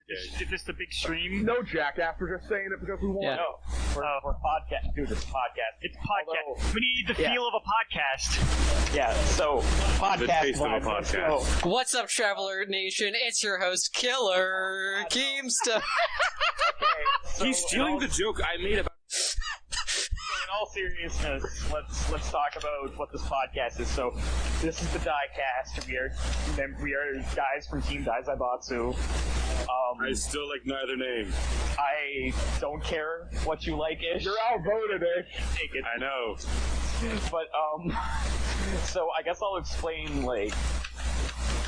Is this the big stream? No, jackass, we're just saying it because we want Yeah. to. No, we're podcast. Dude, it's a podcast. It's podcast. Although- We need the feel of a podcast. Yeah, so podcast. The taste of a vibes, let's go. podcast. What's up, Traveler Nation? It's your host, Killer Keemstar. Okay, so He's stealing the joke I made about. in all seriousness, let's talk about what this podcast is. So, this is the Daicast. We are guys from Team Dai-Zaibatsu. I still like neither name. I don't care what you like, Ish. You're outvoted, Ish. Take it. I know. But so I guess I'll explain like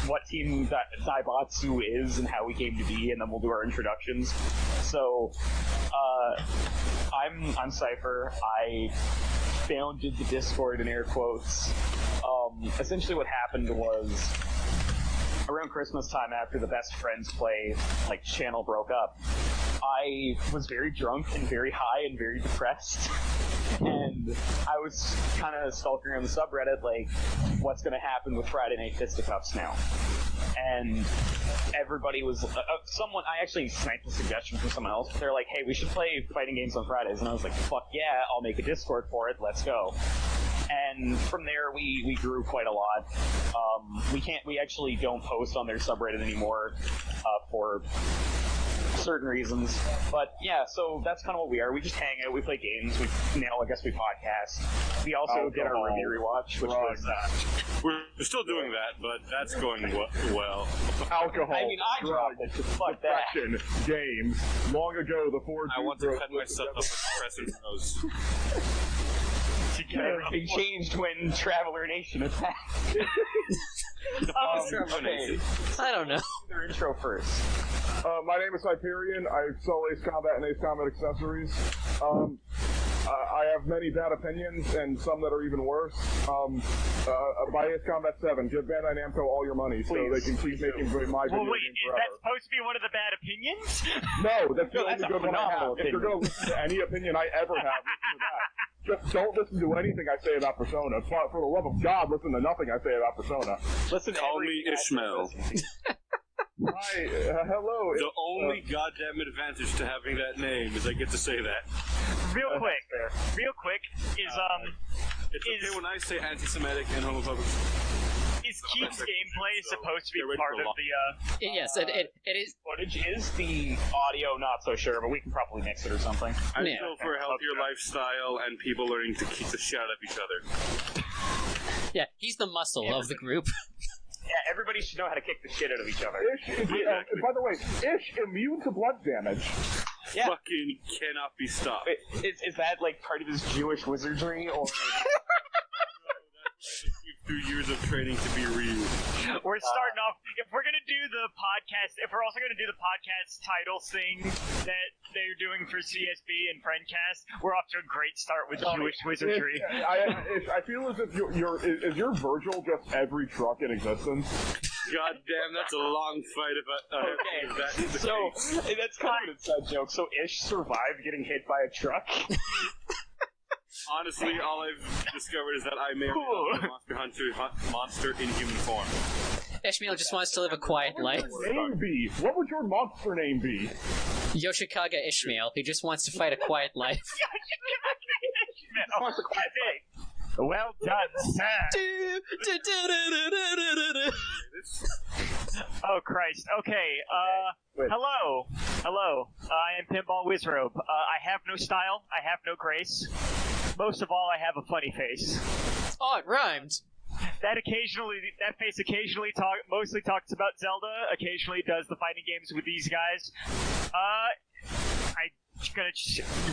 what Team Daibatsu is and how we came to be, and then we'll do our introductions. So, I'm Cipher. I founded the Discord in air quotes. Essentially, what happened was around Christmas time, after the Best Friends Play channel broke up, I was very drunk and very high and very depressed. And I was kind of stalking around the subreddit, like, what's going to happen with Friday Night Fisticuffs now? And everybody was, I actually sniped a suggestion from someone else. They're like, hey, we should play fighting games on Fridays. And I was like, fuck yeah, I'll make a Discord for it, let's go. And from there, we grew quite a lot. We actually don't post on their subreddit anymore, for certain reasons. But yeah, so that's kind of what we are. We just hang out, we play games, we podcast. We also did our review rewatch, which was We're still doing that, but that's going well. Alcohol, I mean, I dropped drugs, it, fuck that. depression, games. Long ago, the four I want dudes to cut wrote- myself up with crescent rose. Everything changed when Traveler Nation attacked. Okay, I don't know. their intro first. My name is Hyperion. I sell Ace Combat and Ace Combat accessories. I have many bad opinions and some that are even worse. Buy Ace Combat 7. Give Bandai Namco all your money so they can keep making my video Well, wait, games is forever. that supposed to be one of the bad opinions? No, that's the No, only that's a good one I have. phenomenal If you're going to listen to any opinion I ever have, listen to that. Just don't listen to anything I say about Persona. For the love of God, listen to nothing I say about Persona. Listen, Call me Ishmael. Hi, hello. The only goddamn advantage to having that name is I get to say that. Real quick, is It's okay when I say anti-Semitic and homophobic. is Keith's gameplay supposed to be Get ready part for of the Yes, it is. Footage is the audio, not so sure, but we can probably mix it or something. I Yeah. feel for a healthier lifestyle and people learning to kick the shit out of each other. Yeah, he's the muscle of the group. Yeah, everybody should know how to kick the shit out of each other. Ish is, by the way, Ish immune to blood damage. Yeah. Fucking cannot be stopped. Is that part of his Jewish wizardry, or Through years of training to be real. We're starting off. If we're gonna do the podcast, if we're also gonna do the podcast titles thing that they're doing for CSB and Friendcast, we're off to a great start with Jewish wizardry. I feel as if is your Virgil just every truck in existence? God damn, that's a long fight if that is the so? case. That's kind of an inside joke. So Ish survived getting hit by a truck. Honestly, all I've discovered is that I may or may not be a monster in human form. Ishmael just wants to live a quiet life. Name be? What would your monster name be? Yoshikaga Ishmael. He just wants to fight a quiet life. Oh, well done, sir. Oh Christ. Okay. Hello. I am Pinball Wizrobe. I have no style. I have no grace. Most of all, I have a funny face. Oh, it rhymed. That face occasionally mostly talks about Zelda. Occasionally does the fighting games with these guys.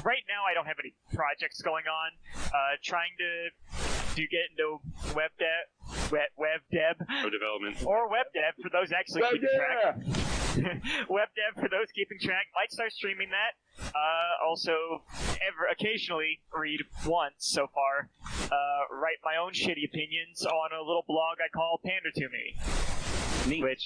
Right now, I don't have any projects going on. Trying to get into web dev No development. or web dev for those actually keeping track. Yeah. Web dev for those keeping track. Might start streaming that. Also, occasionally read once so far. Write my own shitty opinions on a little blog I call Pander to Me. Neat.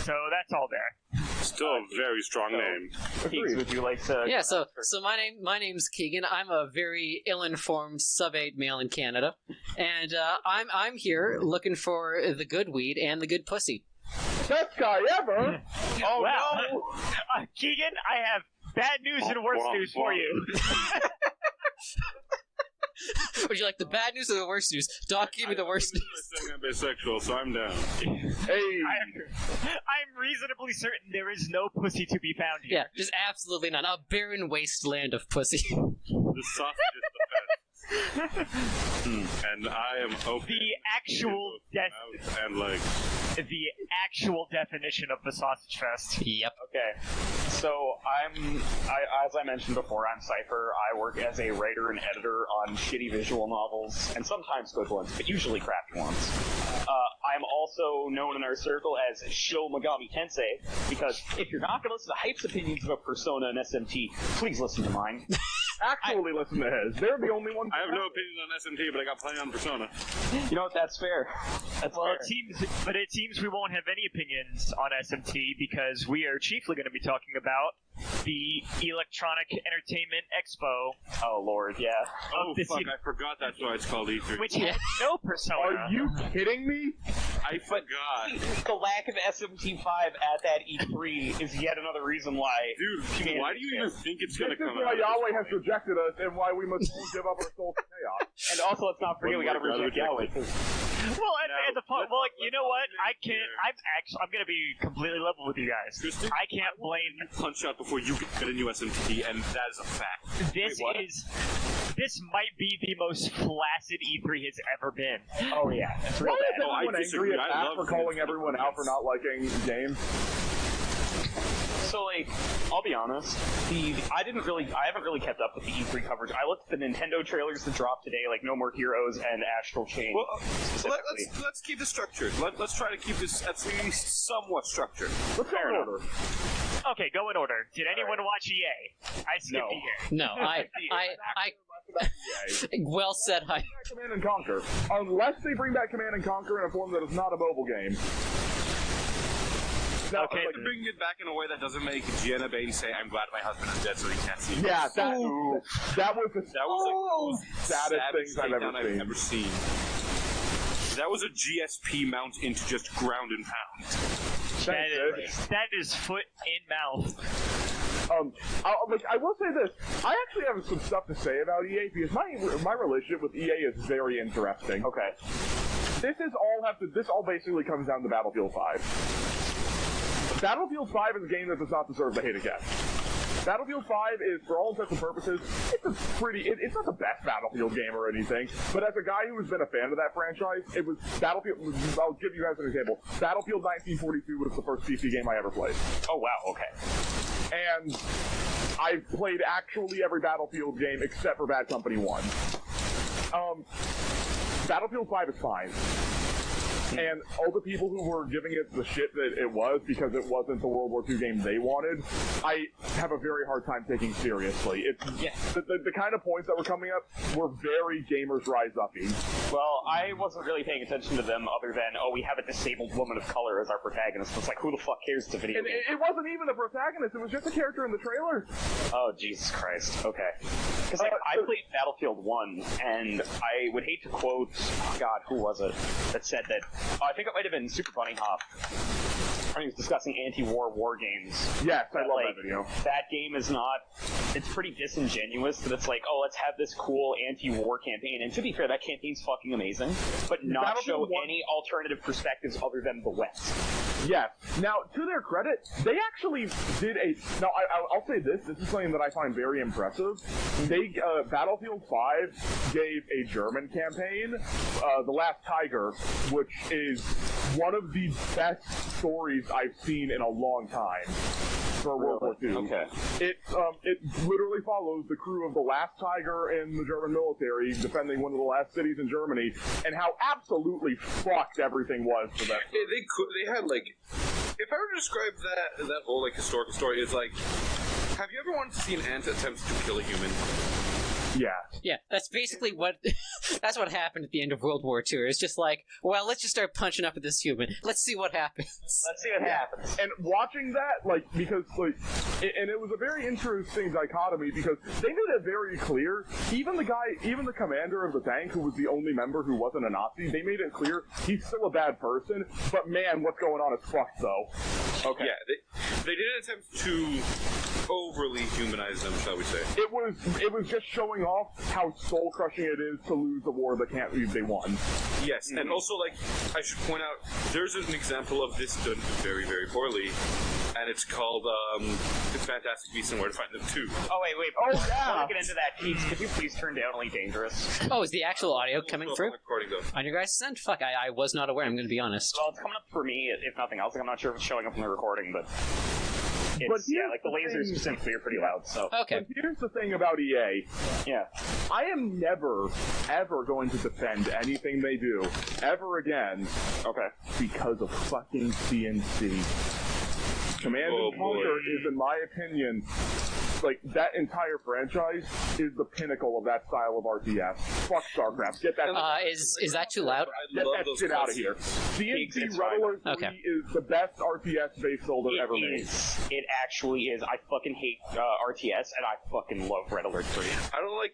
So that's all there. Still a very strong name. Keeks, would you like to? Yeah, so my name's Keegan. I'm a very ill-informed sub-8 male in Canada, and I'm here looking for the good weed and the good pussy. Best guy ever! Oh Wow. no! Keegan, I have bad news and worse news for you. Would you like the bad news or the worst news? Doc, give me the worst news. I'm bisexual, so I'm down. Hey, I'm reasonably certain there is no pussy to be found here. Yeah, just absolutely none. A barren wasteland of pussy. The sausage is the best. And I am okay. The actual the actual definition of the sausage fest. Yep. Okay, so as I mentioned before, I'm Cipher. I work as a writer and editor on shitty visual novels, and sometimes good ones, but usually crappy ones. I'm also known in our circle as Sho Megami Tensei, because if you're not going to listen to Hype's opinions about Persona and SMT, please listen to mine. actually listen to his. They're the only ones. I have no opinion on SMT, but I got plenty on Persona. You know what? That's fair. That's fair. It seems we won't have any opinions on SMT because we are chiefly going to be talking about the Electronic Entertainment Expo. Oh lord, yeah. Oh fuck, I forgot that's why it's called E3. Which had no Persona. Are you kidding me? I forgot. The lack of SMT5 at that E3 is yet another reason why. Dude, why do you even think it's going to This come is why out? Yahweh has rejected us and why we must all give up our souls to chaos. And also, let's not forget we gotta reject Yahweh. Well, you know what? I'm gonna be completely level with you guys. Tristan, I can't blame. Punch out before you get a new SMT, and that is a fact. This might be the most flaccid E3 has ever been. Oh yeah, it's real Why bad. is everyone disagree. angry at I Pat love for calling everyone out for not liking games? So, like, I'll be honest, I haven't really kept up with the E3 coverage. I looked at the Nintendo trailers that dropped today, like No More Heroes and Astral Chain. Well, let's keep this structured. Let's try to keep this at least somewhat structured. Let's go in order. Okay, go in order. Did anyone watch EA? I skipped No. EA. No, I well said, Hype. Command and Conquer. Unless they bring back Command and Conquer in a form that is not a mobile game. Okay. Bring it back in a way that doesn't make Gianna Bain say, "I'm glad my husband is dead, so he can't see me." Yeah, that was the saddest things I've ever seen. That was a GSP mount into just ground and pound. That is foot in mouth. I will say this. I actually have some stuff to say about EA because my relationship with EA is very interesting. Okay. This all basically comes down to Battlefield 5. Battlefield 5 is a game that does not deserve the hate it gets. Battlefield 5 is, for all intents and purposes, it's not the best Battlefield game or anything, but as a guy who has been a fan of that franchise, it was Battlefield, I'll give you guys an example. Battlefield 1942 was the first PC game I ever played. Oh wow, okay. And I've played actually every Battlefield game except for Bad Company 1. Battlefield 5 is fine. And all the people who were giving it the shit that it was because it wasn't the World War II game they wanted, I have a very hard time taking seriously. The kind of points that were coming up were very Gamers Rise Up-y. Well, I wasn't really paying attention to them other than, we have a disabled woman of color as our protagonist. It's like, who the fuck cares? It's a video game. It wasn't even the protagonist, it was just a character in the trailer. Oh, Jesus Christ. Okay. Because I played Battlefield 1, and I would hate to quote, God, who was it, that said that, I think it might have been Super Bunny Hop. He was discussing anti-war games. Yes, I love that video. That game is not... It's pretty disingenuous that it's like, let's have this cool anti-war campaign. And to be fair, that campaign's fucking amazing. But not show any alternative perspectives other than the West. Yes. Now, to their credit, they actually did a... Now, I'll say this. This is something that I find very impressive. They, Battlefield 5 gave a German campaign, The Last Tiger, which is one of the best stories I've seen in a long time for World War II. Okay. It literally follows the crew of the last Tiger in the German military defending one of the last cities in Germany, and how absolutely fucked everything was for them. They had, like... If I were to describe that whole, like, historical story, it's like... Have you ever wanted to see an ant attempt to kill a human? Yeah. Yeah, that's basically what that's what happened at the end of World War II. It's just like, well, let's just start punching up at this human. Let's see what happens. Let's see what happens. And watching that, because it was a very interesting dichotomy because they made it very clear. Even the commander of the tank, who was the only member who wasn't a Nazi, they made it clear he's still a bad person. But man, what's going on is fucked though. Okay. Yeah, they didn't attempt to overly humanize them, shall we say. It was just showing off how soul crushing it is to lose a war that can't believe they won. Yes, and also, like, I should point out, there's an example of this done very, very poorly, and it's called, it's Fantastic Beasts and Where to Find Them 2. Oh, wait. Oh, Before yeah. we get into that, Keith, could you please turn down Only Dangerous? Oh, is the actual audio coming through Recording, though. on your guys' end? Fuck, I was not aware. I'm going to be honest. Well, it's coming up for me, if nothing else. Like, I'm not sure if it's showing up in the recording, but... But like, the lasers specifically are pretty loud, so... Okay. But here's the thing about EA. Yeah. I am never, ever going to defend anything they do, ever again, Okay. because of fucking CNC. Command Oh, and Conquer boy. is, in my opinion, like, that entire franchise is the pinnacle of that style of RTS. Fuck StarCraft. Get that Is that too loud? I Get love that those shit out of cutscenes. here. It's CNC fine. Reveler 3 Okay. is the best RTS-based builder ever It made. is. It actually is. I fucking hate RTS, and I fucking love Red Alert 3. I don't like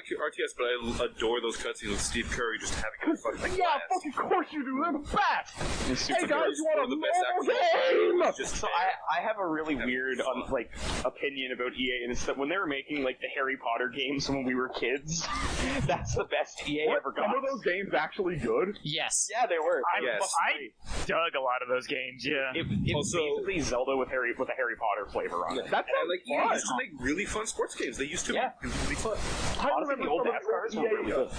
RTS, but I adore those cutscenes with Steve Curry just having a fucking Yeah, blast. fucking of course you do. They're the best. It's super Hey guys, good. you want a One of the best mobile game? Just So I have a really weird opinion about EA, and it's that when they were making like the Harry Potter games when we were kids, that's the best EA ever got. Some of those games actually good. Yes. Yeah, they were. Yes. I dug a lot of those games. Yeah. It's Also- basically Zelda with a Harry Potter flavor on it. That's And like EA fun. used to make really fun sports games. They used to Yeah. be really fun. I Honestly, remember the old some of NASCARs the were really good.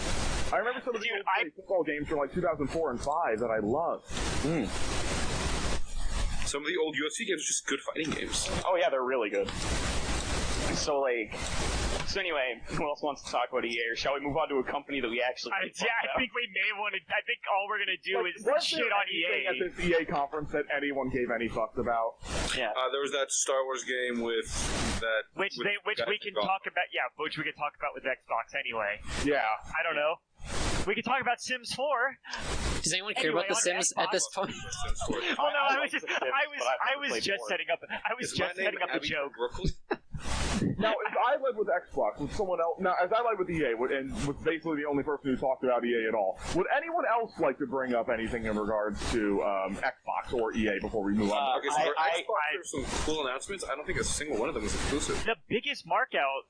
I remember some of the Dude, old EA football games from like 2004 and 5 that I loved. Some of the old UFC games are just good fighting games. Oh yeah, they're really good. So anyway, who else wants to talk about EA, or shall we move on to a company that we actually? I think we may want to. I think all we're gonna do Like, is was shit there on anything EA. at this EA conference that anyone gave any fucks about? Yeah. There was that Star Wars game with that. Which with we guys can that got- talk about. Yeah, which we can talk about with Xbox anyway. Yeah. I don't know. We can talk about Sims 4. Does anyone care about The Anyway, on Sims at this point? Well, no, I was just setting up a Abby joke. Brooklyn? Now, as I led with Xbox, with someone else, now, as I led with EA, and was basically the only person who talked about EA at all, would anyone else like to bring up anything in regards to Xbox or EA before we move on? Okay, so for Xbox, there's some cool announcements. I don't think a single one of them was exclusive. The biggest markout,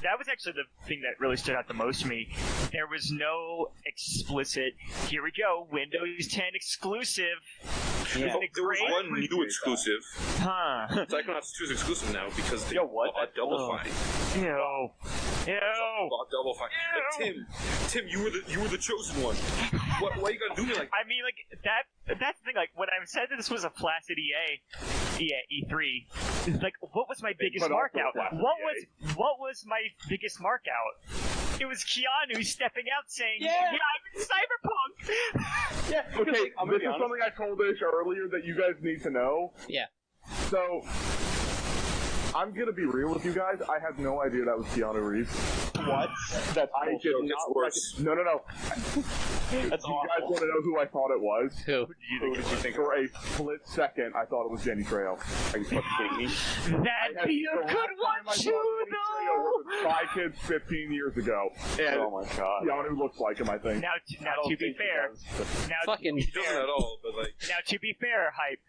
that was actually the thing that really stood out the most to me. There was no explicit, here we go, Windows 10 exclusive. Yeah. Isn't it There was great? one new exclusive. Huh. Psychonauts 2 is exclusive now because they Yo, what? bought Double Fine. Ew. Bought Double Fine. Like, Tim, you were the chosen one. Why you gotta do me like that? I mean, like, that's the thing, like, when I said that this was a flaccid E3, it's like, what was my biggest But also markout? flaccid What was my biggest markout? It was Keanu stepping out saying, Yeah. I'm in Cyberpunk! Yeah. Okay, Like, I'm this gonna be is honest. something I told Ish earlier that you guys need to know. Yeah. So, I'm gonna be real with you guys. I had no idea that was Keanu Reeves. What? That's I bullshit. did It gets not. worse. No. That's You awful. guys want to know who I thought it was? Who? Who did you think? For a split second, I thought it was Jenny Trejo. Are you fucking kidding me? That'd be a The good last time one, I saw too, Jenny Trejo was though! Spy Kids 15 years ago, and Oh my god. Keanu looks like him. I think. Now, to be fair, Fucking. He doesn't at all, but like now to be fair, Hype,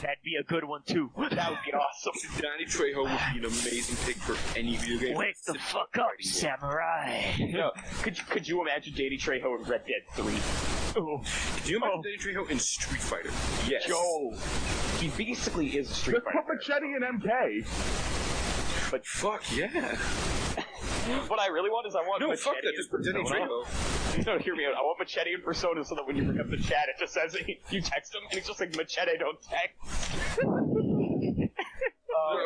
that'd be a good one too. That would be awesome. Danny Trejo would be an amazing pick for any video game. Wake the fuck up, samurai! No, could you imagine Danny Trejo in Red Dead 3? Ooh. Do you imagine Danny Trejo in Street Fighter? Yes. Yo, he basically is a Street Just put Fighter. Machete in MK. But fuck yeah. What I really want is I want No, Machete fuck that. in Just put Danny Persona. Trejo. No, hear me out. I want Machete in Persona so that when you bring up the chat, it just says you text him and he's just like Machete, don't text.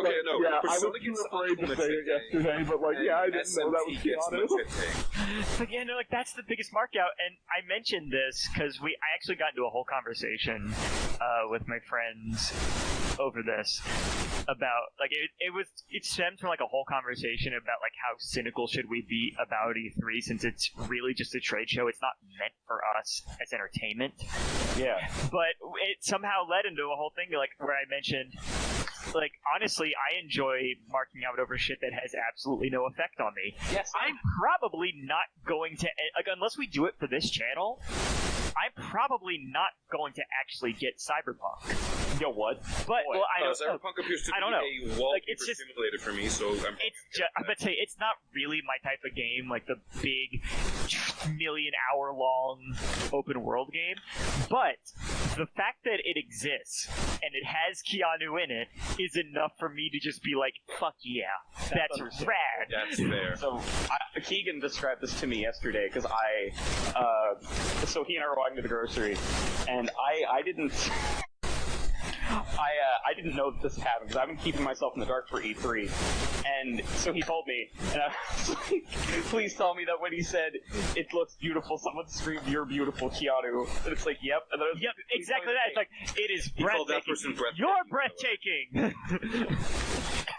Okay, no. Yeah, I Persona was too gets afraid to say it Machete, yesterday, but like, yeah, I and didn't know that was SMT gets Keanu. Machete. But yeah, no, like that's the biggest markout, and I mentioned this because I actually got into a whole conversation with my friends over this about like it stemmed from like a whole conversation about like how cynical should we be about E3 since it's really just a trade show. It's not meant for us as entertainment. Yeah. But it somehow led into a whole thing like where I mentioned, like honestly, I enjoy marking out over shit that has absolutely no effect on me. Yes. I'm probably not going to like unless we do it for this channel. I'm probably not going to actually get Cyberpunk Yo, what? But well, I don't know. Cyberpunk appears to I don't be know. a wallpaper It's just- simulator for me, so I'm I'm gonna say it's not really my type of game, like the big million-hour-long open-world game. But the fact that it exists and it has Keanu in it is enough for me to just be like, "Fuck yeah, that's rad." That's fair. So Keegan described this to me yesterday because so he and I were walking to the grocery, and I didn't. I didn't know that this had happened because I've been keeping myself in the dark for E3, and so he told me, and I was like, please tell me that when he said, it looks beautiful, someone screamed, "You're beautiful, Keanu," and it's like, yep. And then Yep, exactly that. It's like, it is He called that breathtaking. person breathtaking. You're breathtaking!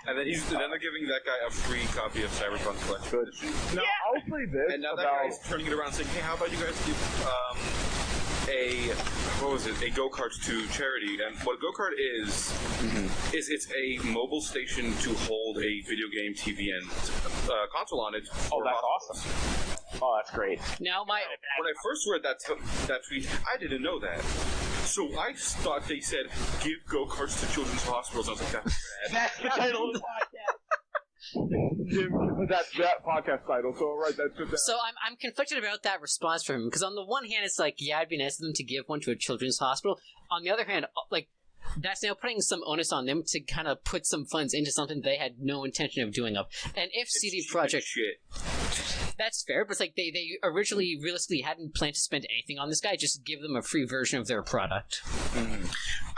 And then they're giving that guy a free copy of Cyberpunk Collection Edition. Now, I'll say this And now that about... guy's turning it around saying, hey, how about you guys give a Go-Karts to charity? And what Go-Kart is it's a mobile station to hold a video game, TV, and console on it. Oh, that's awesome. Oh, that's great. Now, When I first read that tweet, I didn't know that. So I thought they said, give go-karts to children's hospitals. I was like, that's rad. That's the title of the podcast. That's that podcast title, so right, that's just that. So I'm conflicted about that response from him, because on the one hand, it's like, yeah, it'd be nice of them to give one to a children's hospital. On the other hand, like, that's now putting some onus on them to kind of put some funds into something they had no intention of doing. And if CD Projekt, Shit. that's fair, but it's like they originally realistically hadn't planned to spend anything on this guy. Just give them a free version of their product.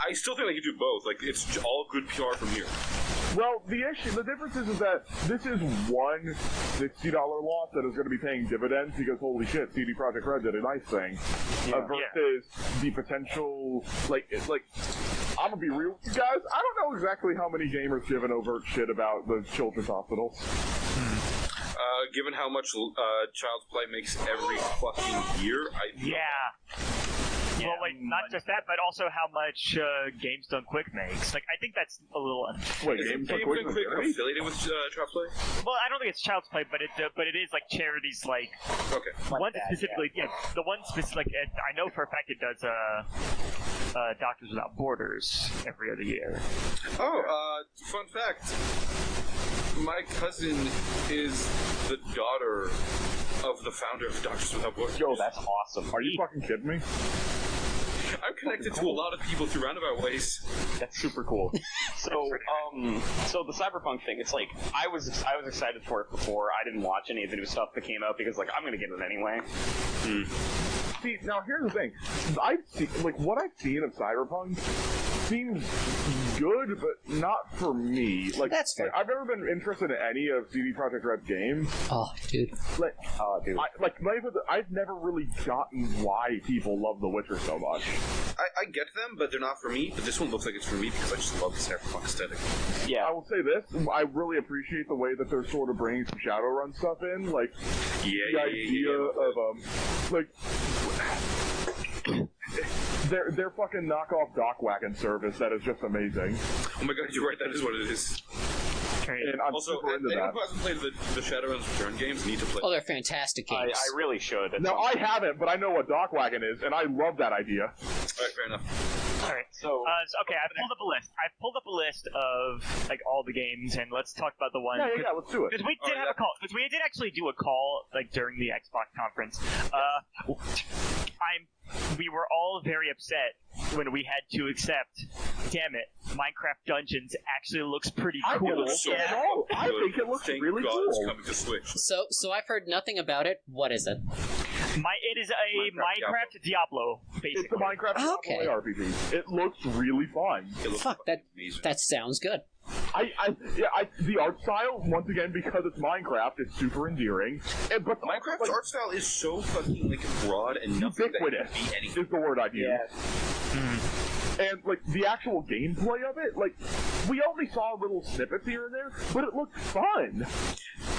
I still think they could do both. Like, it's all good PR from here. Well, the difference is that this is one $60 loss that is going to be paying dividends because holy shit, CD Projekt Red did a nice thing. Versus the potential, I'm gonna be real with you guys. I don't know exactly how many gamers give an overt shit about the children's hospitals. Given how much Child's Play makes every fucking year, Well, like, not just that, but also how much Games Done Quick makes. Like, I think that's a little unfair. Wait, Games Done Quick affiliated with Child's Play? Well, I don't think it's Child's Play, but it is like charities like Okay. one specifically. Yeah, the one specific. Like, I know for a fact it does. Doctors Without Borders every other year. Oh, fun fact. My cousin is the daughter of the founder of Doctors Without Borders. Yo, that's awesome. Are you fucking kidding me? I'm connected to a lot of people through roundabout ways. That's super cool. So the Cyberpunk thing, it's like I was excited for it before. I didn't watch any of the new stuff that came out because like I'm gonna get it anyway. See, now here's the thing. What I've seen of Cyberpunk seems good, but not for me. Like, That's fair. I've never been interested in any of CD Projekt Red's games. Oh, dude. Dude. I've never really gotten why people love The Witcher so much. I get them, but they're not for me. But this one looks like it's for me because I just love the cyberpunk aesthetic. Yeah. I will say this, I really appreciate the way that they're sort of bringing some Shadowrun stuff in, like, the idea of, their fucking knockoff dock wagon service that is just amazing. Oh my god, you're right, that is what it is. And I'm Also, super into anyone that. who hasn't played the Shadowrun's Return games need to play. Oh, they're fantastic games. I really should. Now, I haven't, but I know what dock wagon is, and I love that idea. Alright, fair enough. All right. So Okay, I've pulled up a list. I've pulled up a list of like all the games, and let's talk about the one. Yeah, let's do it. Because we did have a call. Because we did actually do a call like during the Xbox conference. We were all very upset when we had to accept. Damn it, Minecraft Dungeons actually looks pretty cool. It looks so I think it looks Thank really God cool. it's coming to Switch. So I've heard nothing about it. What is it? It is a Minecraft Diablo, basically. It's a Minecraft Okay. RPG. It looks really fun. It looks Fuck, fucking amazing. that sounds good. The art style, once again, because it's Minecraft, it's super endearing. But Minecraft's art style is so fucking like broad and nothing that ubiquitous can be anything. is the word I'd use. And like the actual gameplay of it, like we only saw little snippets here and there, but it looked fun.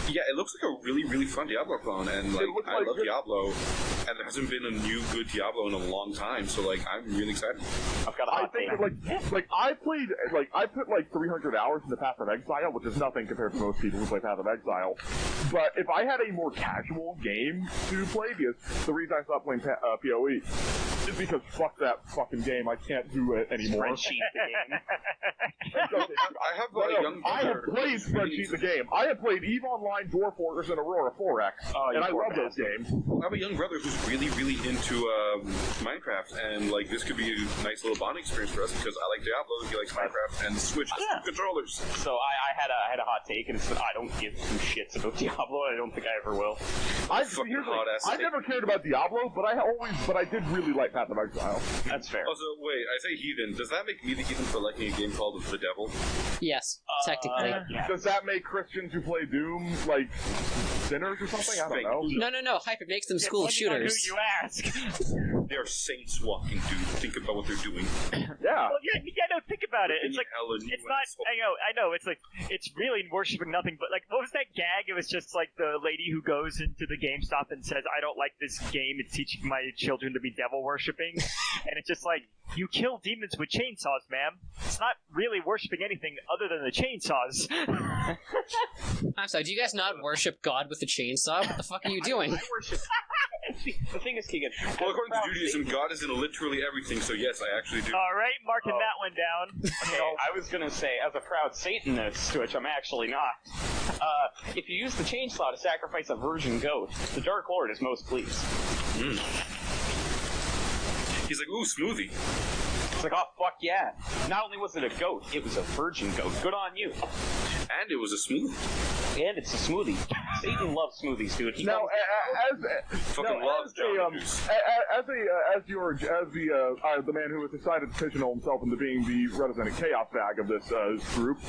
Yeah, it looks like a really, really fun Diablo clone, and like looks I like love it- Diablo, and there hasn't been a new good Diablo in a long time, so like I'm really excited. I've got a I hot think take. that, I put like 300 hours into Path of Exile, which is nothing compared to most people who play Path of Exile. But if I had a more casual game to play, because the reason I stopped playing PoE It's because fuck that fucking game. I can't do it anymore. Spreadsheet the game. I have a young brother. I have played Spreadsheet the game. I have played EVE Online, Dwarf Fortress, and Aurora 4X, and I love those games. I have a young brother who's really, really into Minecraft, and like this could be a nice little bonding experience for us because I like Diablo, he likes Minecraft, and Switch controllers. So I had a hot take, and it's that I don't give two shits about Diablo. I don't think I ever will. I've never cared about Diablo, but I did really like Path of Exile. That's fair. Also, wait, I say heathen. Does that make me the heathen for liking a game called The Devil? Yes, technically. Yeah. Does that make Christians who play Doom like sinners or something? I don't know. No. Hyper makes them school shooters. Who you ask? They are saints walking, dude. Think about what they're doing. Yeah. Well, no, think about it. It's like, it's not, I know, it's like, it's really worshiping nothing, but like, what was that gag? It was just like the lady who goes into the GameStop and says, I don't like this game, it's teaching my children to be devil worshipping. And it's just like, you kill demons with chainsaws, ma'am. It's not really worshiping anything other than the chainsaws. I'm sorry, do you guys not worship God with a chainsaw? What the fuck are you doing? I worship. The thing is, Keegan. Well, according to Judaism, God is in literally everything, so yes, I actually do. Alright, marking that one down. Okay, I was gonna say, as a proud Satanist, which I'm actually not, if you use the chainsaw to sacrifice a virgin goat, the Dark Lord is most pleased. He's like, ooh, smoothie. It's like, oh, fuck yeah. Not only was it a goat, it was a virgin goat. Good on you. And it was a smoothie. And it's a smoothie. Satan loves smoothies, dude. He Now, Fucking loves Jamba Juice. as the man who has decided to pigeonhole himself into being the resident chaos bag of this group,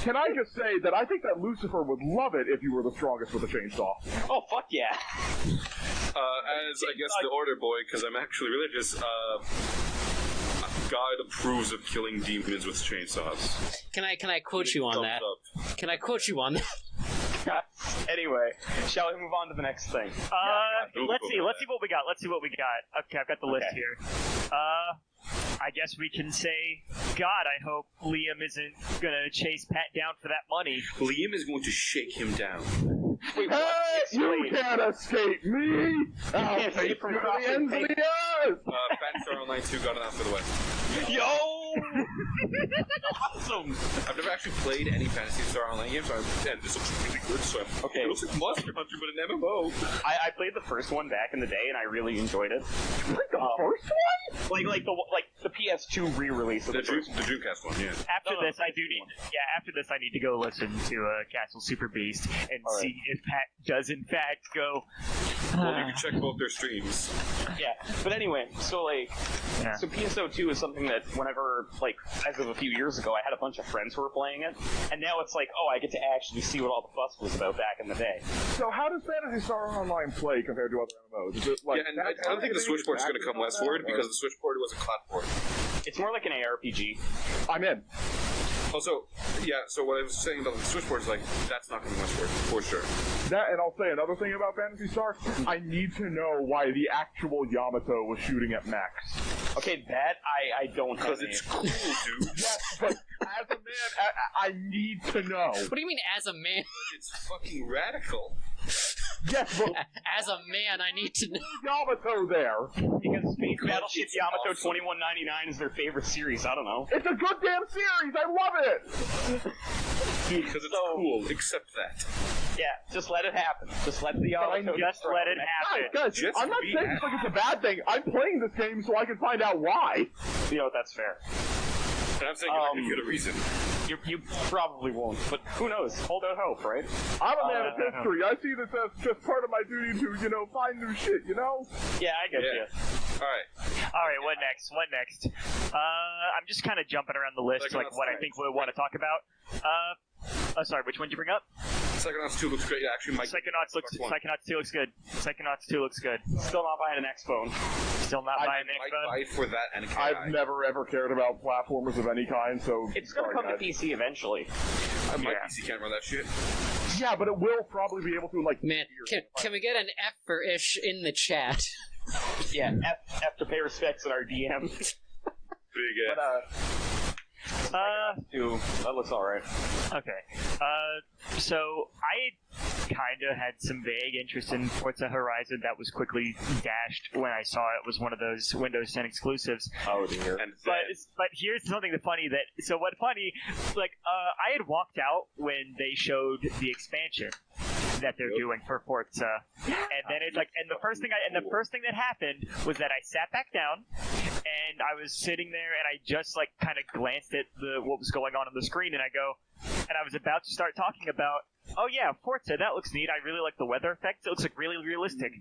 can I just say that I think that Lucifer would love it if you were the strongest with a chainsaw. Oh, fuck yeah. As, I guess, the order boy, because I'm actually religious, God approves of killing demons with chainsaws. Can I quote you on that? Thumbs up. Can I quote you on that? Anyway, shall we move on to the next thing? Let's see what we got. Okay, I've got the list here. I guess we can say, God, I hope Liam isn't gonna chase Pat down for that money. Liam is going to shake him down. Wait, Hey, what? you can't escape me! I'll can't take escape from you to crossing the ends of the earth! Phantasy Star Online 2 got an for the West. Yo! Awesome! I've never actually played any Phantasy Star Online games, and this looks really good, so Okay. it looks like Monster Hunter, but an MMO. I played the first one back in the day, and I really enjoyed it. Like the first one? Like the PS2 re-release of The the first one. Dreamcast one, yeah. After this, I need to go listen to Castle Super Beast and All right. see if Pat does in fact go. Well, you can check both their streams. Yeah, but anyway, so Yeah. so PSO2 is something that whenever, as of a few years ago, I had a bunch of friends who were playing it, and now it's like, oh, I get to actually see what all the fuss was about back in the day. So how does Phantasy Star Online play compared to other MMOs? Is it like Yeah, and I don't think the Switch port is going to come less forward because the Switch port was a cloud port. It's more like an ARPG. I'm in. Also, yeah, so what I was saying about the Switch port is that's not going to be westward, for sure. That, and I'll say another thing about Phantasy Star. I need to know why the actual Yamato was shooting at Max. Okay, that I don't have Because any. it's cool, dude. Yes, but as a man, I need to know. What do you mean, as a man? It's fucking radical. Yes, but As a man, I need to know. Yamato there. Because Space Battleship It's Yamato awesome. 2199 is their favorite series, I don't know. It's a good damn series. I love it. Because it's cool, except that. Yeah, just let it happen. Just let the Yamato Just let it happen. Guys, Just I'm not be saying it's like it's a bad thing. I'm playing this game so I can find out why. You know, that's fair. And I'm saying you're not going to get a reason. You probably won't, but who knows? Hold out hope, right? I'm a man of history. I see this as just part of my duty to, find new shit, Yeah, I get Yeah. you. Alright, what next? I'm just kind of jumping around the list, like what I think we want to talk about. Sorry, which one did you bring up? Psychonauts 2 looks great. Actually, Psychonauts 2 looks good. Psychonauts 2 looks good. Still not buying an X phone. Still not buying an Might Xbox. buy for that and a I've never ever cared about platformers of any kind, so It's gonna come to PC eventually. My Yeah. PC can't run that shit. Yeah, but it will probably be able to Man, can we get an F for ish in the chat? Yeah, F to pay respects at our DM. Big But, that looks alright. Okay. So kind of had some vague interest in Forza Horizon that was quickly dashed when I saw it was one of those Windows 10 exclusives. Oh dear. But here's something funny I had walked out when they showed the expansion that they're doing for Forza, and then it's like, and the first thing that happened was that I sat back down, and I was sitting there, and I just like kind of glanced at what was going on the screen, and I was about to start talking about, oh yeah, Forza, that looks neat. I really like the weather effects. It looks like really realistic.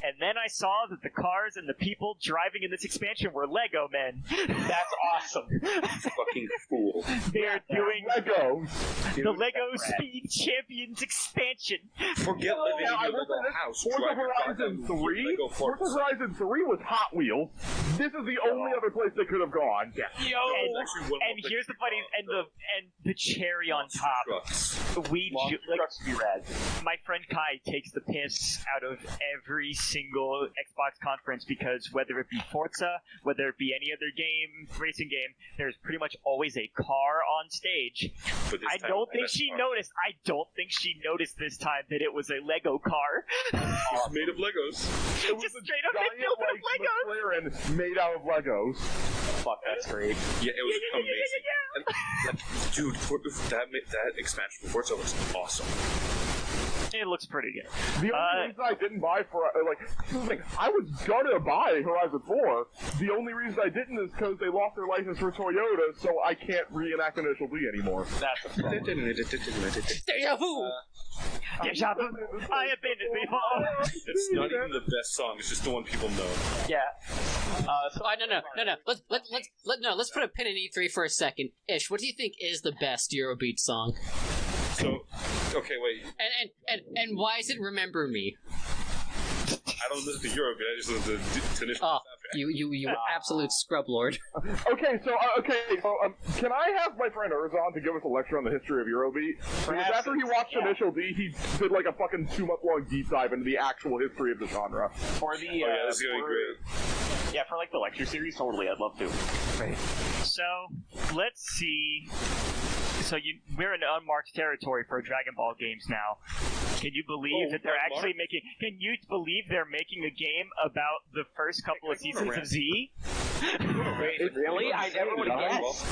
And then I saw that the cars and the people driving in this expansion were Lego men. That's awesome. Fucking fool. They're doing Lego. the Lego Speed Champions expansion. Forget living in I your will say little this, house. Forza Drive your Horizon goddamn 3? Lego Forza Forza. Horizon 3 was Hot Wheels. This is the only other place they could have gone. Yeah. And here's the funny, and the cherry on top. My friend Kai takes the piss out of every single Xbox conference because whether it be Forza, whether it be any other racing game, there's pretty much always a car on stage. I don't think she noticed this time that it was a Lego car. It's made of Legos. It was Just a straight up giant, built out of Legos. McLaren made out of Legos. Fuck, that's great. Yeah, it was amazing. And, like, dude, that expansion for Forza looks awesome. It looks pretty good. The only reason I didn't buy I was gonna buy Horizon 4. The only reason I didn't is because they lost their license for Toyota, so I can't reenact Initial D anymore. That's a problem. Deja vu! Deja vu. I have been it before. It's not even the best song. It's just the one people know. Yeah. No. Let's put a pin in E3 for a second. Ish, what do you think is the best Eurobeat song? So, okay, wait. And why is it Remember Me? I don't listen to Eurobeat. I just listen to initial Oh, soundtrack. you absolute scrub lord. Okay, so can I have my friend Urzon to give us a lecture on the history of Eurobeat? Because after he watched Initial D, he did like a fucking 2-month-long deep dive into the actual history of the genre. For the this is gonna be great. Yeah, for like the lecture series, totally, I'd love to. Right. So let's see. So we're in unmarked territory for Dragon Ball games now. Can you believe that they're actually making? Can you believe they're making a game about the first couple of seasons of Z? Really? I never would have guessed.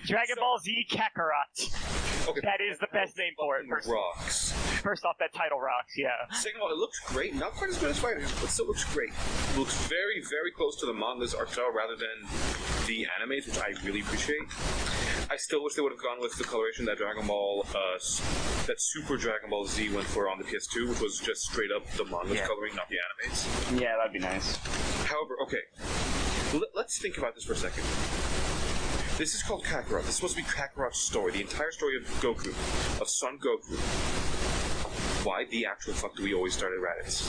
Dragon Ball Z Kakarot. Okay. That is the best name for it. Rocks. First off, that title rocks. Yeah. Second of all, it looks great. Not quite as good as Fighters, but still looks great. It looks very, very close to the manga's art style rather than the animes, which I really appreciate. I still wish they would have gone with the coloration that that Super Dragon Ball Z went for on the PS2, which was just straight up the manga's coloring, not the animes. Yeah, that'd be nice. However, okay, let's think about this for a second. This is called Kakarot. This is supposed to be Kakarot's story, the entire story of Goku, of Son Goku. Why the actual fuck do we always start at Raditz?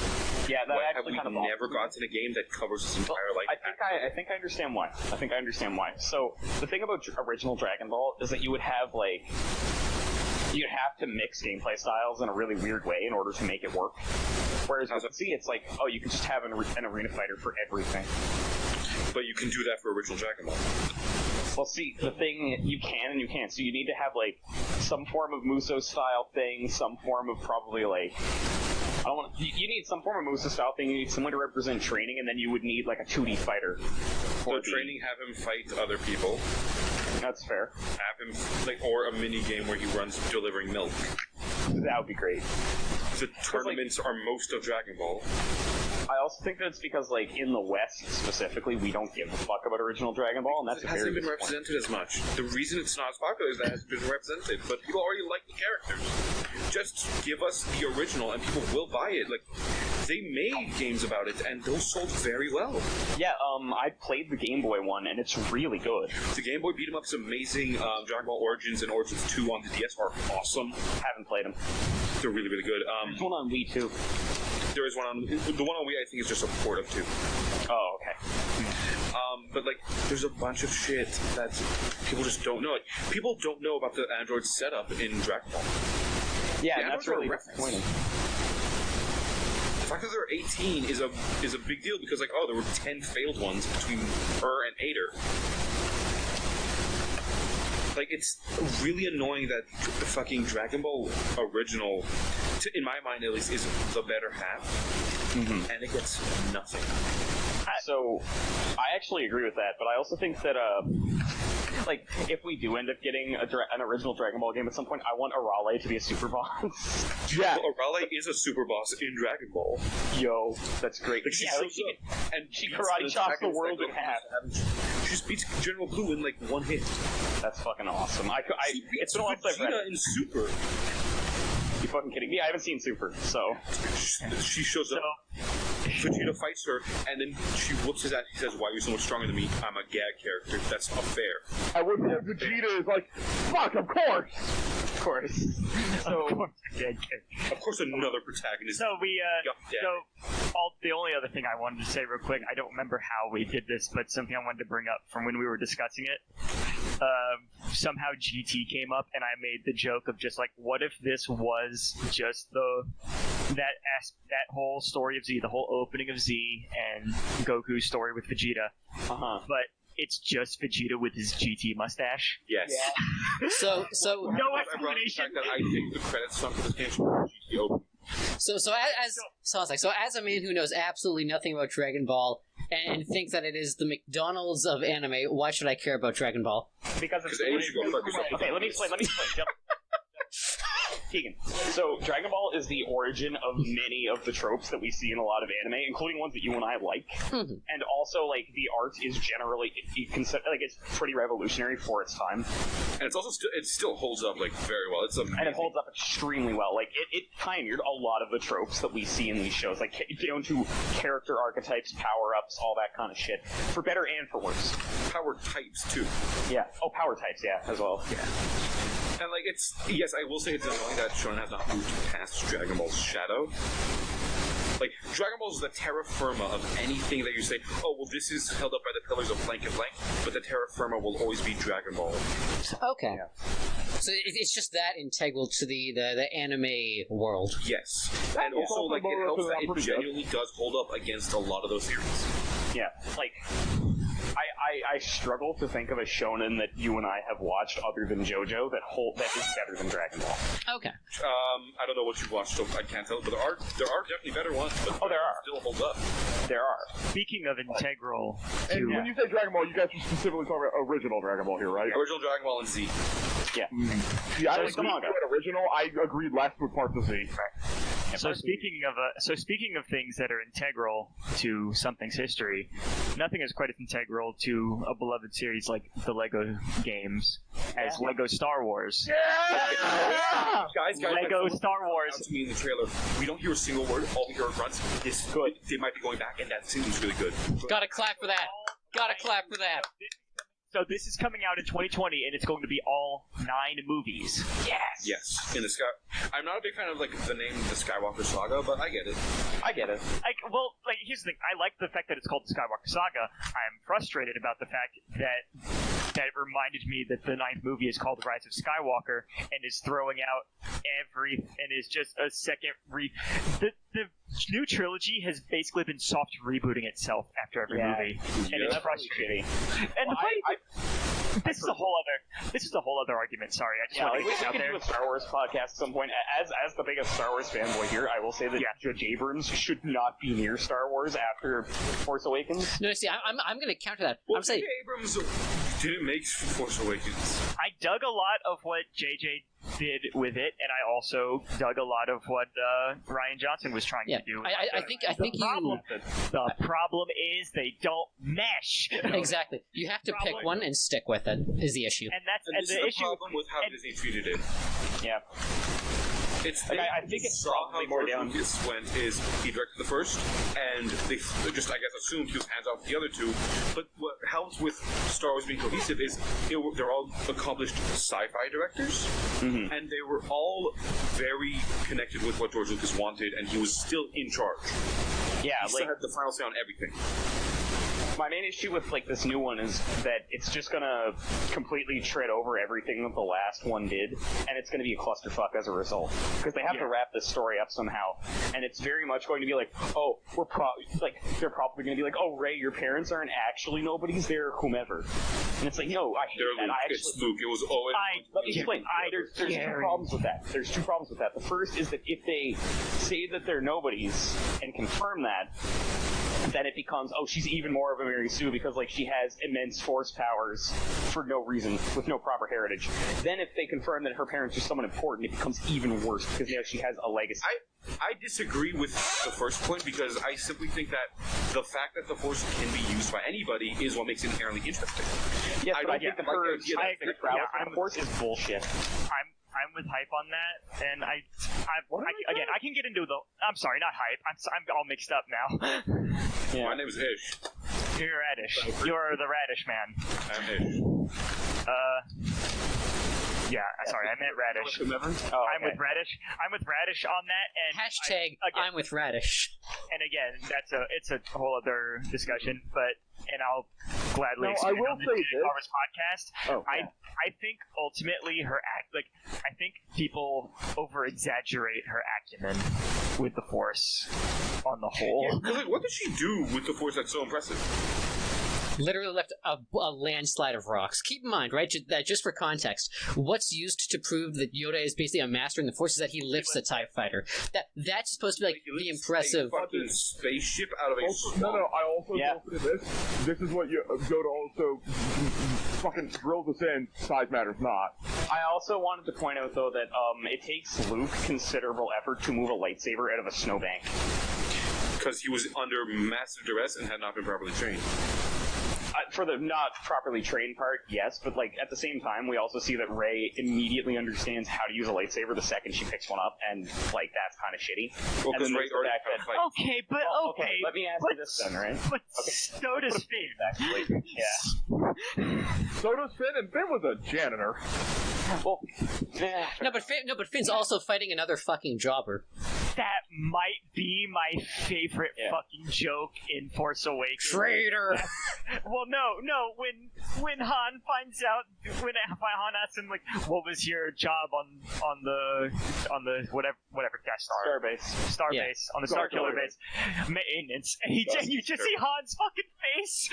Yeah, that Why have actually we kind of never gotten a game that covers his entire life? I think I understand why. So the thing about original Dragon Ball is that you would have you'd have to mix gameplay styles in a really weird way in order to make it work. Whereas with Z, it's like, oh, you can just have an arena fighter for everything. But you can do that for original Dragon Ball. Well, see, the thing, you can and you can't. So you need to have, some form of Muso-style thing, some form of probably, you need some form of Muso-style thing, you need someone to represent training, and then you would need, a 2D fighter. So training, have him fight other people. That's fair. Have him, or a mini-game where he runs delivering milk. That would be great. The tournaments are most of Dragon Ball. I also think that it's because, in the West specifically, we don't give a fuck about original Dragon Ball, and that's it hasn't been represented as much. The reason it's not as popular is that it hasn't been represented, but people already like the characters. Just give us the original, and people will buy it. They made games about it, and those sold very well. Yeah, I played the Game Boy one, and it's really good. The Game Boy beat 'em up is amazing. Dragon Ball Origins and Origins 2 on the DS are awesome. Haven't played them. They're really, really good. There's one on Wii, too. There is one on... The one on Wii, I think, is just a port of 2. Oh, okay. But, there's a bunch of shit that people just don't know. People don't know about the Android setup in Dragon Ball. Yeah, and that's really disappointing. The fact that there are 18 is a big deal because, there were 10 failed ones between her and Ader. It's really annoying that the fucking Dragon Ball original in my mind at least, is the better half, and it gets nothing. So, I actually agree with that, but I also think that, like, if we do end up getting an original Dragon Ball game at some point, I want Arale to be a super boss. Yeah. Well, Arale is a super boss in Dragon Ball. Yo, that's great. Like, she shows up and she beats karate the chops the dragons world that in half. She just beats General Blue in like one hit. That's fucking awesome. It's been a while since I've read Vegeta it. in Super. You fucking kidding me? I haven't seen Super, so... She shows up. Vegeta fights her, and then she whoops his ass. He says, "Why are you so much stronger than me? I'm a gag character. That's unfair." And with Vegeta is like, fuck, of course! Of course. So, Of course, another protagonist. So we, Goddamn. the only other thing I wanted to say real quick, I don't remember how we did this, but something I wanted to bring up from when we were discussing it. Somehow GT came up, and I made the joke of just like, what if this was just that whole story of Z, the whole opening of Z, and Goku's story with Vegeta, but it's just Vegeta with his GT mustache. Yes. Yeah. So No I explanation. that I think the credits song for this game should be GT open. as a man who knows absolutely nothing about Dragon Ball and thinks that it is the McDonald's of anime, why should I care about Dragon Ball? Because it's... Because A should go fuck yourself. Okay, let me explain. Jump. Keegan. So, Dragon Ball is the origin of many of the tropes that we see in a lot of anime, including ones that you and I like. And also, like, the art is generally, it's pretty revolutionary for its time. And it's also it still holds up like very well. It's amazing. And it holds up extremely well. Like, it pioneered a lot of the tropes that we see in these shows, like, down to character archetypes, power-ups, all that kind of shit. For better and for worse. Power types too. Yeah. Oh, power types, yeah, as well. Yeah. And like yes, I will say it's annoying that Shonen has not moved past Dragon Ball's shadow. Like, Dragon Ball is the terra firma of anything that you say, oh, well, this is held up by the pillars of blank and blank, but the terra firma will always be Dragon Ball. Okay. Yeah. So it's just that integral to the anime world. Yes. And also, like, it helps that it genuinely does hold up against a lot of those theories. Yeah. Like... I struggle to think of a shonen that you and I have watched other than JoJo that is better than Dragon Ball. Okay. I don't know what you've watched, so I can't tell, but there are definitely better ones. But there are. Still holds up. There are. Speaking of integral, And when you say Dragon Ball, you guys are specifically talking about original Dragon Ball here, right? Original Dragon Ball and Z. Yeah. Yeah, I agreed with original. I agreed less with parts of Z. So speaking of things that are integral to something's history, nothing is quite as integral to a beloved series like the Lego games as Lego Star Wars. Yeah! Guys, Lego Star Wars. To me in the trailer, we don't hear a single word. All we hear are grunts. This good. They might be going back, and that seems really good. Gotta clap for that. Gotta clap for that. So this is coming out in 2020, and it's going to be all 9 movies. Yes. In the sky. I'm not a big fan of like the name the Skywalker Saga, but I get it. Here's the thing. I like the fact that it's called the Skywalker Saga. I'm frustrated about the fact that it reminded me that the 9th movie is called The Rise of Skywalker and is throwing out and is just a second the new trilogy has basically been soft rebooting itself after every movie, and it's frustrating. And this is a whole other argument. Sorry, I just want to get this out there. We could do a Star Wars podcast at some point. As the biggest Star Wars fanboy here, I will say that Judge Abrams should not be near Star Wars after Force Awakens. No, see, I'm going to counter that. Well, I'm saying Abrams didn't make Force Awakens. I dug a lot of what JJ did with it, and I also dug a lot of what Rian Johnson was trying to do. I think the problem is they don't mesh. Exactly. You have to pick one and stick with it. Is the issue. And the issue problem with how Disney treated it. Yeah. I think it's probably more down. Lucas went is he directed the first, and they just assumed he was hands off the other two. But what helps with Star Wars being cohesive is they're all accomplished sci-fi directors, and they were all very connected with what George Lucas wanted, and he was still in charge. Yeah, he still had the final say on everything. My main issue with like this new one is that it's just gonna completely tread over everything that the last one did, and it's gonna be a clusterfuck as a result. Because they have to wrap this story up somehow, and it's very much going to be like, oh, they're probably gonna be like, oh, Ray, your parents aren't actually nobodies, they're whomever. And it's like, no, I hate that. It's Luke. It was let me explain. There's two problems with that. There's two problems with that. The first is that if they say that they're nobodies and confirm that, then it becomes, oh, she's even more of a Mary Sue because, like, she has immense force powers for no reason, with no proper heritage. Then if they confirm that her parents are someone important, it becomes even worse because now she has a legacy. I disagree with the first point because I simply think that the fact that the Force can be used by anybody is what makes it inherently interesting. Yes, but I think that her idea that the Force is bullshit. I'm with hype on that, and I can get into the. I'm sorry, not hype. I'm all mixed up now. My name is Ish. You're Radish. You're the Radish man. I'm Ish. Yeah, sorry, I meant Radish. I'm with Radish. I'm with Radish on that, and Hashtag I'm with Radish. And again, it's a whole other discussion, and I'll gladly expand on this in Carver's podcast. I think ultimately I think people over exaggerate her acumen with the Force on the whole. Yeah, what did she do with the Force that's so impressive? Literally left a landslide of rocks. Keep in mind, right, that just for context, what's used to prove that Yoda is basically a master in the Force is that he lifts a TIE fighter. That's supposed to be like the impressive. A fucking spaceship out of a swamp. No, I also go for this. This is what Yoda also fucking drills us in. Size matters not. I also wanted to point out though that it takes Luke considerable effort to move a lightsaber out of a snowbank. Because he was under massive duress and had not been properly trained. For the not properly trained part, yes, but like at the same time, we also see that Rey immediately understands how to use a lightsaber the second she picks one up, and like that's kind of shitty. Well, because Rey already had a fight. Okay. Let me ask you this then, right? But so does Finn. Actually, yeah. So does Finn, and Finn was a janitor. Well, No, but Finn's also fighting another fucking jobber. That might be my favorite fucking joke in Force Awakens. Traitor! Well, no. When Han finds out, when Han asks him like, "What was your job on the whatever Death Star base on the Starkiller base, maintenance?" And you just see Han's fucking face.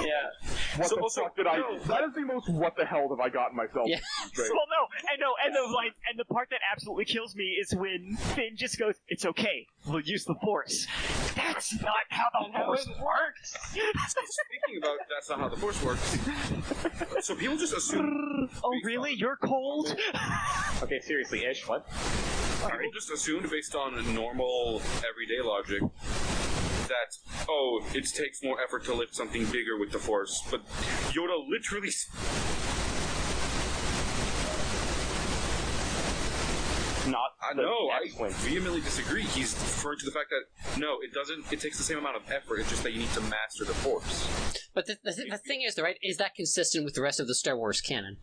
Yeah. What the fuck did I? That is the most. What the hell have I gotten myself? Yeah. Well, and the part that absolutely kills me is when Finn just goes, "It's okay, we'll use the Force." That's not how the Force works. So speaking about that's not how the Force works, so people just assume. Oh, really? You're cold? Okay, seriously, Ish, what? People just assumed based on normal everyday logic that, oh, it takes more effort to lift something bigger with the Force, but Yoda literally. I vehemently disagree. He's referring to the fact that no, it doesn't. It takes the same amount of effort. It's just that you need to master the Force. But the thing is, right? Is that consistent with the rest of the Star Wars canon?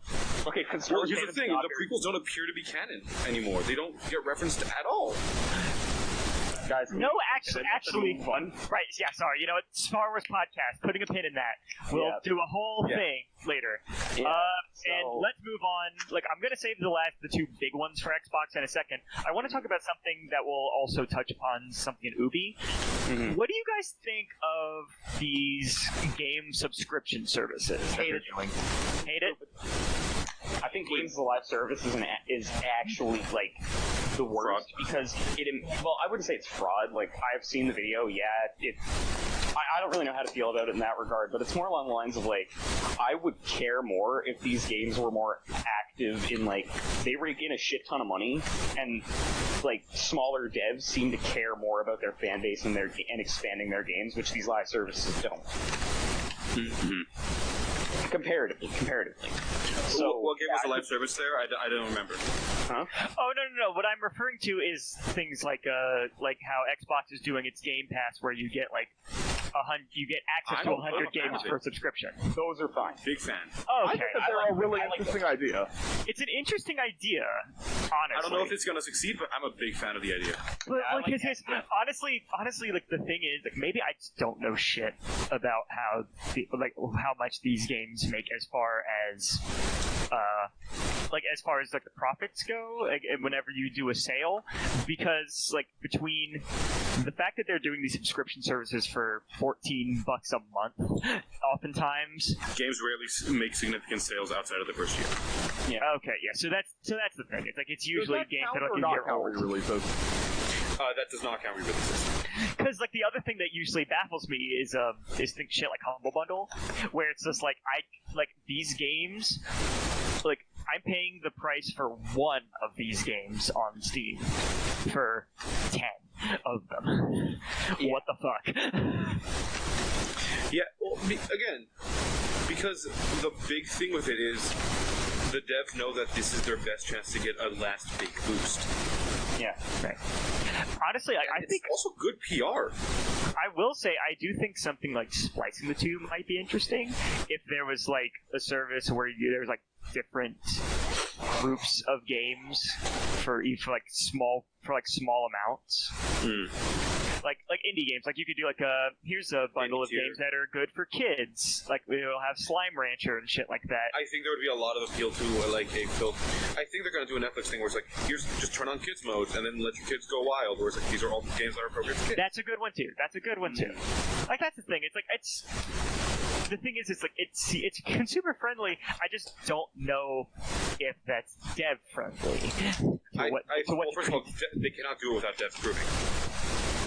Okay, because here's the thing: the prequels don't appear to be canon anymore. They don't get referenced at all. Guys, no, actually, right? Yeah, sorry. You know what? Star Wars podcast. Putting a pin in that. We'll do a whole thing later. Yeah, and let's move on. Like, I'm gonna save the two big ones for Xbox in a second. I want to talk about something that will also touch upon something in Ubi. Mm-hmm. What do you guys think of these game subscription services? Hate it. I think Games as a Live Service is actually like the worst because I wouldn't say it's fraud. Like I've seen the video. Yeah, I don't really know how to feel about it in that regard, but it's more along the lines of like I would care more if these games were more active in like they rake in a shit ton of money and like smaller devs seem to care more about their fan base and expanding their games, which these live services don't. Mm-hmm. Comparatively. So, what game was the live service there? I don't remember. Huh? Oh no! What I'm referring to is things like how Xbox is doing its Game Pass, where you get like you get access to 100 games per subscription. Those are fine. Big fan. I Okay, think that they're a really interesting idea. it's an interesting idea. Honestly, I don't know if it's gonna succeed, but I'm a big fan of the idea. But I like, like honestly, like the thing is, like maybe I just don't know shit about how much these games make as far as like the profits go, like whenever you do a sale, because like between the fact that they're doing these subscription services for $14 a month, oftentimes. Games rarely make significant sales outside of the first year. Okay, yeah. So that's the thing. It's like it's usually Does that games count that are or like a not year count old. re-releases? That does not count re-releases. Because like the other thing that usually baffles me is things shit like Humble Bundle, where it's just like these games, like I'm paying the price for one of these games on Steam for 10 of them. Yeah. What the fuck? Yeah, well, again, because the big thing with it is the devs know that this is their best chance to get a last big boost. Yeah. Right. Honestly, I It's think also good PR. I will say I do think something like splicing the two might be interesting. If there was like a service where there's like different groups of games for small amounts. Like indie games, like you could do like here's a bundle of games that are good for kids. Like we'll have Slime Rancher and shit like that. I think there would be a lot of appeal to like a film. I think they're going to do a Netflix thing where it's like, here's just turn on kids mode and then let your kids go wild. Where it's like, these are all the games that are appropriate for kids. That's a good one too. Like that's the thing. It's like the thing is, it's like it's consumer friendly. I just don't know if that's dev friendly. First of all, they cannot do it without devs proving.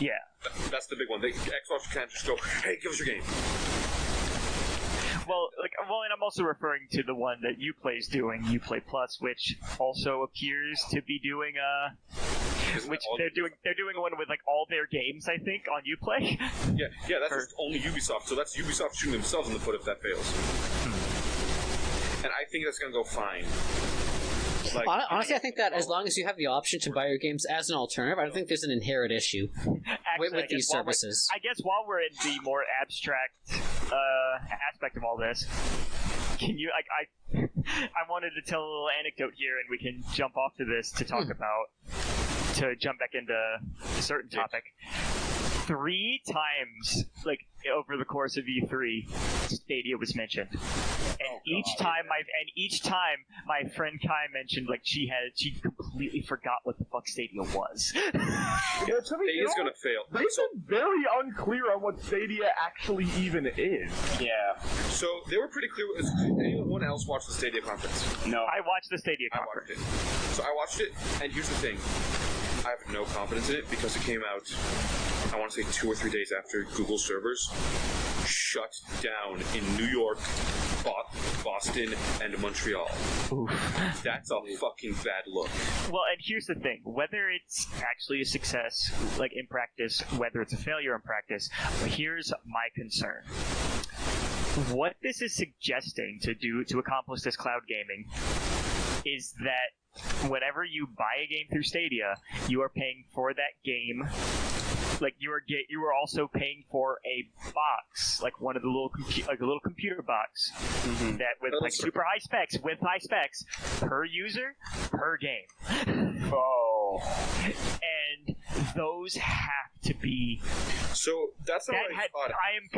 Yeah. That's the big one. Xbox can't just go, hey, give us your game. Well, and I'm also referring to the one that Uplay's doing, Uplay Plus, which also appears to be doing they're doing one with like all their games, I think, on Uplay. Yeah, that's just only Ubisoft. So that's Ubisoft shooting themselves in the foot if that fails. And I think that's gonna go fine. Like, Honestly, I think that as long as you have the option to buy your games as an alternative, I don't think there's an inherent issue with these services. I guess while we're in the more abstract aspect of all this, can you I wanted to tell a little anecdote here, and we can jump off to this to talk to jump back into a certain topic. 3 times, like over the course of E3, Stadia was mentioned, and each time my friend Kai mentioned like she completely forgot what the fuck Stadia was. Stadia's gonna fail. They've been very unclear on what Stadia actually even is. Yeah. So they were pretty clear. Does anyone else watch the Stadia conference? No. I watched the Stadia I conference. watched it. So I watched it, and here's the thing. I have no confidence in it because it came out, I want to say 2 or 3 days after Google servers shut down in New York, Boston, and Montreal. Oof. That's a fucking bad look. Well, and here's the thing: whether it's actually a success, like in practice, whether it's a failure in practice, here's my concern. What this is suggesting to accomplish this cloud gaming is that whenever you buy a game through Stadia, you are paying for that game. Like you are also paying for a box, like one of the little little computer box that with like super high specs per user per game. Oh. And those have to be. So that's not what I thought. I'm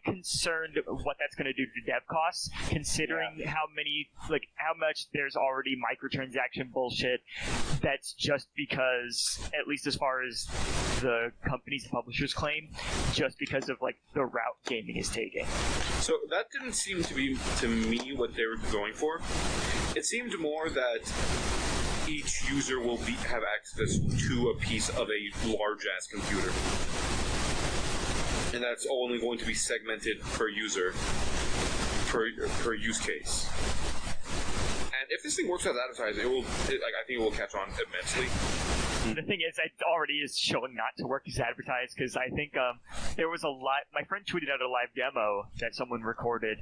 concerned what that's going to do to dev costs, considering how much there's already microtransaction bullshit. That's just because, at least as far as the companies and publishers claim, just because of like the route gaming is taking. So that didn't seem to be, to me, what they were going for. It seemed more that each user will have access to a piece of a large-ass computer. And that's only going to be segmented per user, per use case. And if this thing works as advertised, I think it will catch on immensely. The thing is, it already is showing not to work as advertised, because I think there was my friend tweeted out a live demo that someone recorded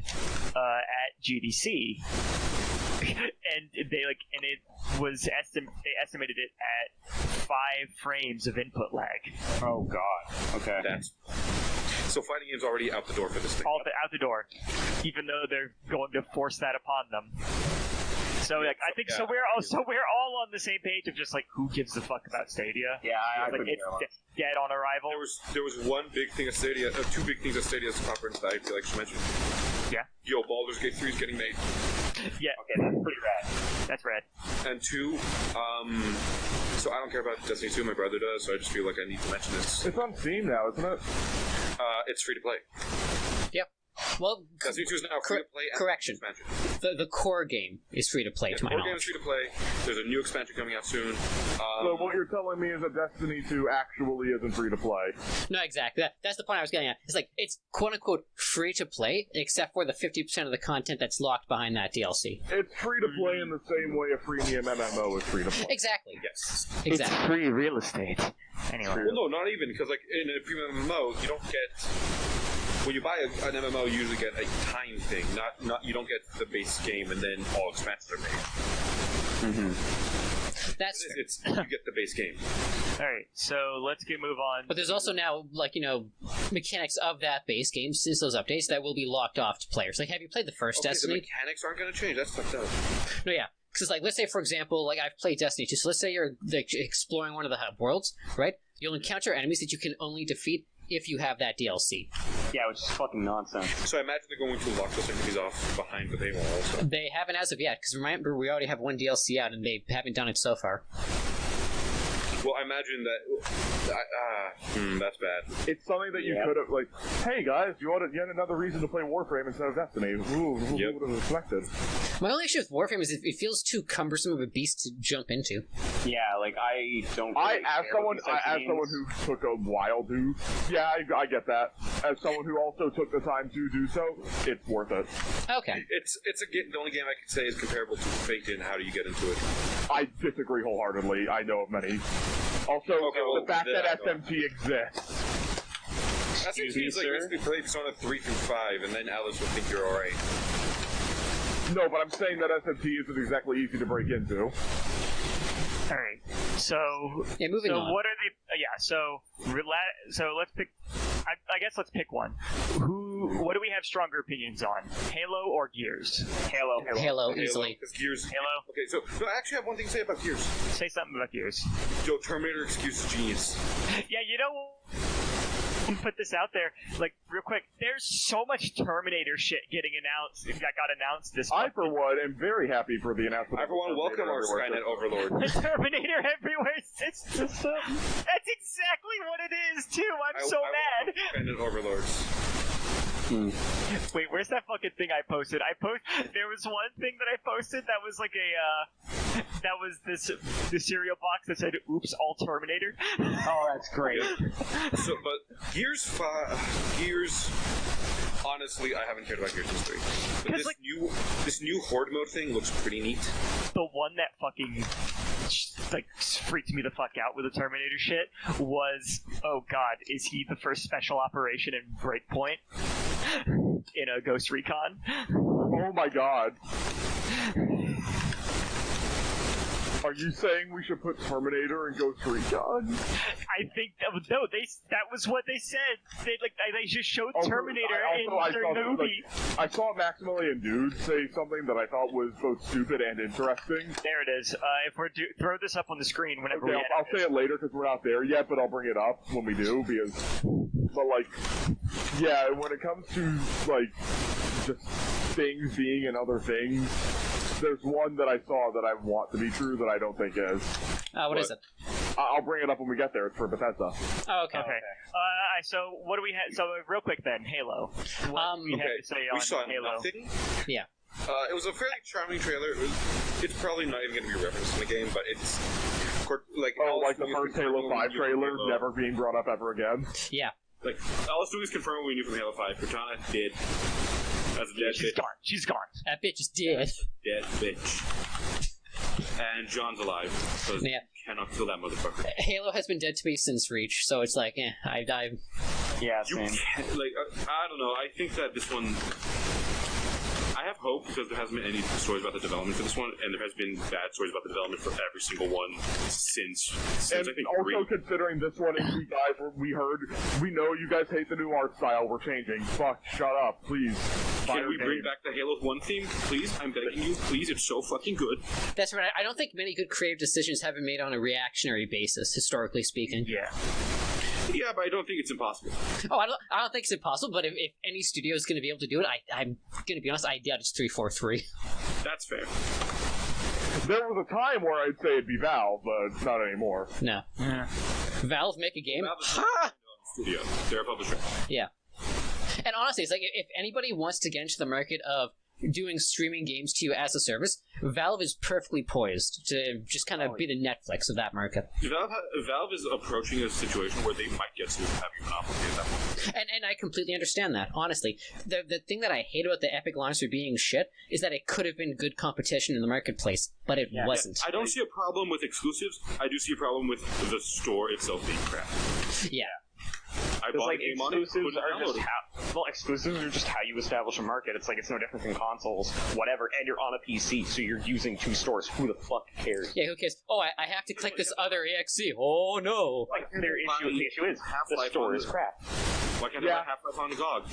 at GDC, and it was they estimated it at 5 frames of input lag. Oh god. Okay. So fighting games already out the door for this thing. Out the door, even though they're going to force that upon them. So so we're all on the same page of just like, who gives a fuck about Stadia? Yeah, I like, it's dead on arrival. There was one big thing at Stadia, two big things at Stadia's conference that I feel like you should mention. Yeah. Yo, Baldur's Gate 3 is getting made. Yeah. Okay, that's pretty rad. That's rad. And two, so I don't care about Destiny 2, my brother does, so I just feel like I need to mention this. It's on Steam now, isn't it? It's free to play. Yep. Well, Destiny 2 is now free to play. Correction. The core game is free to play, to my knowledge. The core game is knowledge. free to play. There's a new expansion coming out soon. So what you're telling me is that Destiny 2 actually isn't free to play. No, exactly. That's the point I was getting at. It's like, it's quote-unquote free to play, except for the 50% of the content that's locked behind that DLC. It's free to play in the same way a freemium MMO is free to play. Exactly. Yes. Exactly. It's free real estate. Anyway. Well, no, not even, because like in a premium MMO, you don't get... When you buy an MMO, you usually get a time thing. Not you don't get the base game and then all expansions are made. Mm-hmm. That's you get the base game. Alright, so let's move on. But there's also now, like, mechanics of that base game, since those updates, that will be locked off to players. Like, have you played the first Destiny? The mechanics aren't going to change. That's fucked up. No, yeah. Because, like, let's say, for example, like, I've played Destiny 2, so let's say you're like, exploring one of the hub worlds, right? You'll encounter enemies that you can only defeat if you have that DLC. Yeah, which is fucking nonsense. So I imagine they're going to lock those enemies off behind the paywall also. They haven't as of yet, because remember, we already have one DLC out, and they haven't done it so far. Well, I imagine that... that's bad. It's something that you could have, like, hey guys, you want yet another reason to play Warframe instead of Destiny. Ooh, who would have expected? My only issue with Warframe is it feels too cumbersome of a beast to jump into. Yeah, like, I don't As someone who took a while to... Yeah, I get that. As someone who also took the time to do so, it's worth it. Okay. It's the only game I could say is comparable to Fate in how do you get into it. I disagree wholeheartedly. I know of many. Also, the fact that SMT exists. SMT is like basically play Persona 3 through 5, and then Alice will think you're alright. No, but I'm saying that SMT isn't exactly easy to break into. Alright, so... Yeah, moving on. What are the... so let's pick... I guess let's pick one. What do we have stronger opinions on? Halo or Gears? Halo, easily. Because Gears... Halo? Okay, so I actually have one thing to say about Gears. Say something about Gears. Yo, Terminator excuse is genius. Yeah, put this out there, like, real quick. There's so much Terminator shit getting announced that got announced this month. I, for one, am very happy for the announcement. I, for one, welcome our Skynet Overlord. The Terminator Everywhere system. That's exactly what it is, too. I'm so mad. Skynet Overlords. Wait, where's that fucking thing I posted? There was one thing that I posted that was like that was the cereal box that said, "Oops, all Terminator." Oh, that's great. So, but Gears. Honestly, I haven't cared about Gears since 3. But this new Horde mode thing looks pretty neat. The one that fucking freaked me the fuck out with the Terminator shit was, oh god, is he the first special operation in Breakpoint in a Ghost Recon? Oh my god. Are you saying we should put Terminator in Ghost Recon? I think that was what they said. They just showed Terminator during the movie. I saw Maximilian Dude say something that I thought was both stupid and interesting. There it is. If we're throw this up on the screen whenever okay, I'll say it later because we're not there yet, but I'll bring it up when we do but yeah, when it comes to just things being in other things. There's one that I saw that I want to be true that I don't think is. What is it? I'll bring it up when we get there. It's for Bethesda. Oh, okay. So what do we have? So real quick then, Halo. What do we have to say on we saw Halo? Nothing. Yeah. It was a fairly charming trailer. It's probably not even going to be referenced in the game, but it's like the first Halo 5 trailer never being brought up ever again. Yeah. Like Alice Louise confirmed what we knew from Halo 5. Cortana did. That's a dead bitch. She's gone. That bitch is dead. Dead bitch. And John's alive, so you cannot kill that motherfucker. Halo has been dead to me since Reach, so it's like, I died. Yeah, same. I don't know. I think that this one... I have hope, because there hasn't been any stories about the development for this one, and there has been bad stories about the development for every single one since And I think also 3. considering this one is you guys, we know you guys hate the new art style. We're changing. Fuck, shut up, please. Can we bring back the Halo 1 theme, please? I'm begging you, please. It's so fucking good. That's right. I don't think many good creative decisions have been made on a reactionary basis, historically speaking. Yeah. Yeah, but I don't think it's impossible. Oh, I don't think it's impossible, but if any studio is going to be able to do it, I'm going to be honest, I doubt it's 343. That's fair. There was a time where I'd say it'd be Valve, but not anymore. No. Yeah. Valve make a game? Valve is not a studio. They're a publisher. Yeah. And honestly, it's like, if anybody wants to get into the market of doing streaming games to you as a service, Valve is perfectly poised to just kind of be the Netflix of that market. Valve is approaching a situation where they might get to have a monopoly at that point. And I completely understand that, honestly. The thing that I hate about the Epic launch for being shit is that it could have been good competition in the marketplace, but it wasn't. I don't see a problem with exclusives. I do see a problem with the store itself being crap. Yeah. I bought like a game on it, exclusives couldn't are just download it. exclusives are just how you establish a market. It's like it's no different than consoles, whatever. And you're on a PC, so you're using two stores. Who the fuck cares? Yeah, who cares? Oh, I have to click this other EXE. Oh, no. Like the issue is the store is crap. Why can't I buy Half-Life on the GOG?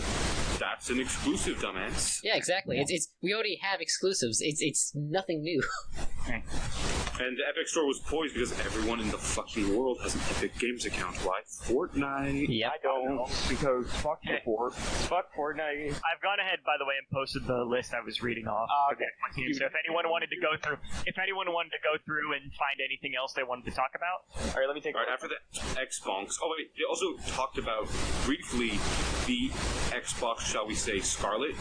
That's an exclusive, dumbass. Yeah, exactly. It's we already have exclusives. It's nothing new. And the Epic Store was poised because everyone in the fucking world has an Epic Games account. Why? Fortnite. Yep. I don't. Because fuck the port. Fuck Fortnite. I've gone ahead, by the way, and posted the list I was reading off. Okay. So if anyone wanted to go through, and find anything else they wanted to talk about, All right, let me take. All right, after the Xbox. Oh wait, they also talked about briefly the Xbox, shall we say, Scarlet.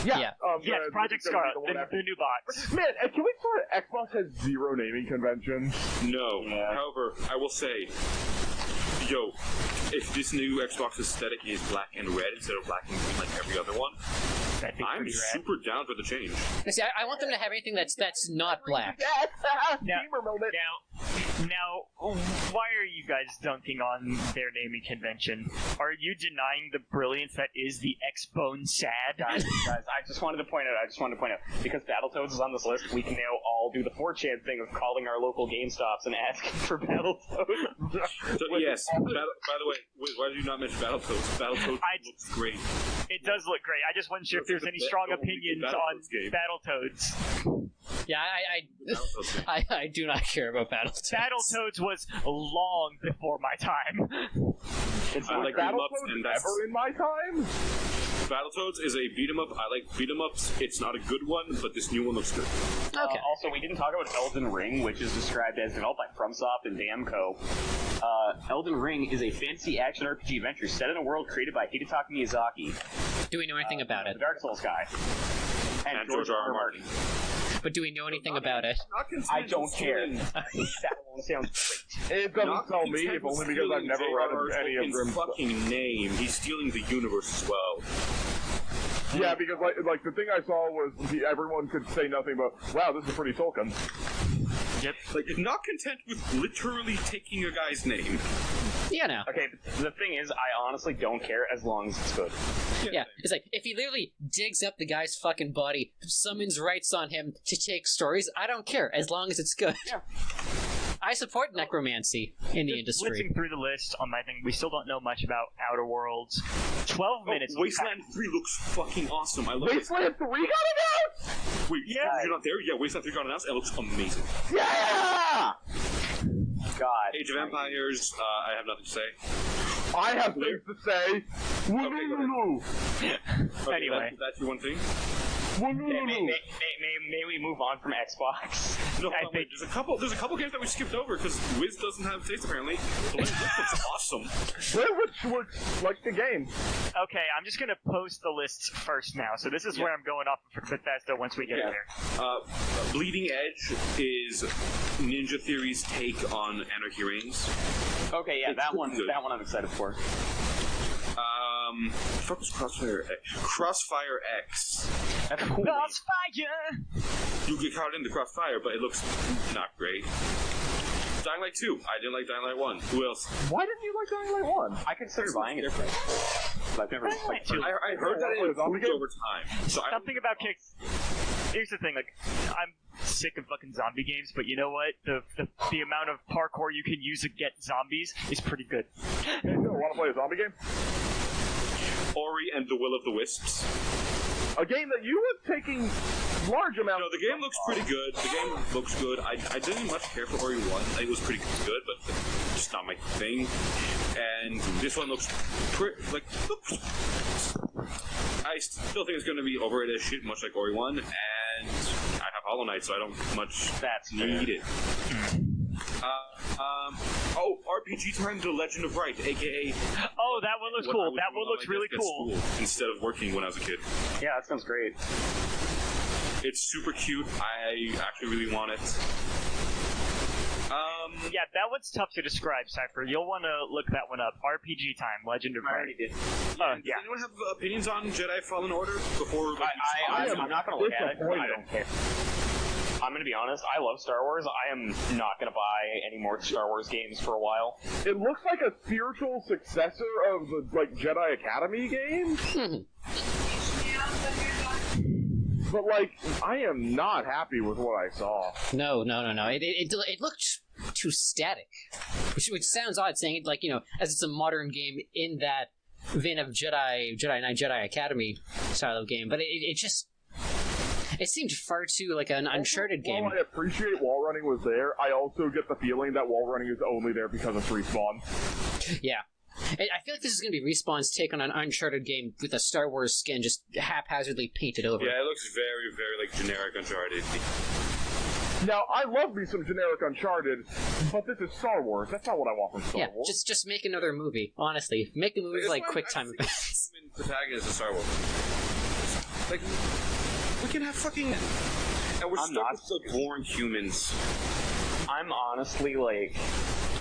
Yeah. yes, Project Scarlet, the new box. Man, can we start? Xbox has zero naming conventions. No. However, I will say, yo, if this new Xbox aesthetic is black and red instead of black and green like every other one, That'd be I'm pretty rad. super down for the change. See, I want them to have anything that's not black. Gamer moment. Now, why are you guys dunking on their naming convention? Are you denying the brilliance that is the X-Bone Sad? Guys, I just wanted to point out, because Battletoads is on this list, we can now all do the 4chan thing of calling our local GameStops and asking for Battletoads. So, yes, by the way, why did you not mention Battletoads? Battletoads looks great. It does look great. I just wasn't sure if there's any strong opinions on Battletoads. Yeah, I do not care about Battletoads. Battletoads was long before my time. I like beat 'em ups, and that's Ever in my time? Battletoads is a beat 'em up. I like beat 'em ups. It's not a good one, but this new one looks good. Okay. Also, we didn't talk about Elden Ring, which is described as developed by FromSoft and Namco. Elden Ring is a fantasy action RPG adventure set in a world created by Hidetaka Miyazaki, Do we know anything about it? the Dark Souls guy, And George R. R. Martin. But do we know anything about it? I don't care. That one sounds great. It doesn't tell me, if only because I've never read any of his them. fucking name. He's stealing the universe as well. Yeah, because like the thing I saw was everyone could say nothing but, wow, this is pretty Tolkien. Yep. Like, not content with literally taking a guy's name. Yeah, no. Okay, but the thing is, I honestly don't care as long as it's good. Yeah, it's like, if he literally digs up the guy's fucking body, summons rights on him to take stories, I don't care, as long as it's good. Yeah. I support necromancy in the Just industry. blitzing through the list on my thing, we still don't know much about Outer Worlds. 12 minutes. Wasteland 3 looks fucking awesome. I love it. Wasteland 3 got announced! Wait, Yeah. you're not there? Yeah, Wasteland 3 got announced. It looks amazing. Yeah! God. Age of Empires, I have nothing to say. I have things to say. Woo-loo-loo-loo. Okay, Anyway. that's your one thing? Woo-loo-loo-loo. May we move on from Xbox? No, I wait, think- there's a couple games that we skipped over because Wiz doesn't have taste apparently. But this looks awesome. Which looks like the game. Okay, I'm just gonna post the lists first now. So this is where I'm going off for Bethesda once we get there. Bleeding Edge is Ninja Theory's take on Anarchy Reigns. Okay, yeah, It's that one. good. That one I'm excited for. Fuck was Crossfire X? Crossfire X. That's a cool. name. Crossfire! You get caught in the Crossfire, but it looks not great. Dying Light 2. I didn't like Dying Light 1. Who else? Why didn't you like Dying Light 1? I consider buying it. I've never. I heard that it improves over time. So Something about kicks. Here's the thing, like, I'm sick of fucking zombie games, but you know what? The amount of parkour you can use to get zombies is pretty good. Hey, Phil, want to play a zombie game? Ori and the Will of the Wisps. A game that you have taken large amounts. No, the game looks pretty good. The game looks good. I didn't much care for Ori 1. It was pretty good, but just not my thing. And this one looks I still think it's going to be overrated as shit, much like Ori 1, and I have Hollow Knight, so I don't much need it. RPG Time: The Legend of Right, aka... Oh, that one looks cool. That one looks really cool. Instead of working when I was a kid. Yeah, that sounds great. It's super cute. I actually really want it. Yeah, that one's tough to describe, Cipher. You'll want to look that one up. RPG Time, Legend of Right. I already did. Does anyone have opinions on Jedi Fallen Order before? I'm not going to look at it. I don't care. I'm going to be honest. I love Star Wars. I am not going to buy any more Star Wars games for a while. It looks like a spiritual successor of the Jedi Academy game. But I am not happy with what I saw. No. It looked too static, which sounds odd saying it as it's a modern game in that vein of Jedi Knight, Jedi Academy style of game. But it seemed far too like an Uncharted game. While I appreciate wall running was there, I also get the feeling that wall running is only there because of Respawn. Yeah. I feel like this is going to be Respawn's take on an Uncharted game with a Star Wars skin just haphazardly painted over. Yeah, it looks very, very generic Uncharted. Now, I love me some generic Uncharted, but this is Star Wars. That's not what I want from Star Wars. Yeah, just make another movie. Honestly, make a movie with quick time events. Human protagonist of Star Wars. We can have fucking. And we're stuck with so boring humans. I'm honestly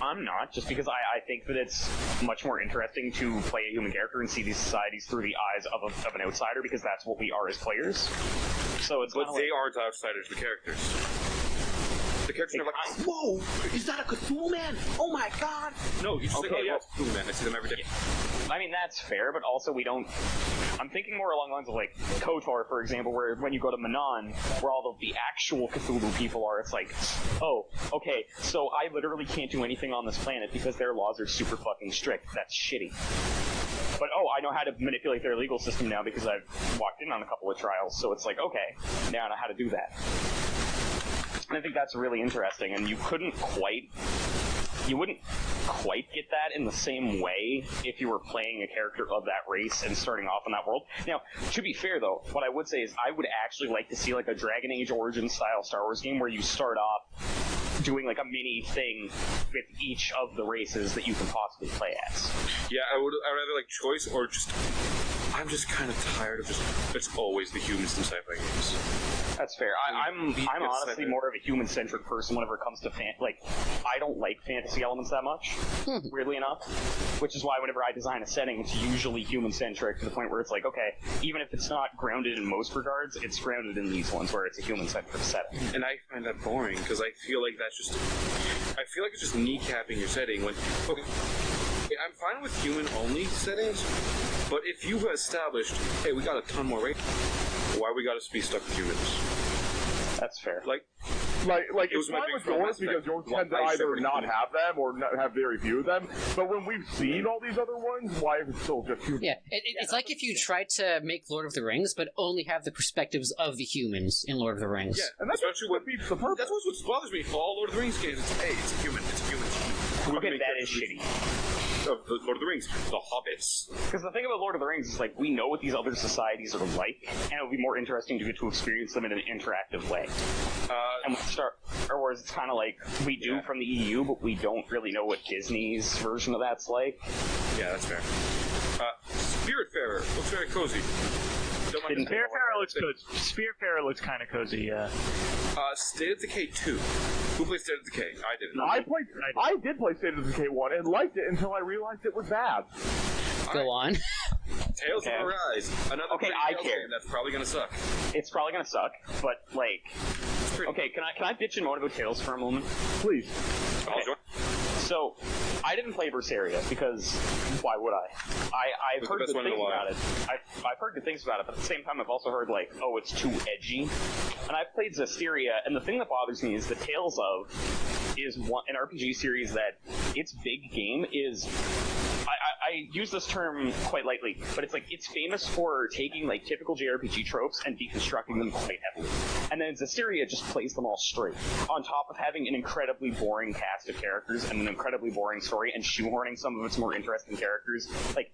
I'm not, just because I think that it's much more interesting to play a human character and see these societies through the eyes of an outsider, because that's what we are as players. So it's but they aren't outsiders, the characters. The characters are like, whoa, is that a Cthulhu man? Oh my god! No, you just think, oh yeah, it's Cthulhu man. I see them every day. I mean, that's fair, but also we don't... I'm thinking more along the lines of, KOTOR, for example, where when you go to Manon, where all of the actual Cthulhu people are, it's like, oh, okay, so I literally can't do anything on this planet because their laws are super fucking strict. That's shitty. But, I know how to manipulate their legal system now because I've walked in on a couple of trials, so it's like, okay, now I know how to do that. And I think that's really interesting, and you wouldn't quite get that in the same way if you were playing a character of that race and starting off in that world. Now, to be fair though, what I would say is I would actually like to see a Dragon Age Origins style Star Wars game where you start off doing a mini thing with each of the races that you can possibly play as. Yeah, I rather choice or just... I'm just kind of tired of it's always the humans in sci-fi games. That's fair. I'm honestly more of a human-centric person whenever it comes to I don't like fantasy elements that much, weirdly enough, which is why whenever I design a setting, it's usually human-centric to the point where it's okay, even if it's not grounded in most regards, it's grounded in these ones where it's a human-centric setting. And I find that boring, because I feel like it's just kneecapping your setting when... Okay, I'm fine with human-only settings, but if you've established, hey, we got a ton more race, why we gotta be stuck with humans? That's fair. It's fine with yours because yours tend to either not have them or not have very few of them. But when we've seen all these other ones, why is it still just humans? Yeah, it's like if you tried to make Lord of the Rings, but only have the perspectives of the humans in Lord of the Rings. Yeah, and that's actually what beats the purpose. That's what bothers me for all Lord of the Rings games. It's a human. Okay, that is shitty. Of the Lord of the Rings, the hobbits. Because the thing about Lord of the Rings is we know what these other societies are like, and it would be more interesting to get to experience them in an interactive way. And with Star Wars, it's kind of we do from the EU, but we don't really know what Disney's version of that's like. Yeah, that's fair. Spiritfarer looks very cozy. Spiritfarer looks good. Spiritfarer looks kind of cozy, yeah. State of Decay 2. Who played State of Decay? I didn't. I did play State of Decay 1 and liked it until I realized it was bad. Go on. Tales of Arise. Another I care. game that's probably gonna suck. It's probably gonna suck, but okay, can I bitch and moan about Tales for a moment? Please. Okay. So, I didn't play Berseria because why would I? I've heard good things about it. I've heard good things about it, but at the same time, I've also heard like, oh, it's too edgy. And I've played Zestiria, and the thing that bothers me is the Tales of is an RPG series that its big game is. I use this term quite lightly, but it's like it's famous for taking like typical JRPG tropes and deconstructing them quite heavily. And then Zestiria just plays them all straight, on top of having an incredibly boring cast of characters and an incredibly boring story, and shoehorning some of its more interesting characters, like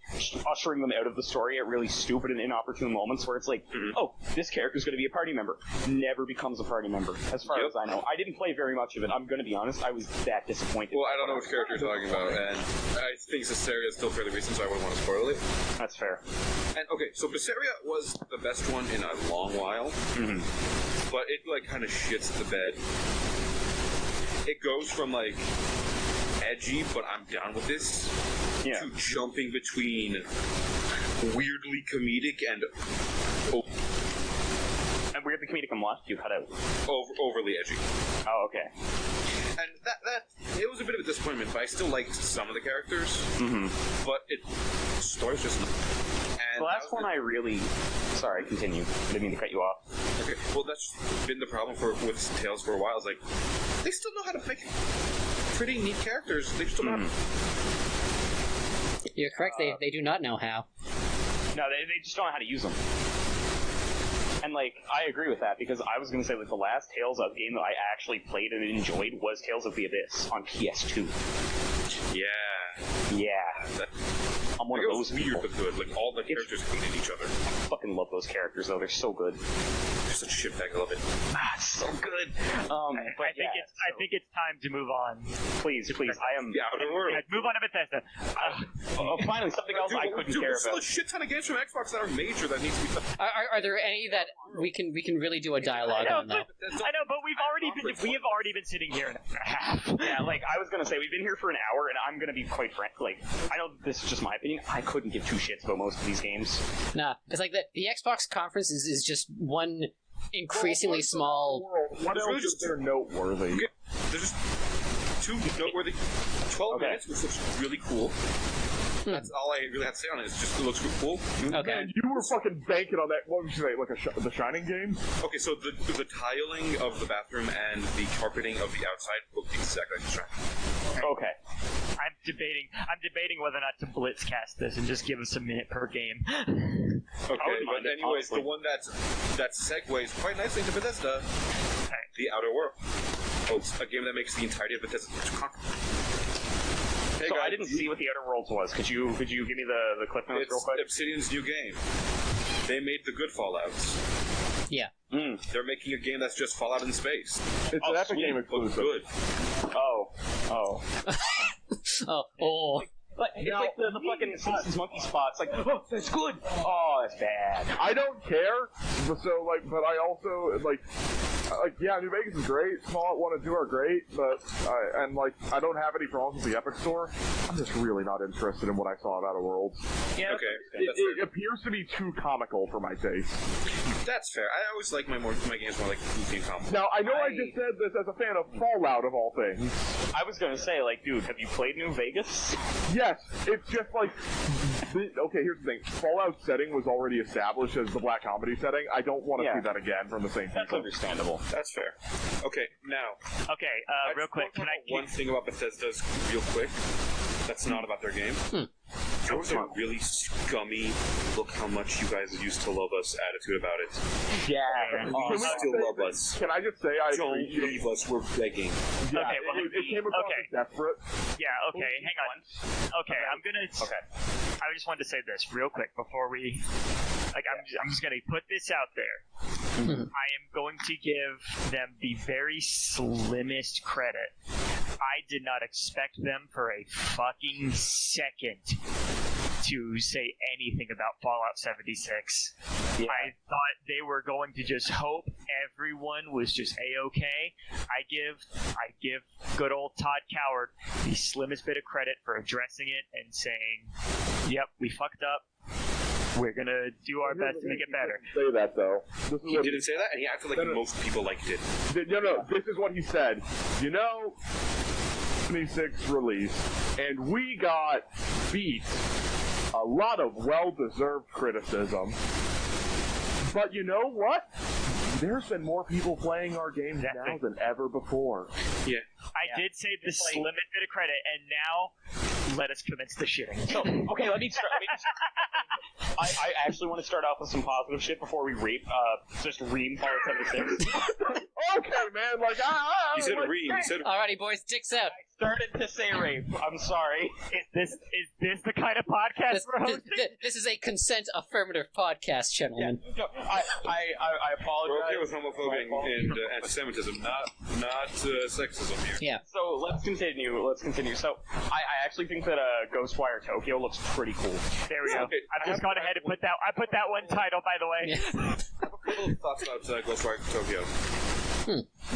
ushering them out of the story at really stupid and inopportune moments where it's like, oh, this character's going to be a party member. Never becomes a party member, as far as I know. I didn't play very much of it. I'm going to be honest, I was that disappointed. Well, I don't know which character you're talking about, and I think Zestiria is still fairly recent, so I wouldn't want to spoil it. That's fair. And okay, so Berseria was the best one in a long while, but it like kind of shits the bed. It goes from like edgy, but I'm down with this, to jumping between weirdly comedic and weirdly comedic and what? You cut out. Overly edgy. Oh, okay. And that it was a bit of a disappointment, but I still liked some of the characters. But the story's just not. And the last one I really... Sorry, continue. I didn't mean to cut you off. Okay, well that's been the problem with Tales for a while. Is like, they still know how to make pretty neat characters. They still know how to... You're correct, they do not know how. No, they just don't know how to use them. And, like, I agree with that, because I was going to say, like, the last Tales of game that I actually played and enjoyed was Tales of the Abyss on PS2. Yeah. I'm one of those weird people. but good. Like, all the characters hated each other. I fucking love those characters, though. They're so good. They're such a shitbag. I love it. It's so good. I think it's time to move on. Please. I am... Yeah, Move on to Bethesda. Finally, something else I couldn't care There's still about. a shit ton of games from Xbox that are major that needs to be... Are there any that we can really do a dialogue on, though? I know, but we have already been sitting here an hour and a half. Yeah, like, I was gonna say, we've been here for an hour, and I'm gonna be quite frank, like, I know this is just my opinion, I couldn't give two shits about most of these games. Nah, it's like the Xbox conference is just one increasingly small... What else is there noteworthy? Okay, there's just two noteworthy 12 minutes, which looks really cool. That's all I really have to say on it. It looks really cool. Okay. Man, you were fucking banking on that. What would you say, like the Shining game? Okay, so the tiling of the bathroom and the carpeting of the outside look exactly like the Shining. Okay. I'm debating whether or not to blitzcast this and just give us a minute per game. Okay, but anyways, the one that segues quite nicely into Bethesda, The Outer World. Oh, it's a game that makes the entirety of Bethesda conquer. Hey so guys, I didn't see what the Outer Worlds was. Could you give me the clip notes real quick? It's Obsidian's new game. They made the good Fallouts. Yeah. They're making a game that's just Fallout in space. It's an Epic game exclusive. Good. Oh. It's like the fucking Simpsons monkey spots. Like, oh, that's good. Oh, that's bad. I don't care, but I also yeah, New Vegas is great. Fallout 1 and 2 are great, but I don't have any problems with the Epic Store. I'm just really not interested in what I saw of Outer Worlds. Yeah. Okay. It appears to be too comical for my taste. That's fair. I always like my games more like goofy and comical. Now, I know I just said this as a fan of Fallout, of all things. I was gonna say, like, dude, have you played New Vegas? Yes, it's just like... Okay, here's the thing. Fallout's setting was already established as the black comedy setting. I don't want to see that again from the same people. That's understandable. That's fair. Okay, now... Okay, real quick, can I... One thing about Bethesda's real quick, that's not about their game. That was a really scummy, look how much you guys used to love us attitude about it. Yeah. You still love us. Can I just say I Don't agree? leave us, we're begging. Yeah, Okay, well, it came across as desperate. Yeah, okay, hang on. Okay, I just wanted to say this real quick before we... I'm just going to put this out there. I am going to give them the very slimmest credit. I did not expect them for a fucking second to say anything about Fallout 76. Yeah. I thought they were going to just hope everyone was just A-okay. I give good old Todd Coward the slimmest bit of credit for addressing it and saying, yep, we fucked up. We're gonna do our best to make it better. Say that though. He didn't say that, and he acted like most people liked it. No. This is what he said. 76 release, and we got beat. A lot of well-deserved criticism. But you know what? There's been more people playing our games now than ever before. Yeah. I did say the slim bit of credit, and now let us commence the shitting. So, okay, let me start. I actually want to start off with some positive shit before we just ream Fallout 76. Okay, man, like, You said ream. You said Alrighty, boys, dicks out. I started to say rape. I'm sorry. Is this the kind of podcast we're hosting? This is a consent affirmative podcast, gentlemen. No, I apologize. We're okay with homophobia and anti-Semitism, not sexism here. Yeah. So let's continue. So I actually think that Ghostwire Tokyo looks pretty cool. There we go. Okay, I've just gone ahead and put that. I put that one title, by the way. Yeah. I have a couple of thoughts about Ghostwire Tokyo.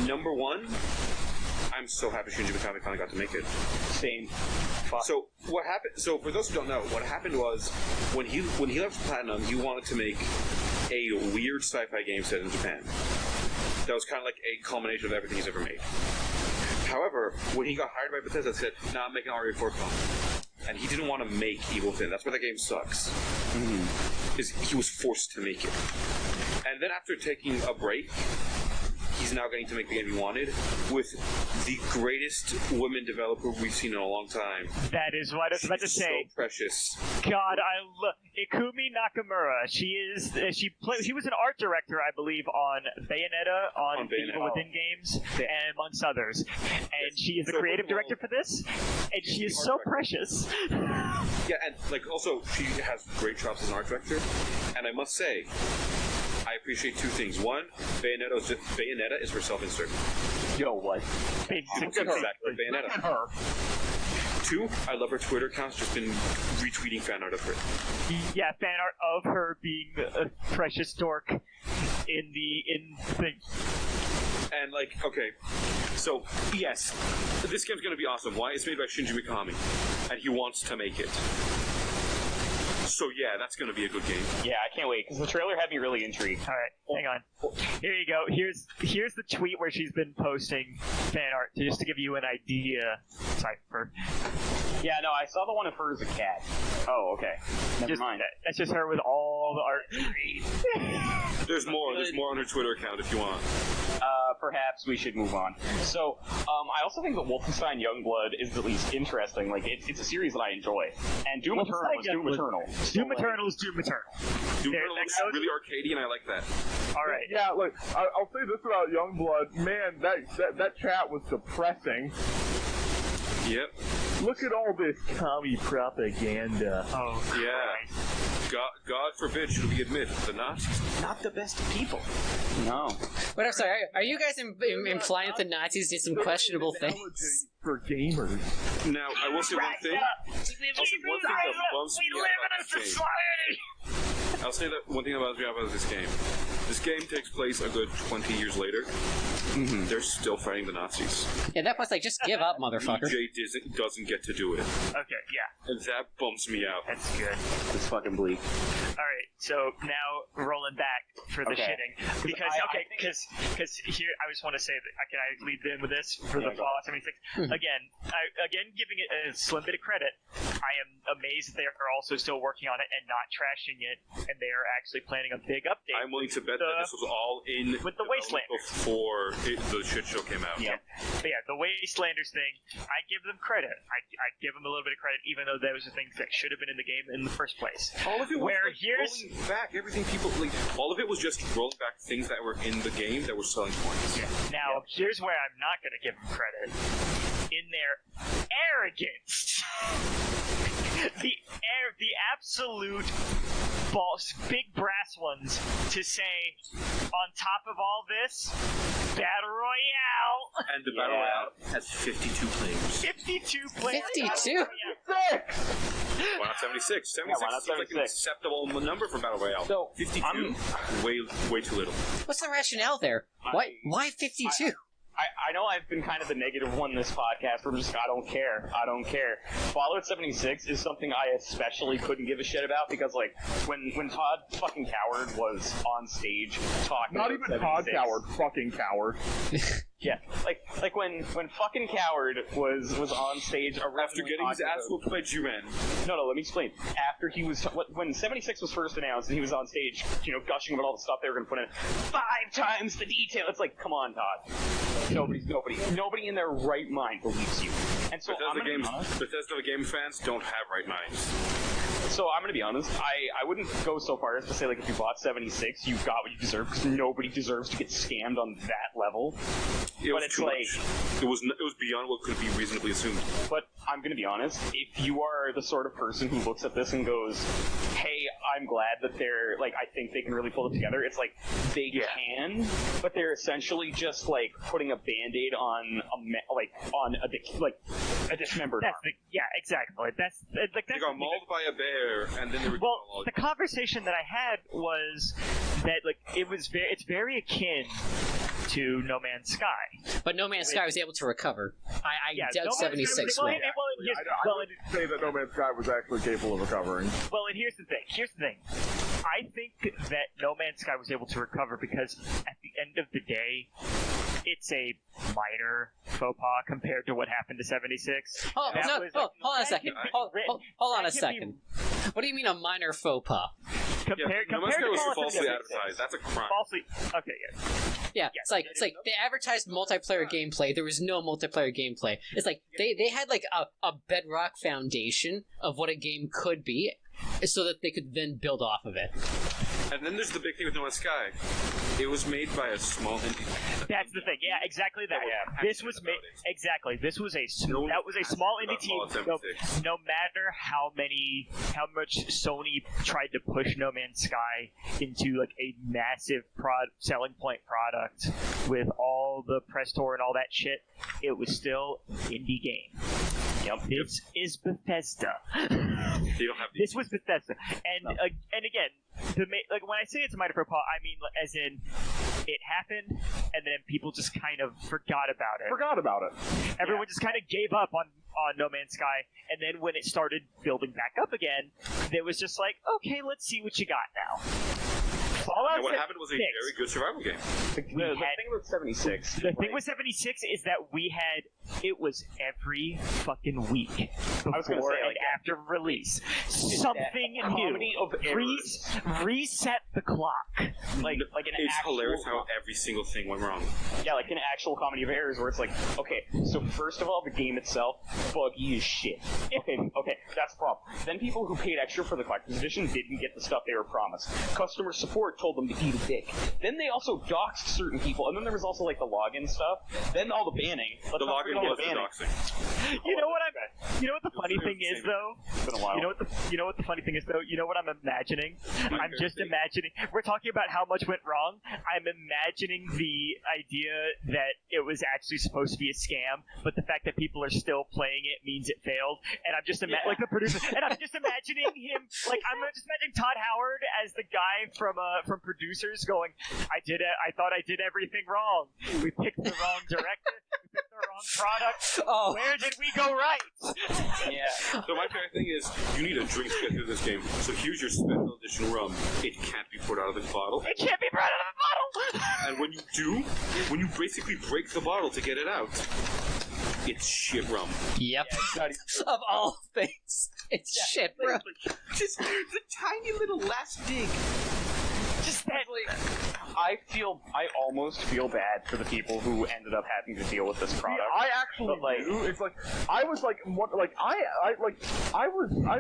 Number one, I'm so happy Shinji Mikami finally got to make it. Same. So what happened? So for those who don't know, what happened was when he left Platinum, he wanted to make a weird sci-fi game set in Japan. That was kind of like a culmination of everything he's ever made. However, when he got hired by Bethesda, he said, "Nah, I'm making RE4 film," and he didn't want to make Evil Within. That's why the game sucks. Is he was forced to make it, and then after taking a break, he's now getting to make the game he wanted with the greatest woman developer we've seen in a long time. That is what I was about to She's say. So precious. God, I love Ikumi Nakamura. She was an art director, I believe, on Bayonetta, on Bayonetta. Evil Within games, and amongst others. And she is the So creative first of all, director for this, and she is art so director. precious. Yeah, and like also she has great chops as an art director, and I must say, I appreciate two things. One, Bayonetta is her self-insert. Yo, what? Basically. Exactly, Bayonetta. Look at her. Two, I love her Twitter account's just been retweeting fan art of her. Yeah, fan art of her being a precious dork in the thing. And like, okay, so yes, this game's gonna be awesome. Why? It's made by Shinji Mikami, and he wants to make it. So yeah, that's gonna be a good game. Yeah, I can't wait because the trailer had me really intrigued. All right, hang on. Here you go. Here's the tweet where she's been posting fan art, just to give you an idea. Cipher. Yeah, no, I saw the one of her as a cat. Oh, okay. Never mind. That's just her with all the art. There's more on her Twitter account if you want. Perhaps we should move on. So, I also think that Wolfenstein Youngblood is at least interesting. Like, it's a series that I enjoy. And Doom Eternal is Doom Eternal. Doom Eternal is Doom Eternal. Doom There- Eternal looks that goes- really arcadey, and I like that. All right. Yeah, look, I'll say this about Youngblood. Man, that chat was depressing. Yep. Look at all this commie propaganda. Oh, Yeah. God forbid should we admit the Nazis not the best people. No. But I'm sorry, are you guys implying that the Nazis did some questionable things? For gamers. Now I will say one thing. I'll say one thing that bums me out about this game. I'll say that one thing that bums me out about this game. This game takes place a good 20 years later. They're still fighting the Nazis. Yeah, that was like, just give up, motherfucker. EJ doesn't get to do it. Okay, yeah, And that bumps me out. that's good. It's fucking bleak. All right, so now rolling back for the Okay. shitting because because here I just want to say that can I lead in with this for Yeah, the go Fallout 76 again giving it a slim bit of credit. I am amazed that they are also still working on it and not trashing it, and they are actually planning a big update. I'm willing to bet that this was all in with the development Wastelanders. before the shit show came out. Yeah. But yeah, the Wastelanders thing, I give them credit. I give them a little bit of credit, even though those are things that should have been in the game in the first place. All of it was Where like here's- rolling back everything people like. All of it was just rolling back things that were in the game that were selling points. Now, here's where I'm not going to give them credit. In their arrogance. the absolute balls, big brass ones, to say, on top of all this, Battle Royale. And the Battle Royale has 52 players. 52 players. 52? Why not 76? 76 why not seems like an 76? acceptable number for Battle Royale. So, 52? Way too little. What's the rationale there? Why 52? I know I've been kind of the negative one this podcast where I'm just, I don't care. Fallout 76 is something I especially couldn't give a shit about because, like, when Todd fucking Coward was on stage talking Not about even Todd 76, Coward, fucking coward. Yeah, like when fucking Coward was on stage After getting his ass whooped by G-Man. No, let me explain. After he was when 76 was first announced and he was on stage, gushing about all the stuff they were going to put in 5 times the detail. It's like, come on, Todd. Nobody in their right mind believes you. And so Bethesda game fans don't have right minds. So I'm going to be honest, I wouldn't go so far as to say, like, if you bought 76, you got what you deserve, because nobody deserves to get scammed on that level. It was beyond what could be reasonably assumed. But I'm going to be honest, if you are the sort of person who looks at this and goes, hey, I'm glad that they're, like, I think they can really pull it together, it's like, they can, but they're essentially just, like, putting a Band-Aid on a dismembered arm. Yeah, exactly. That's they got mauled by a bear, and then they were... Well, the conversation that I had was that, like, it's very akin to No Man's Sky. But No Man's Sky was able to recover. I doubt No 76 will. I wouldn't say that No Man's Sky was actually capable of recovering. Well, and here's the thing. I think that No Man's Sky was able to recover because at the end of the day, it's a minor faux pas compared to what happened to 76. Hold on a second. Hold on a second. What do you mean a minor faux pas? Compared No Man's Sky to was Call of falsely Duty advertised. That's a crime. Okay, yeah. Yeah, it's like they advertised multiplayer gameplay. There was no multiplayer gameplay. It's like they had like a bedrock foundation of what a game could be, so that they could then build off of it. And then there's the big thing with No Man's Sky. It was made by a small indie. That's the thing. Yeah, exactly that. This was made exactly. This was a small indie team. No matter how much Sony tried to push No Man's Sky into like a massive selling point product with all the press tour and all that shit, it was still indie game. Yep. This is Bethesda. This was Bethesda, and again, when I say it's a minor faux pas, I mean as in it happened, and then people just kind of forgot about it. Everyone just kind of gave up on No Man's Sky, and then when it started building back up again, it was just like, okay, let's see what you got now. What happened was a very good survival game. The thing with 76. The thing with 76 is that it was every fucking week before and after release. Something new. Reset the clock. It's hilarious how every single thing went wrong. Yeah, like an actual comedy of errors where it's like, okay, so first of all, the game itself, buggy as shit. Okay, that's the problem. Then people who paid extra for the collector's edition didn't get the stuff they were promised. Customer support told them to eat a dick. Then they also doxed certain people, and then there was also like the login stuff. Then all the banning. The login was the doxing. You know what the funny thing is though? It's been a while. You know what the funny thing is though? You know what I'm imagining? I'm just imagining. We're talking about how much went wrong. I'm imagining the idea that it was actually supposed to be a scam, but the fact that people are still playing it means it failed. And I'm just like the producer, and I'm just imagining him. Like I'm just imagining Todd Howard as the guy from producers going, I thought I did everything wrong. We picked the wrong director. We picked the wrong product. Oh. Where did we go right? Yeah. So my favorite thing is, you need a drink to get through this game. So here's your special edition rum. It can't be poured out of the bottle. It can't be brought out of the bottle. And when you basically break the bottle to get it out, it's shit rum. Yep. Of all things, it's shit, bro. Just the tiny little last dig. Just that, I almost feel bad for the people who ended up having to deal with this product. I actually do. It's like I've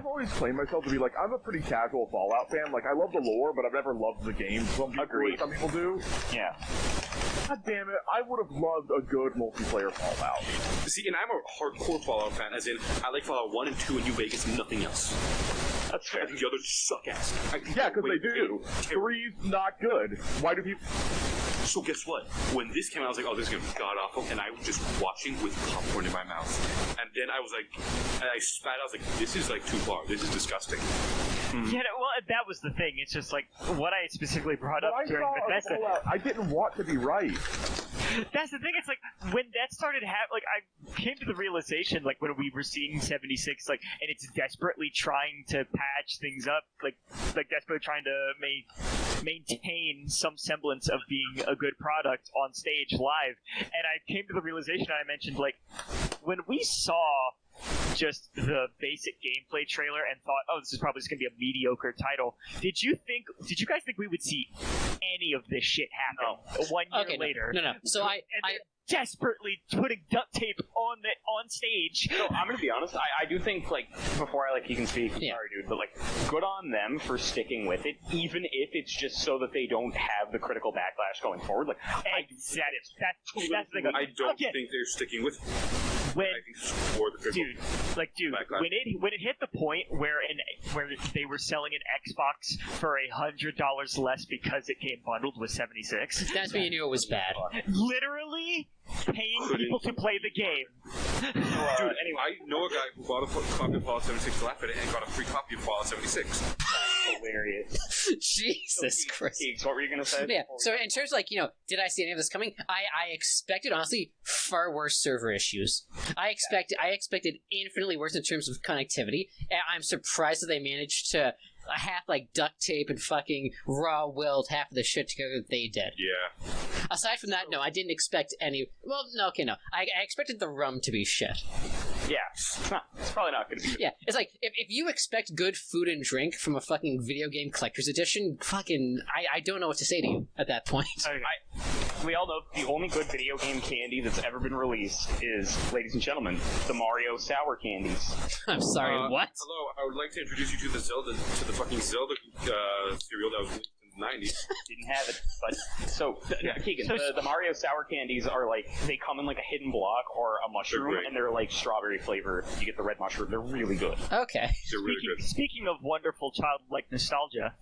always claimed myself to be like, I'm a pretty casual Fallout fan. Like, I love the lore, but I've never loved the game. Some people do. Yeah. God damn it! I would have loved a good multiplayer Fallout. See, and I'm a hardcore Fallout fan, as in I like Fallout 1 and 2 and New Vegas, nothing else. That's fair. I think the others suck ass. Yeah, because they do. 3's not good. Why do people... So guess what? When this came out, I was like, oh, this is going to be god-awful, and I was just watching with popcorn in my mouth. And then I was like, and I spat, I was like, this is like too far. This is disgusting. Yeah, well, that was the thing. It's just like, what I specifically brought up during Bethesda. I didn't want to be right. That's the thing. It's like when that started happening. Like I came to the realization, like when we were seeing 76, like, and it's desperately trying to patch things up, like desperately trying to maintain some semblance of being a good product on stage live. And I came to the realization, I mentioned, like, when we saw just the basic gameplay trailer and thought, oh, this is probably just going to be a mediocre title, did you guys think we would see any of this shit happen 1 year later? No. So I desperately putting duct tape on stage. No, I'm gonna be honest. I do think, like, before I let Keegan speak, sorry, dude, but, like, good on them for sticking with it, even if it's just so that they don't have the critical backlash going forward. Like, that's the thing. I don't think they're sticking with it. When, I think it's for the critical backlash. when it hit the point where they were selling an Xbox for $100 less because it came bundled with 76, that's when you knew it was bad. Literally paying people to play the game. Dude, anyway, I know a guy who bought a copy of Fallout 76 to laugh at it and got a free copy of Fallout 76. hilarious. Jesus Christ. Keegs, what were you gonna say? Yeah, so in terms of, like, did I see any of this coming? I expected, honestly, far worse server issues. I expected infinitely worse in terms of connectivity. And I'm surprised that they managed to half, like, duct tape and fucking raw weld half of the shit together that they did. Yeah. Aside from that, no, I didn't expect any... Well, no, okay, no. I expected the rum to be shit. Yeah, it's probably not going to be. Yeah, it's like, if you expect good food and drink from a fucking video game collector's edition, fucking... I don't know what to say to you at that point. We all know the only good video game candy that's ever been released is, ladies and gentlemen, the Mario sour candies. I'm sorry, what? Hello, I would like to introduce you to the fucking Zelda cereal that was released in the 90s. Didn't have it, but Keegan, the Mario sour candies are like, they come in like a hidden block or a mushroom, and they're like strawberry flavored. You get the red mushroom; they're really good. Okay. They're really good. Speaking of wonderful childlike nostalgia,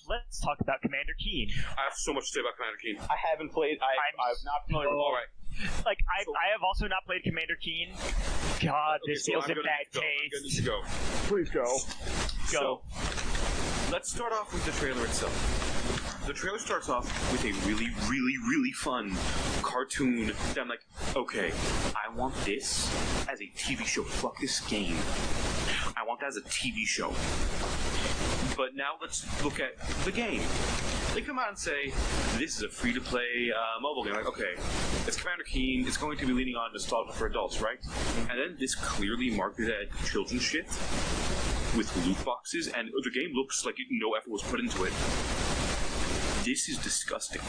let's talk about Commander Keen. I have so much to say about Commander Keen. I haven't played. I'm not familiar with all. All right. Like, I have also not played Commander Keen. God, this feels in bad taste. I'm going to go. Please go. So, let's start off with the trailer itself. The trailer starts off with a really, really, really fun cartoon that I'm like, okay, I want this as a TV show. Fuck this game. I want that as a TV show. But now let's look at the game. They come out and say, this is a free-to-play mobile game. Like, okay, it's Commander Keen. It's going to be leaning on nostalgia for adults, right? And then this clearly marketed at children's shit with loot boxes, and the game looks like no effort was put into it. This is disgusting.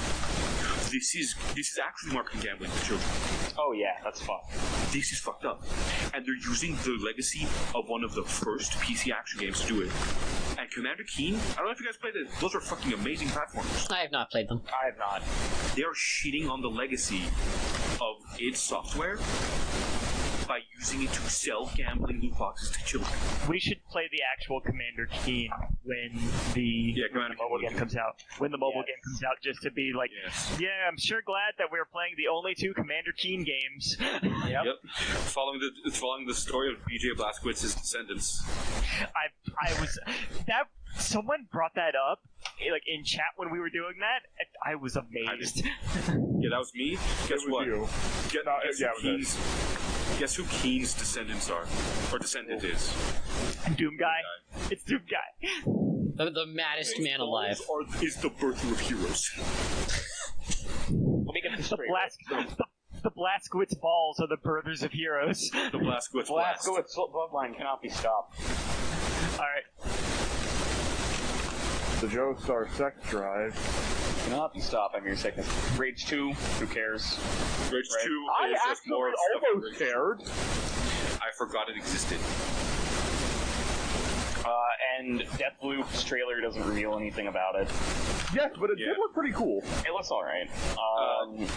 This is actually marketing gambling for children. Oh yeah, that's fun. This is fucked up. And they're using the legacy of one of the first PC action games to do it. And Commander Keen, I don't know if you guys played it, those are fucking amazing platformers. I have not played them. I have not. They are shitting on the legacy of id Software by using it to sell gambling loot boxes to children. We should play the actual Commander Keen when the mobile game comes out. When the mobile game comes out, just to be like, I'm sure glad that we're playing the only two Commander Keen games. Yep. Following the story of BJ Blazkowicz's descendants. Someone brought that up, like, in chat when we were doing that. I was amazed. Yeah, that was me. Guess what? You. Guess who Keen's descendants are? Or descendant is? Doom Guy. It's Doom Guy. The maddest man alive. Is the birther of heroes. Let me get this straight. The Blazkowicz balls are the birthers of heroes. The Blazkowicz bloodline cannot be stopped. Alright. The Joestar sex drive Cannot be stopped. I'm your second. Rage 2, who cares? Rage 2 I is just actually more almost cared. I forgot it existed. And Deathloop's trailer doesn't reveal anything about it. Yes, but it did look pretty cool. It looks alright.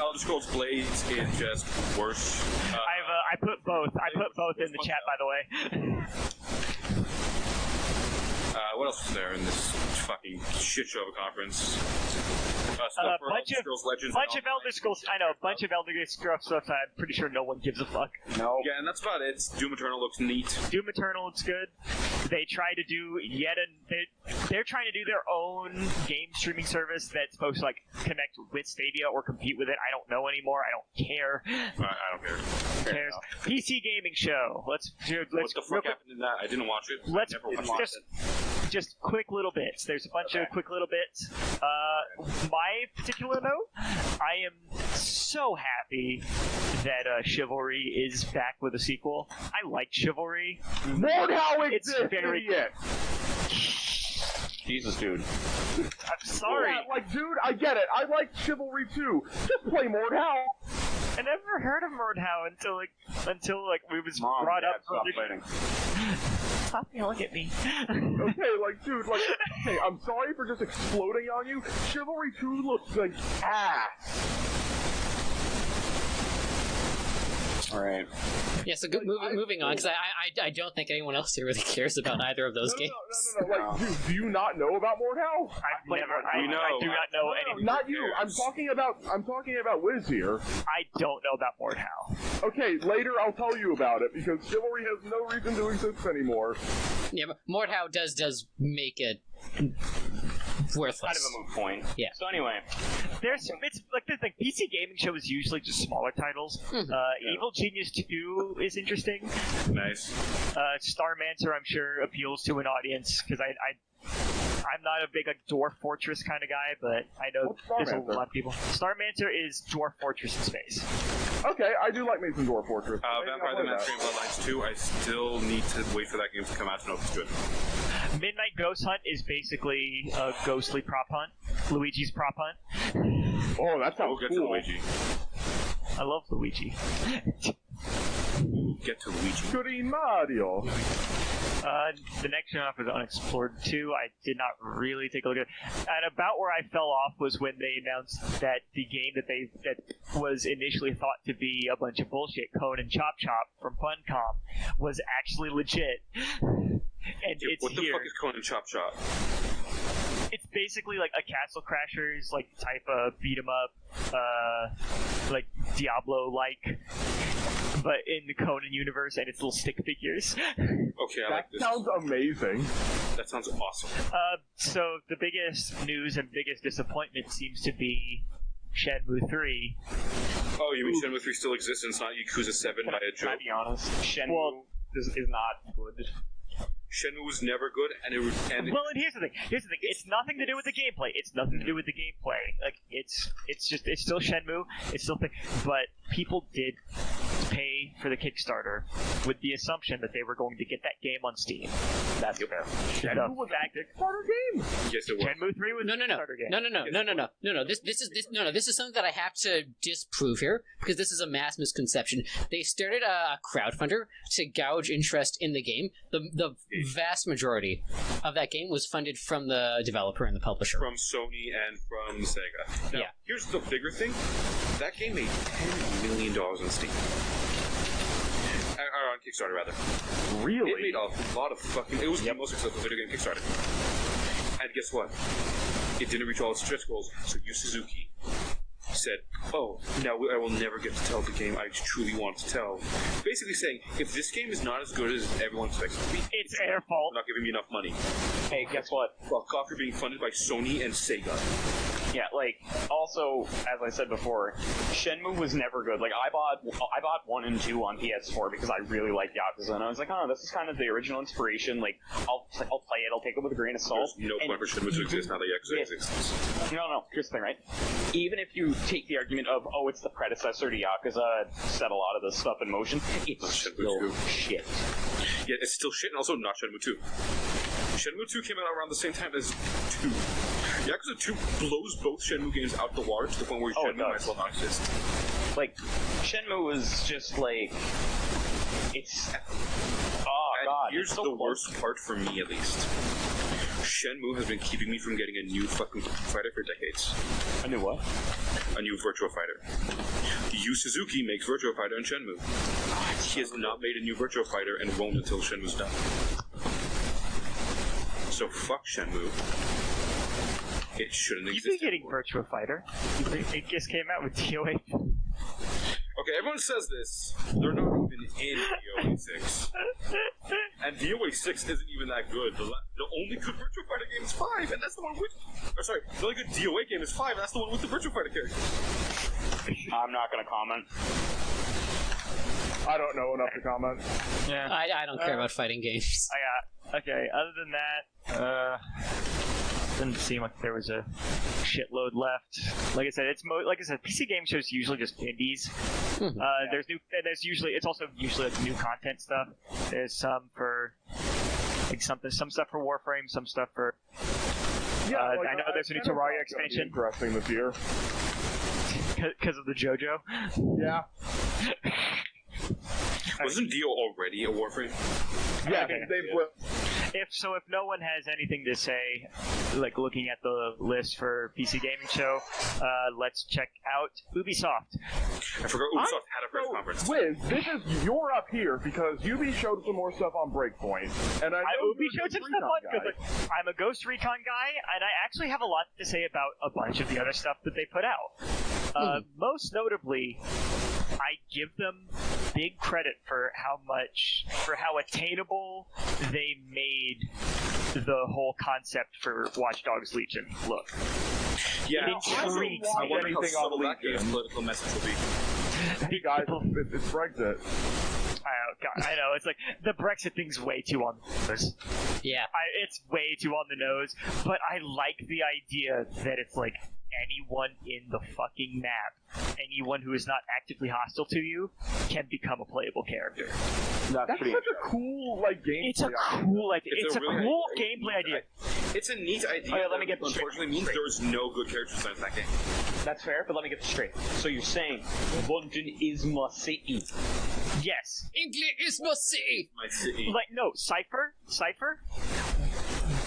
Elder Scrolls Blades is just worse. I put both. I put both in the chat, by the way. What else was there in this fucking shit show of a conference? Bunch of Elder Scrolls. I know, a bunch of Elder Scrolls stuff. I'm pretty sure no one gives a fuck. No. Yeah, and that's about it. Doom Eternal looks neat. Doom Eternal looks good. They try to do they're trying to do their own game streaming service that's supposed to, like, connect with Stadia or compete with it. I don't know anymore. I don't care. I don't care. Who cares? PC gaming show. What the fuck happened in that? I didn't watch it. Let's never watched it. just quick little bits. There's a bunch of quick little bits. My particular note, I am so happy that Chivalry is back with a sequel. I like Chivalry. Mordhau It's exists, very idiot! Jesus, dude. I'm sorry. Yeah, like, dude, I get it. I like Chivalry too. Just play Mordhau. I never heard of Mordhau until we was Mom, brought Dad, up. stop fighting. Stop yelling at me. Okay, like, dude, like, hey, I'm sorry for just exploding on you. Chivalry 2 looks like ass. Alright. Yeah, so moving on, because I don't think anyone else here really cares about either of those games. No. Like, dude, do you not know about Mordhau? I do not know anything. Not you. I'm talking about Wiz here. I don't know about Mordhau. Okay, later I'll tell you about it because Chivalry has no reason to exist anymore. Yeah, but Mordhau does make it worthless. Kind of a moot point. Yeah. So anyway, It's like the thing. PC gaming show is usually just smaller titles. Evil Genius 2 is interesting. Nice. Starmancer, I'm sure, appeals to an audience because I'm not a big Dwarf Fortress kind of guy, but I know there's a lot of people. Starmancer is Dwarf Fortress in space. Okay, I do like me some Dwarf Fortress. Vampire the Masquerade Bloodlines 2, I still need to wait for that game to come out to know if it's good. Midnight Ghost Hunt is basically a ghostly prop hunt. Luigi's prop hunt. Oh, that sounds We'll get cool. to Luigi. I love Luigi. Get to Luigi. Goody Mario. The next gen off was Unexplored 2. I did not really take a look at it. And about where I fell off was when they announced that the game that was initially thought to be a bunch of bullshit, Cone and Chop Chop from Funcom, was actually legit. And Dude, it's what the here. fuck is Conan Chop Chop? It's basically like a Castle Crashers like type of beat 'em up, like Diablo-like, but in the Conan universe, and it's little stick figures. Okay, I like That this. sounds amazing. That sounds awesome. So the biggest news and biggest disappointment seems to be Shenmue 3. Oh, you mean Shenmue 3 still exists and it's not Yakuza 7 by a can I joke? be honest? Shenmue is not good. Shenmue was never good, and Well, and here's the thing. It's nothing to do with the gameplay. It's nothing to do with the gameplay. Like it's still Shenmue. It's still but people did pay for the Kickstarter with the assumption that they were going to get that game on Steam. That's fair. Shenmue was a Kickstarter game? yes, it was. Shenmue 3 was No. a Kickstarter game. This is something that I have to disprove here because this is a mass misconception. They started a crowdfunder to gouge interest in the game. The vast majority of that game was funded from the developer and the publisher. From Sony and from Sega. Now, Yeah. here's the bigger thing. That game made $10 million on Steam. Or on Kickstarter, rather. Really? It made a lot of fucking... It was the most successful video game Kickstarter. And guess what? It didn't reach all its stretch goals, so Yu Suzuki said, oh, now I will never get to tell the game I truly want to tell. Basically saying, if this game is not as good as everyone expects it to be, It's their fault. not giving me enough money. Hey, guess what? Fuck off, you're being funded by Sony and Sega. Yeah, like, also, as I said before, Shenmue was never good. Like, I bought 1 and 2 on PS4 because I really liked Yakuza, and I was like, oh, this is kind of the original inspiration. Like, I'll play it, I'll take it with a grain of salt. There's no point for Shenmue to exist now that Yakuza exists. No, here's the thing, right? Even if you take the argument of, oh, it's the predecessor to Yakuza, set a lot of this stuff in motion, it's still shit. Yeah, it's still shit, and also not Shenmue 2. Shenmue 2 came out around the same time as 2. Yakuza 2 blows both Shenmue games out the water to the point where Shenmue might as well not exist. Like, Shenmue was just like... It's... Oh, And God. here's it's so the close. worst part for me, at least. Shenmue has been keeping me from getting a new fucking fighter for decades. I knew what? A new Virtua Fighter. Yu Suzuki makes Virtua Fighter in Shenmue. He has not made a new Virtua Fighter and won't until Shenmue's done. So fuck Shenmue. It shouldn't You've exist been getting anymore. Virtua Fighter. It just came out with DOA. Okay, everyone says this. They're not even in DOA 6. And DOA 6 isn't even that good. The only good Virtua Fighter game is 5, and that's the one with... Or sorry, the only good DOA game is 5, and that's the one with the Virtua Fighter character. I'm not gonna comment. I don't know enough to comment. Yeah. I don't care about fighting games. Okay, other than that, didn't seem like there was a shitload left. Like I said, PC game shows usually just indies. There's usually it's also usually like new content stuff. There's some for like some stuff for Warframe, some stuff for. Yeah, I know there's a new Terraria expansion. Interesting this year. Because of the JoJo. Yeah. Wasn't Dio already a Warframe? Yeah, Okay. If no one has anything to say, like looking at the list for PC Gaming Show, let's check out Ubisoft. I forgot Ubisoft had a press conference. Wiz, you're up here because Ubi showed some more stuff on Breakpoint, and Ubi showed some stuff on because I'm a Ghost Recon guy, and I actually have a lot to say about a bunch of the other stuff that they put out. Most notably, I give them big credit for how attainable they made the whole concept for Watch Dogs Legion look. Yeah, I wonder how subtle that game's political message will be. Hey guys, it's Brexit. I know, it's like, the Brexit thing's way too on the nose. Yeah. It's way too on the nose, but I like the idea that it's like, anyone in the fucking map, anyone who is not actively hostile to you, can become a playable character. That's such a cool, gameplay It's a cool idea. It's a really cool gameplay idea. It's a neat idea. Okay, let me get this unfortunately means there was no good character design in that game. That's fair, but let me get this straight. So you're saying London is my city? Yes. England is my city! My city. No, Cipher,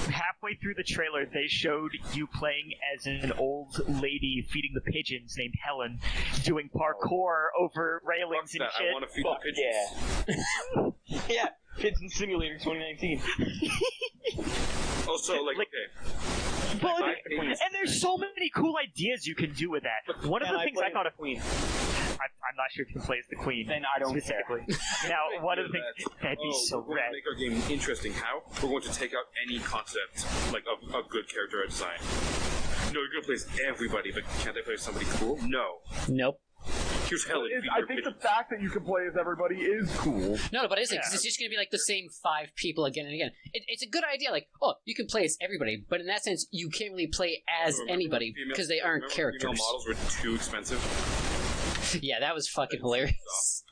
halfway through the trailer, they showed you playing as an old lady feeding the pigeons named Helen, doing parkour over railings and shit. I want to feed the pigeons. Yeah. Yeah, Pigeon Simulator 2019. Also, okay. But, and there's so many cool ideas you can do with that. One of the things I thought of Queen. I'm not sure if you can play as the Queen. Then I don't specifically. Now, one of the things that'd be so we're rad. going to make our game interesting. How? We're going to take out any concept of a good character design. No, you're going to play as everybody, but can't I play as somebody cool? No. Nope. Here's Helen. I think the fact that you can play as everybody is cool. No, but it isn't, because it's just going to be the same 5 people again and again. It's a good idea, you can play as everybody, but in that sense, you can't really play as anybody, because they aren't characters. Female models were too expensive. Yeah, that was fucking hilarious.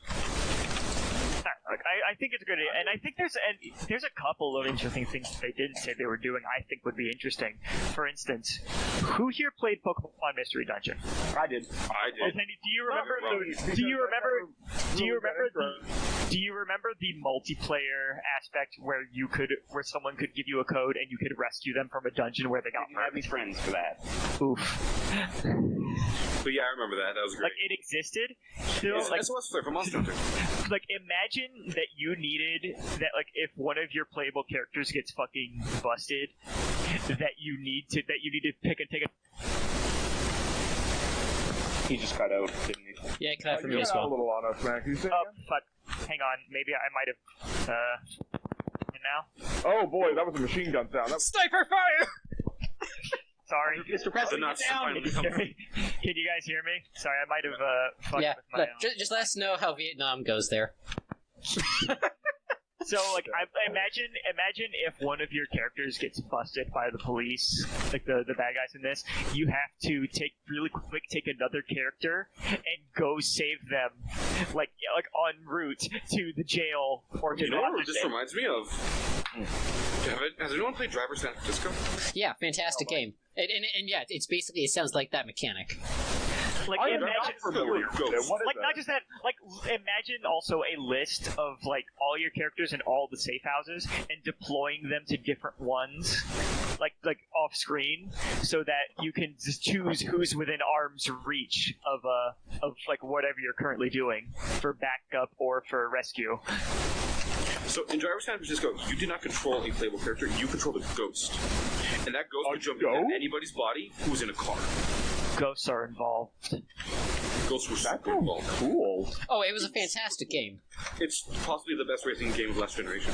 I think it's a good idea, and I think there's a couple of interesting things they didn't say they were doing I think would be interesting. For instance, who here played Pokemon Mystery Dungeon? I did. Oh, Penny, do you remember the multiplayer aspect where someone could give you a code and you could rescue them from a dungeon where they got I have these friends for that. Oof. But yeah, I remember that. That was great. It existed. It's SOS player for Monster Hunter. Imagine that you needed that. If one of your playable characters gets fucking busted, that you need to pick and take a. He just cut out, didn't he? Yeah, cut out for me You as got a well. little on us, man. Can you say again? Fuck. Hang on. Maybe I might have. And now. Oh boy, that was a machine gun sound. Sniper fire! Sorry, Mr. President, The nuts get down! finally come through. Can you guys hear me? Sorry, I might have fucked Yeah, with my. just let us know how Vietnam goes there. So, imagine if one of your characters gets busted by the police, the bad guys in this. You have to take another character and go save them, en route to the jail or to You know what this reminds me of? Has anyone played Driver San Francisco? Yeah, fantastic game. And yeah, it sounds like that mechanic. I am not familiar with it. What is that? Not just that, imagine also a list of, all your characters in all the safe houses and deploying them to different ones, off screen, so that you can just choose who's within arm's reach of whatever you're currently doing for backup or for rescue. So in Driver San Francisco, you do not control a playable character, you control the ghost. And that ghost can jump into anybody's body who's in a car. Ghosts are involved. Ghosts were super involved. Cool. Oh, it was a fantastic game. It's possibly the best racing game of last generation.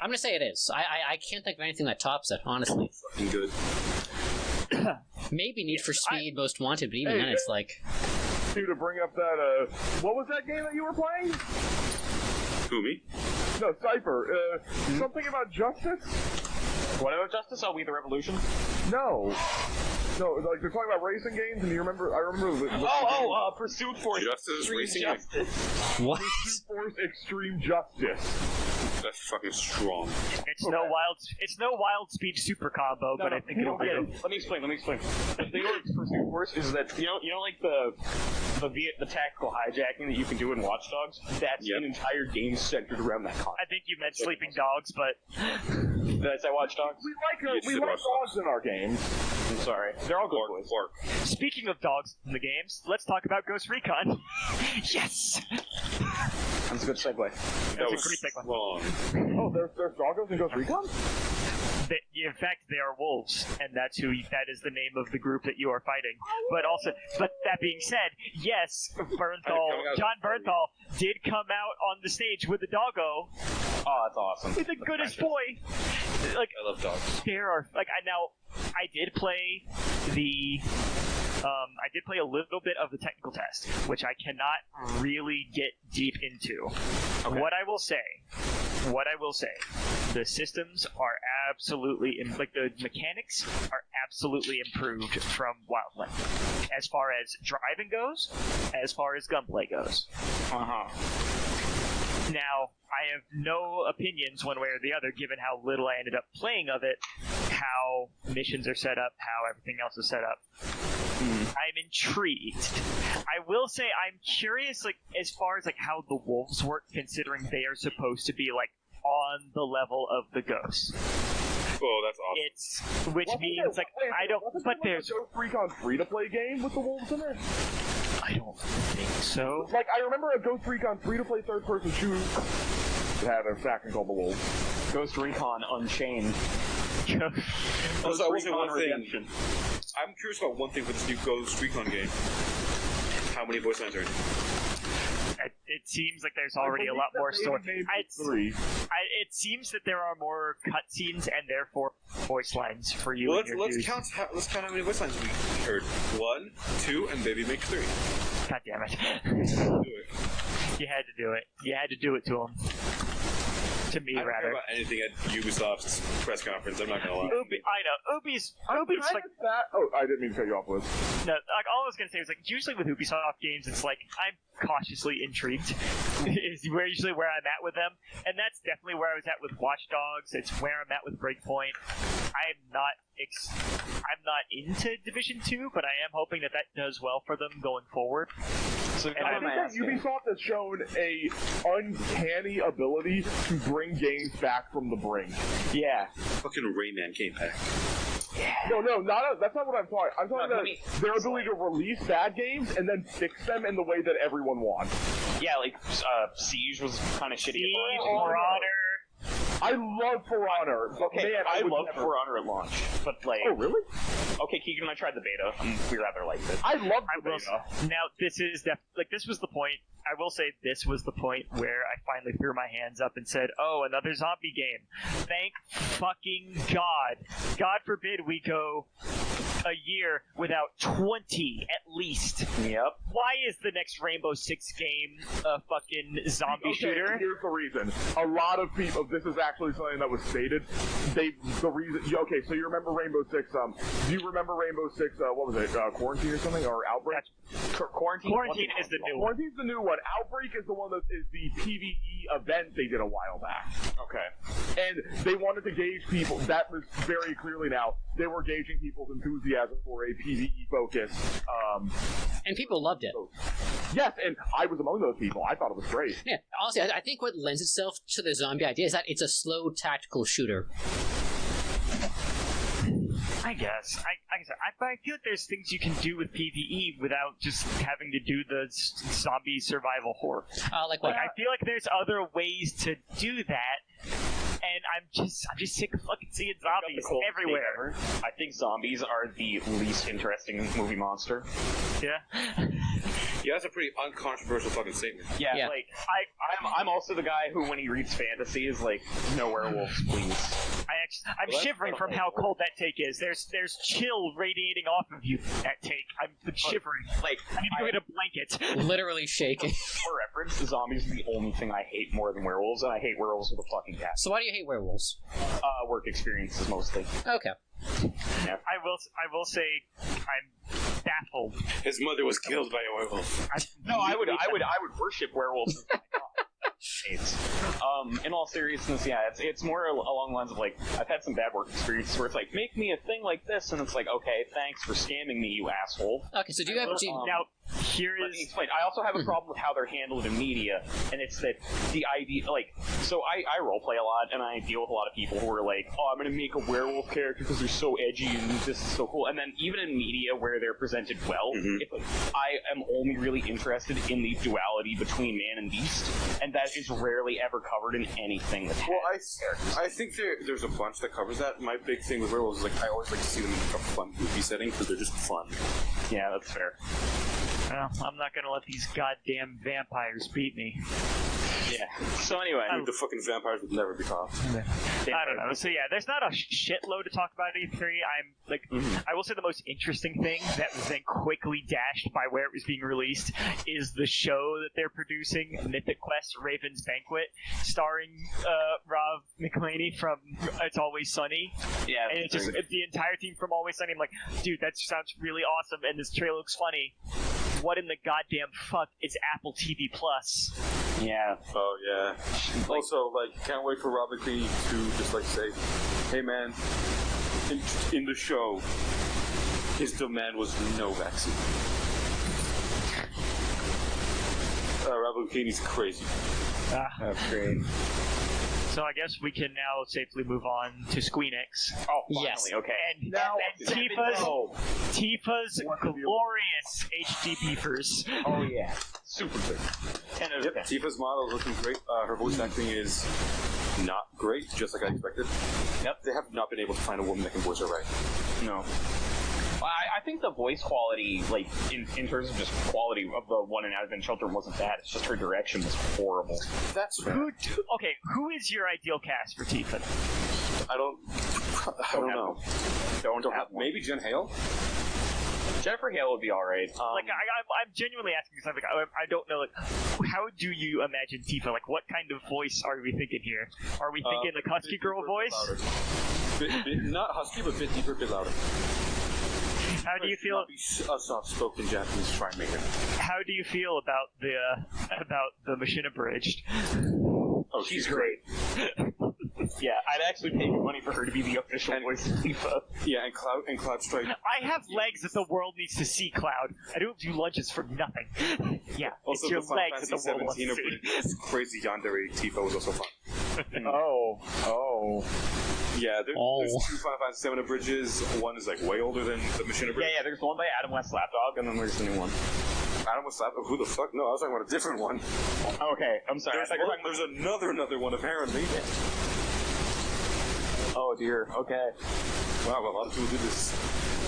I'm gonna say it is. I can't think of anything that tops it, honestly. Fucking good. Maybe Need for Speed Most Wanted, but even then it's To bring up that, what was that game that you were playing? Who, me? No, Cipher. Something about justice? What about Justice? Oh, We the Revolution? No. No, like they're talking about racing games, and I remember Pursuit Force. Justice Extreme Racing? Justice. What? Pursuit Force Extreme Justice. That's fucking strong. It's no wild speed super combo, but I think it'll be. Let me explain. The thing with Pursuit Force is that you know like the tactical hijacking that you can do in Watch Dogs. That's an entire game centered around that concept. I think you meant sleeping dogs, but Did I say Watch Dogs? We like dogs in our games. I'm sorry. They're all good boys. speaking of dogs in the games, let's talk about Ghost Recon. Yes! That's a good segue. That's a great segue. Long. Oh, there's doggos in Ghost Recon? In fact, they are wolves, and that is the name of the group that you are fighting. But that being said, yes, John Bernthal did come out on the stage with a doggo. Oh, that's awesome. He's the goodest boy. Like, I love dogs. there are I did play a little bit of the technical test, which I cannot really get deep into. Okay. What I will say, the systems are absolutely, the mechanics are absolutely improved from Wildland. As far as driving goes, as far as gunplay goes. Now, I have no opinions one way or the other, given how little I ended up playing of it, how missions are set up, how everything else is set up. I'm intrigued. I will say I'm curious, as far as how the wolves work, considering they are supposed to be on the level of the ghosts. Oh, that's awesome. But there's a Ghost Recon free-to-play game with the wolves in it. I don't think so. I remember a Ghost Recon free-to-play third-person shooter that had a faction called the Wolves. Ghost Recon Unchained. Also, I will say one thing. Redemption. I'm curious about one thing for this new Ghost Recon game. How many voice lines are in it? It seems like there's already a lot more story. It seems that there are more cutscenes and therefore voice lines for you. Well, and your let's dudes. count how many voice lines we heard. 1, 2, and maybe make 3. God damn it! Do it. You had to do it. You had to do it to him. To me, I don't care rather. about anything at Ubisoft's press conference. I'm not gonna lie. I know. Ubi's that. Oh, I didn't mean to cut you off, Liz. no. All I was gonna say was usually with Ubisoft games, it's I'm cautiously intrigued. Is usually where I'm at with them, and that's definitely where I was at with Watch Dogs. It's where I'm at with Breakpoint. I'm not into Division 2, but I am hoping that does well for them going forward. So And I think that Ubisoft has shown a uncanny ability to bring games back from the brink. Yeah. Fucking Rayman came back. No, that's not what I'm talking. I'm talking about their ability to release bad games and then fix them in the way that everyone wants. Yeah, Siege was kind of shitty. Siege, at For launch. Honor. I love For Honor, but Okay, man, I would loved never... For Honor at launch, but Oh, really? okay, Keegan and I tried the beta, and we rather liked it. I love the will beta. Now, this is this was the point. I will say this was the point where I finally threw my hands up and said, "Oh, another zombie game! Thank fucking God! God forbid we go a year without 20 at least. Yep. Why is the next Rainbow Six game a fucking zombie shooter? Here's the reason. A lot of people. This is actually something that was stated. Okay, so you remember Rainbow Six? Do you remember Rainbow Six? What was it? Quarantine or something, or Outbreak? Quarantine is the new one. Quarantine's the new one. Outbreak is the one that is the PvE event they did a while back. Okay. And they wanted to gauge people. That was very clearly now. They were gauging people's enthusiasm for a PvE focus. And people loved it. Yes, and I was among those people. I thought it was great. Yeah, honestly, I think what lends itself to the zombie idea is that it's a slow tactical shooter. I guess. I feel like there's things you can do with PvE without just having to do the zombie survival horror. Like what? I feel like there's other ways to do that, and I'm just sick of fucking seeing zombies everywhere. I think zombies are the least interesting movie monster. Yeah. Yeah, that's a pretty uncontroversial fucking statement. Yeah, Yeah. like I'm also the guy who, when he reads fantasy, is like, no werewolves, please. I'm Well, shivering from how cold that take is. There's chill radiating off of you. That take. I'm shivering. Like, I need to go get a blanket. Literally shaking. for reference, zombies are the only thing I hate more than werewolves, and I hate werewolves with a fucking passion. So why do you hate werewolves? Work experiences mostly. Okay. I will say I'm baffled. His mother was killed by a werewolf. No, I would worship werewolves. In all seriousness, yeah, it's more along the lines of like, I've had some bad work experiences where it's like, make me a thing like this, and it's like, okay, thanks for scamming me, you asshole. Okay, so do you have... Now, here Let me is... explain. I also have a problem with how they're handled in media, and it's that the idea, like, so I roleplay a lot, and I deal with a lot of people who are like, oh, I'm gonna make a werewolf character because they're so edgy and this is so cool, and then even in media where they're presented well, it's like, I am only really interested in the duality between man and beast, and that is rarely ever covered in anything that Well, I think there's a bunch that covers that. My big thing with werewolves is like I always like to see them in like a fun movie setting because they're just fun. Yeah, that's fair. Well, I'm not gonna let these goddamn vampires beat me. Yeah. So anyway, The fucking vampires would never be caught. I don't know. So yeah, there's not a shitload to talk about at E3. I'm like, I will say the most interesting thing that was then quickly dashed by where it was being released is the show that they're producing, Mythic Quest: Raven's Banquet, starring Rob McElhenney from It's Always Sunny. yeah, And it's just the entire team from Always Sunny. I'm like, dude, that sounds really awesome, and this trailer looks funny. What in the goddamn fuck is Apple TV Plus? yeah. Oh yeah. Also, like, can't wait for Rob McLean to just like say, "Hey man, in the show, his demand was no vaccine." Rob McLean's crazy. That's great. So I guess we can now safely move on to Squeenix. Oh, finally, Yes. okay. And, Now- and Tifa's glorious HD beepers. Oh yeah, super good. 10 out of 10. Tifa's model is looking great. Her voice acting is not great, just like I expected. Yep. They have not been able to find a woman that can voice her right. No. I think the voice quality, like, in terms of just quality of the one in Advent Children wasn't bad. It's just her direction was horrible. That's fair. Who is your ideal cast for Tifa? I don't know. Don't have one. Maybe Jen Hale. Jennifer Hale would be alright. I'm genuinely asking because I don't know. Like, how do you imagine Tifa? Like, what kind of voice are we thinking here? Are we thinking like husky girl voice? Bit, not husky, but bit deeper, bit louder. How do you feel? A soft-spoken Japanese try maker. How do you feel about the machine abridged? Oh, she's great. Yeah, I'd actually pay good money for her to be the official voice of Tifa. Yeah, and Cloud Strike. I have legs that the world needs to see, Cloud. I don't do lunges for nothing. Yeah, Also, it's your the Final legs that Fantasy the world wants 17 to of see. crazy yandere Tifa was also fun. Oh. Yeah, there's two Final Fantasy 7 abridges. One is like way older than the Machine Abridge. Yeah, there's one by Adam West Lapdog, and then there's the new one. Adam was like, who the fuck? No, I was talking about a different one. Okay, I'm sorry. There's another one apparently. Oh dear, okay. Wow, a lot of people do this.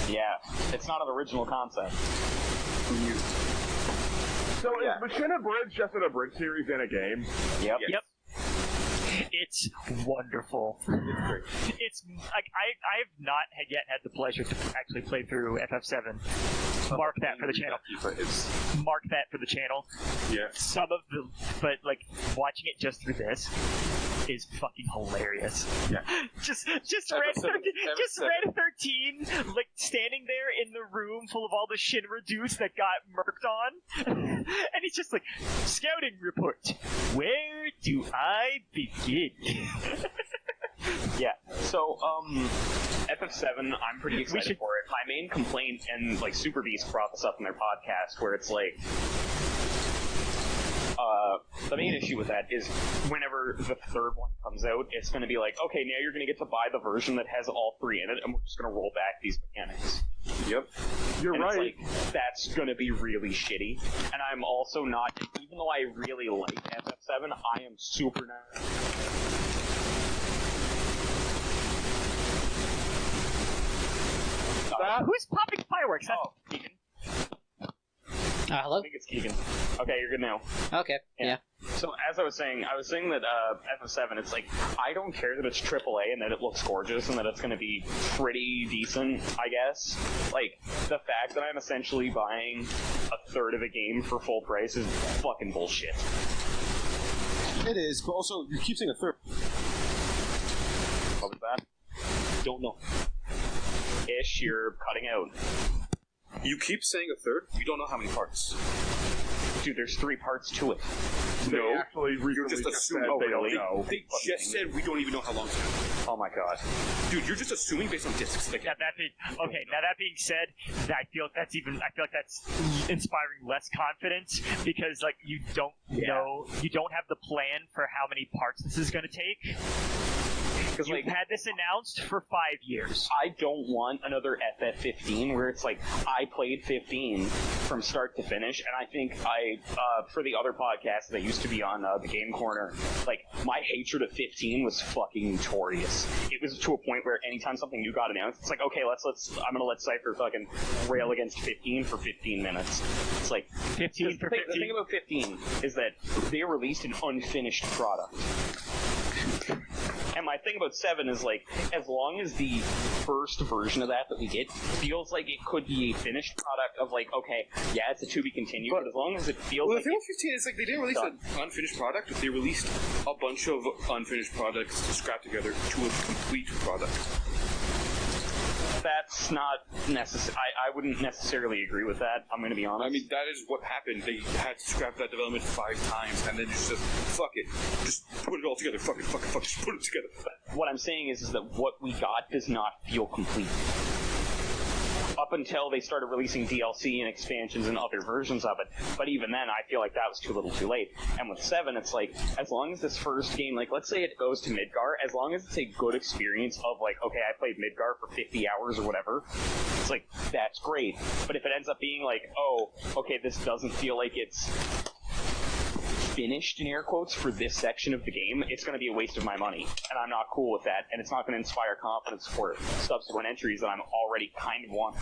Yeah, it's not an original concept. Who knew? So is Machine Abridged just an abridged series in a game? Yep. Yep. It's wonderful. It's great. It's like I have not yet had the pleasure to actually play through FF7. Mark that for the channel. Mark that for the channel. Yeah. But like watching it just through this is fucking hilarious. Yeah. Just Red 13, like standing there in the room full of all the Shinra dudes that got murked on, and he's just like, scouting report. Where do I begin? Yeah. So, FF7, I'm pretty excited for it. My main complaint, and like Super Beast brought this up in their podcast, where it's like, the main issue with that is whenever the third one comes out, it's going to be like, okay, now you're going to get to buy the version that has all three in it, and we're just going to roll back these mechanics. Yep. You're And right. it's like, that's going to be really shitty. And I'm also not, even though I really like FF7, I am super not. Who's popping fireworks? That's Keegan. Hello? I think it's Keegan. Okay, you're good now. Okay, yeah. So as I was saying that FF7, it's like, I don't care that it's AAA and that it looks gorgeous and that it's going to be pretty decent, I guess. Like, the fact that I'm essentially buying a third of a game for full price is fucking bullshit. It is, but also, you keep saying a third. What was that? Don't know. Ish, you're cutting out. You keep saying a third, you don't know how many parts. Dude, there's 3 parts to it. They No, actually you're recently just assuming. said Oh, they really? don't know. They just said we don't even know how long it's going to be. Oh my god. Dude, you're just assuming based on discs. Like, Now that being said, I feel like that's inspiring less confidence because like you don't know, you don't have the plan for how many parts this is going to take. Because You've had this announced for 5 years. I don't want another FF15 where it's like, I played 15 from start to finish, and I think for the other podcasts that used to be on the Game Corner, like, my hatred of 15 was fucking notorious. It was to a point where anytime something new got announced, it's like, okay, I'm gonna let Cipher fucking rail against 15 for 15 minutes. It's like, 15 for 15. The thing about 15 is that they released an unfinished product. And my thing about 7 is, like, as long as the first version of that we get feels like it could be a finished product of, like, okay, yeah, it's a to be continued, but as long as it feels well, like the thing with 15 is, like, they didn't release an unfinished product, they released a bunch of unfinished products scrapped together to a complete product. that's not necessary. I wouldn't necessarily agree with that, I'm going to be honest. I mean, that is what happened. They had to scrap that development 5 times, and then just said, fuck it, just put it all together, fuck it, just put it together. What I'm saying is that what we got does not feel complete. Up until they started releasing DLC and expansions and other versions of it. But even then, I feel like that was too little too late. And with 7, it's like, as long as this first game, like, let's say it goes to Midgar, as long as it's a good experience of, like, okay, I played Midgar for 50 hours or whatever, it's like, that's great. But if it ends up being like, oh, okay, this doesn't feel like it's finished, in air quotes, for this section of the game, it's going to be a waste of my money, and I'm not cool with that, and it's not going to inspire confidence for subsequent entries that I'm already kind of wanting.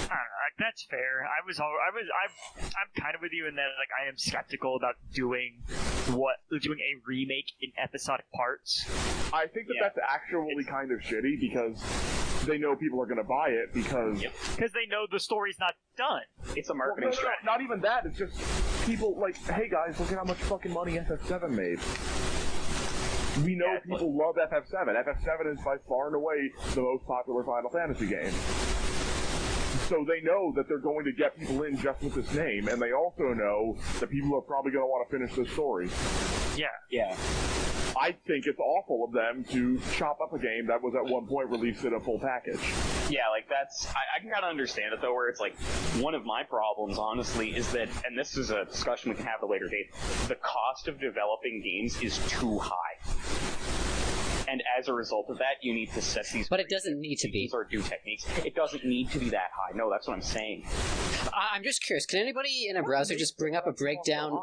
I don't know, like, that's fair. I'm kind of with you in that, like, I am skeptical about doing a remake in episodic parts. I think that's actually kind of shitty because they know people are going to buy it because they know the story's not done. It's a marketing strategy. not even that. It's just people like, hey guys, look at how much fucking money FF7 made. We know people love FF7. FF7 is by far and away the most popular Final Fantasy game. So they know that they're going to get people in just with this name, and they also know that people are probably going to want to finish this story. Yeah. I think it's awful of them to chop up a game that was at one point released in a full package. Yeah, like that's... I can kind of understand it, though, where it's like, one of my problems, honestly, is that, and this is a discussion we can have at a later date, the cost of developing games is too high. And as a result of that, you need to set these... But it doesn't need to be. ...or do techniques. It doesn't need to be that high. No, that's what I'm saying. I'm just curious, can anybody in a browser just bring up a breakdown...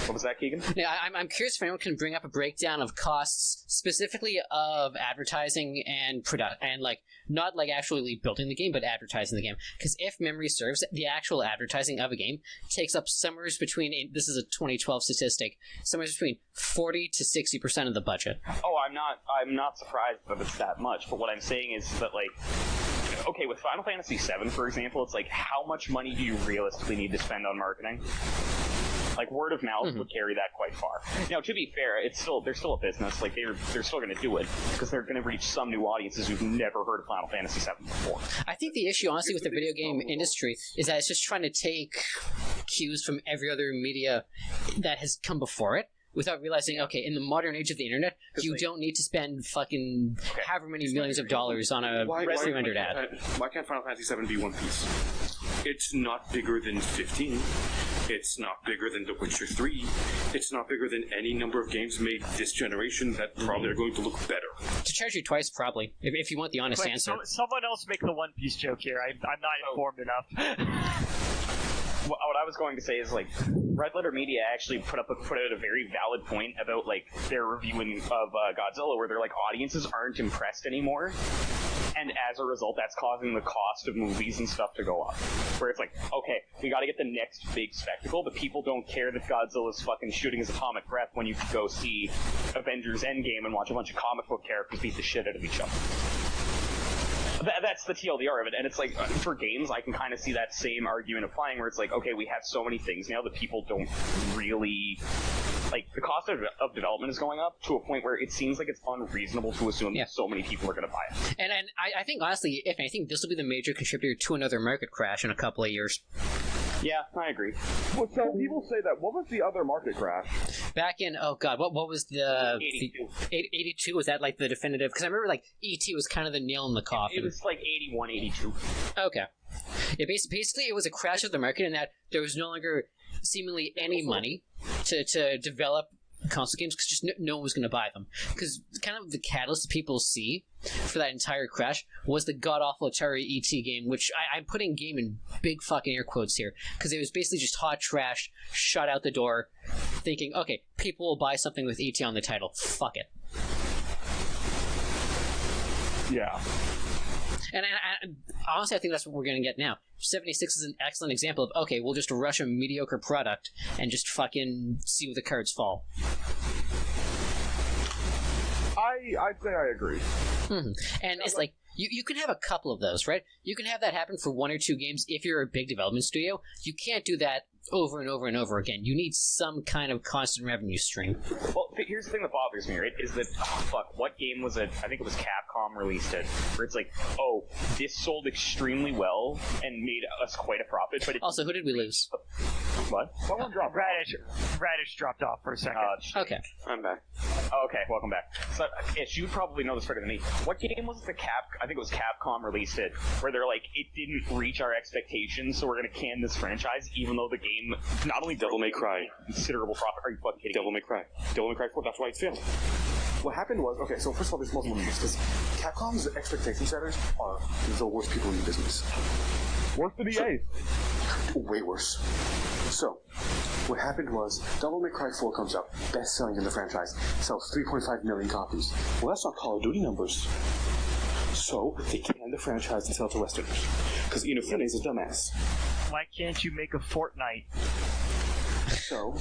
What was that, Keegan? Yeah, I'm curious if anyone can bring up a breakdown of costs, specifically of advertising and like not like actually building the game, but advertising the game. Because if memory serves, the actual advertising of a game takes up somewhere between, this is a 2012 statistic, somewhere between 40 to 60% of the budget. Oh, I'm not surprised that it's that much. But what I'm saying is that, like, okay, with Final Fantasy VII, for example, it's like, how much money do you realistically need to spend on marketing? Like, word of mouth would carry that quite far. Now, to be fair, they're still a business. Like, they're still going to do it because they're going to reach some new audiences who've never heard of Final Fantasy VII before. I think the issue, honestly, with the video game industry is that it's just trying to take cues from every other media that has come before it, without realizing, okay, in the modern age of the internet, you don't need to spend fucking however many millions of dollars on a rendered ad. Why can't Final Fantasy VII be One Piece? It's not bigger than 15. It's not bigger than The Witcher 3. It's not bigger than any number of games made this generation that probably are going to look better. To charge you twice, probably, if you want the honest answer. Someone else make the One Piece joke here. I'm not informed enough. What I was going to say is, like, Red Letter Media actually put out a very valid point about, like, their reviewing of Godzilla, where they're like, audiences aren't impressed anymore. and as a result, that's causing the cost of movies and stuff to go up. Where it's like, okay, we got to get the next big spectacle, but people don't care that Godzilla's fucking shooting his atomic breath when you can go see Avengers Endgame and watch a bunch of comic book characters beat the shit out of each other. That's the TLDR of it, and it's like, for games, I can kind of see that same argument applying, where it's like, okay, we have so many things now that people don't really... Like, the cost of development is going up to a point where it seems like it's unreasonable to assume that so many people are going to buy it. And I think, honestly, if anything, this will be the major contributor to another market crash in a couple of years. Yeah, I agree. Well, so people say that. What was the other market crash? Back in, oh god, what was the... 82. 82? Was that, like, the definitive? Because I remember, like, E.T. was kind of the nail in the coffin. It was, like, 81, 82. Okay. Yeah, basically, it was a crash of the market in that there was no longer seemingly any money to develop console games, because just no one was going to buy them. Because kind of the catalyst people see for that entire crash was the god-awful Atari E.T. game, which I'm putting game in big fucking air quotes here, because it was basically just hot trash, shot out the door, thinking, okay, people will buy something with E.T. on the title. Fuck it. Yeah. And honestly, I think that's what we're going to get now. 76 is an excellent example of, okay, we'll just rush a mediocre product and just fucking see where the cards fall. I'd say I agree. Mm-hmm. And it's like, you can have a couple of those, right? You can have that happen for one or two games if you're a big development studio. You can't do that over and over and over again. You need some kind of constant revenue stream. Well, here's the thing that bothers me, right? Is that, what game was it? I think it was Capcom released it, where it's like, oh, this sold extremely well and made us quite a profit, but it... Also, who did we lose? What? Someone dropped Radish dropped off for a second. Okay. I'm back. Okay, welcome back. So, Ish, you probably know this better than me. What game was the I think it was Capcom released it, where they're like, it didn't reach our expectations, so we're going to can this franchise, even though the game not only Devil May Cry. Considerable profit. Are you fucking kidding Devil me? May Cry. Devil May Cry 4, that's why it's failing. What happened was, okay, so first of all, there's multiple things, because Capcom's expectation setters are the worst people in the business. Worse than EA. Way worse. So, what happened was, Devil May Cry 4 comes out, best-selling in the franchise, sells 3.5 million copies. Well, that's not Call of Duty numbers. So, they canned the franchise and sell to Westerners. Because Inafune is a dumbass. Why can't you make a Fortnite? So,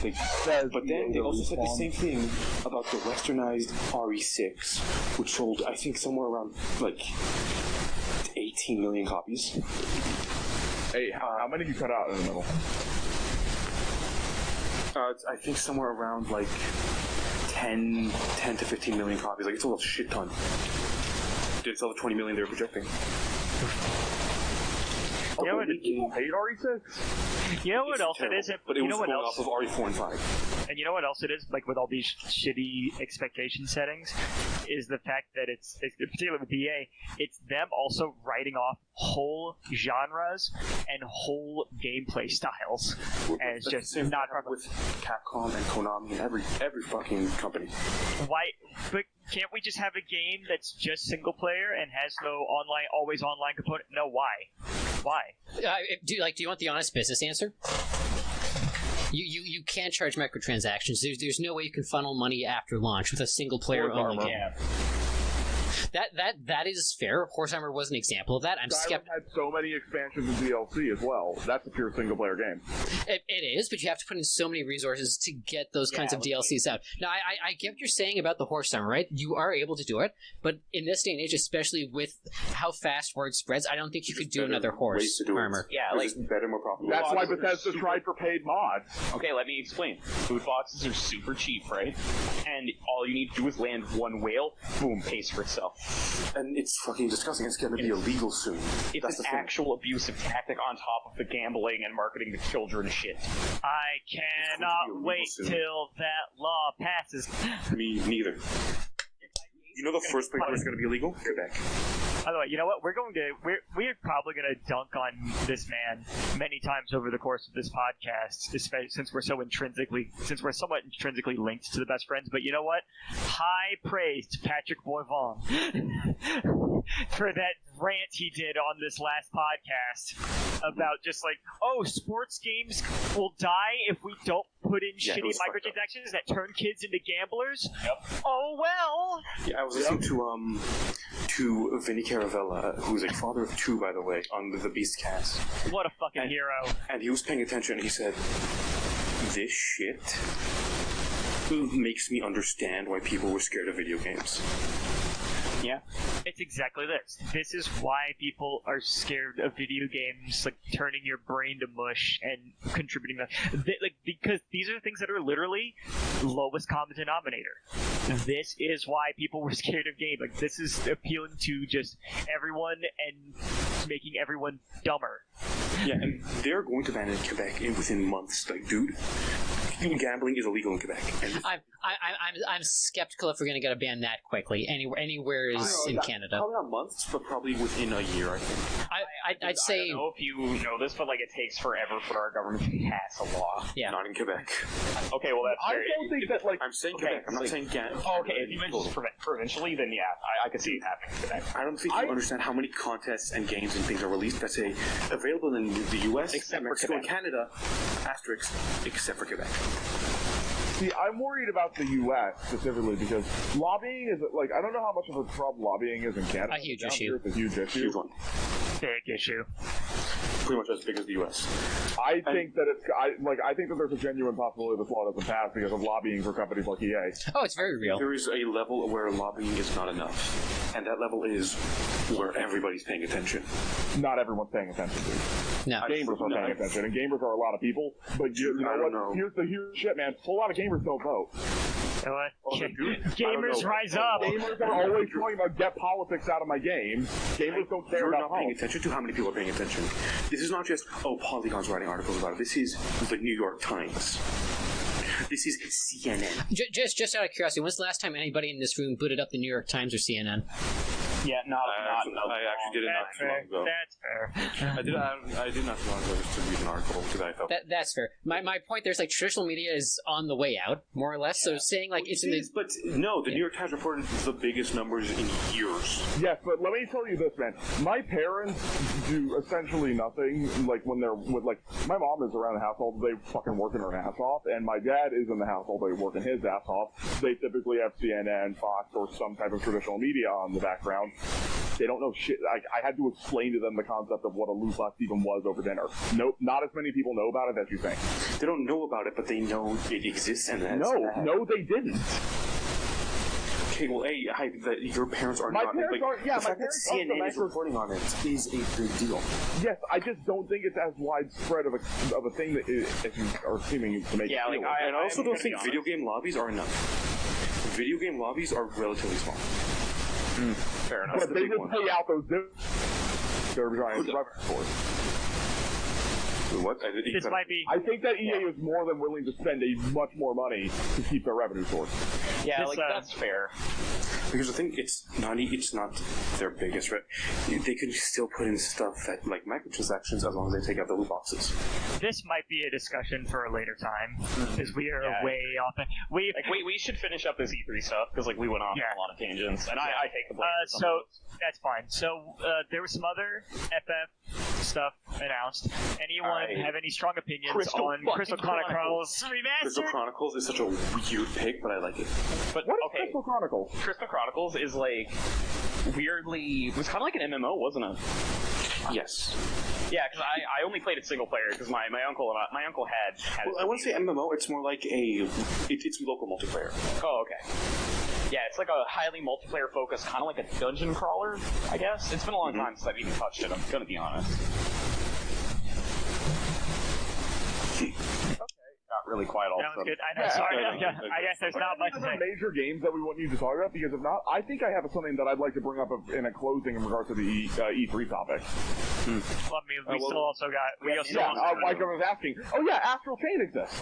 but then they also said the same thing about the westernized RE6, which sold, I think, somewhere around, 18 million copies. Hey, how many you cut out in the middle? I think somewhere around, 10 to 15 million copies. It's a shit ton. Did sell the 20 million they were projecting. You know what? People hate RE6? You know what else terrible, it is? But it You was know what going else? off of RE4 and 5. And you know what else it is? Like with all these shitty expectation settings, is the fact that it's particularly with EA, it's them also writing off whole genres and whole gameplay styles, and it's That's just the same not thing with Capcom and Konami and every fucking company. why. But can't we just have a game that's just single player and has no always online component? No, why? Why? Do you want the honest business answer? You can't charge microtransactions. There's no way you can funnel money after launch with a single player only game. That is fair. Horsheimer was an example of that. I'm skeptical. had so many expansions and DLC as well. That's a pure single player game. It is, but you have to put in so many resources to get those kinds of DLCs out. Now, I get what you're saying about the Horsheimer, right? You are able to do it, but in this day and age, especially with how fast word spreads, I don't think you could do another Horsheimer. Yeah, better, more profitable. That's why Bethesda tried for paid mods. Okay, let me explain. Loot boxes are super cheap, right? And all you need to do is land one whale, boom, pays for itself. And it's fucking disgusting. It's going to be illegal soon. It's That's an the thing. actual abusive tactic on top of the gambling and marketing to children shit. I cannot wait till that law passes. Me neither. You know the first place where it's going to be illegal? Quebec. By the way, you know what? We're probably going to dunk on this man many times over the course of this podcast, especially since we're somewhat intrinsically linked to the best friends. But you know what? High praise to Patrick Boivin for that rant he did on this last podcast about just sports games will die if we don't put in Yeah, it shitty was fucked up. microtransactions that turn kids into gamblers. Yep. Oh well. Yeah, I was listening to Vinny Caravella, who's a father of 2, by the way, on the Beastcast. What a fucking hero. And he was paying attention, and he said, this shit makes me understand why people were scared of video games. Yeah. It's exactly this. This is why people are scared of video games, like turning your brain to mush and contributing that. Because these are things that are literally lowest common denominator. This is why people were scared of games. Like, this is appealing to just everyone and making everyone dumber. Yeah, and they're going to ban it in Quebec within months. Like, dude, gambling is illegal in Quebec. And I'm skeptical if we're gonna get a ban that quickly. Anywhere is in Canada. Probably not months, but probably within a year, I think. I'd say. I don't know if you know this, but like it takes forever for our government to pass a law. Yeah. Not in Quebec. Okay, well that's I fair. don't think that, like, I'm saying Okay, Quebec. I'm not like- saying Canada. Oh, okay, if you meant just provincially, then yeah, I could see it happening today. I don't think you understand how many contests and games and things are released that say available in the U.S., Except for Mexico, and Quebec. Canada, asterisk, except for Quebec. See, I'm worried about the U.S. specifically because lobbying is, like, I don't know how much of a problem lobbying is in Canada. A huge Down issue. here, it's a huge issue. Huge one. Big issue. Pretty much as big as the U.S. I think that I think that there's a genuine possibility this law doesn't pass because of lobbying for companies like EA. Oh, it's very real. There is a level where lobbying is not enough, and that level is where everybody's paying attention. Not everyone's paying attention to. No. Gamers are paying attention, and gamers are a lot of people. But you know I what? don't know. Here's the shit, man. A lot of gamers don't vote. You know what? Oh, they do? Gamers rise up. Gamers are always talking about get politics out of my game. Gamers don't care You're about not paying politics. attention to how many people are paying attention. This is not just, Polygon's writing articles about it. This is the New York Times. This is CNN. Just out of curiosity, when's the last time anybody in this room booted up the New York Times or CNN? Yeah, not I actually did it not That's too long fair. ago. That's fair. I did not too long ago just to read an article because I felt. That's fair. My point there's like traditional media is on the way out, more or less. So saying like it's in the But no, the New York Times reported the biggest numbers in years. Yes, but let me tell you this, man. My parents do essentially nothing. Like when they're with, like, my mom is around the house all day, fucking working her ass off, and my dad is in the house all day working his ass off. They typically have CNN, Fox, or some type of traditional media on the background. They don't know shit. I had to explain to them the concept of what a loot box even was over dinner. Nope, not as many people know about it as you think. They don't know about it, but they know it exists, and that's No, they didn't. Okay, well, your parents are My not. parents like, aren't- yeah, the my fact that parents aren't CNN is the reporting on it is a big deal. Yes, I just don't think it's as widespread of a thing that as you are seeming to make. Yeah, it like, feel. And I also I'm don't gonna think be video game lobbies are enough. Video game lobbies are relatively small. fair enough. That's But the they big just one. pay out those they're giant revenue source. What? This might be. I think that EA is more than willing to spend a much more money to keep their revenue source. Yeah, This, that's fair. Because I think it's not their biggest. They can still put in stuff that like microtransactions as long as they take out the loot boxes. This might be a discussion for a later time, because we are Yeah. way off. We We should finish up this E3 stuff because like we went off on a lot of tangents, and I take the blame. for some so of those. that's fine. So there was some other FF stuff announced. Anyone Alright. have any strong opinions Crystal on fucking Crystal Chronicles Crystal Remastered? Chronicles is such a weird pick, but I like it. But What is okay, Crystal Chronicles? Crystal Chronicles is like weirdly. It was kind of like an MMO, wasn't it? Yes. Yeah, because I only played it single player because my uncle had. Well, I wouldn't say MMO. It's more like it's local multiplayer. Oh, okay. Yeah, it's like a highly multiplayer focused, kind of like a dungeon crawler, I guess. It's been a long time since I've even touched it, I'm gonna be honest. Got really quiet all of a That was sudden. good. I know. Yeah, Sorry. yeah. I guess there's not much to Are there say. major games that we want you to talk about? Because if not, I think I have something that I'd like to bring up in a closing in regards to the E3 topic. Well, I mean, we still also got. We also Yeah, also like I was asking. Oh yeah, Astral Chain exists.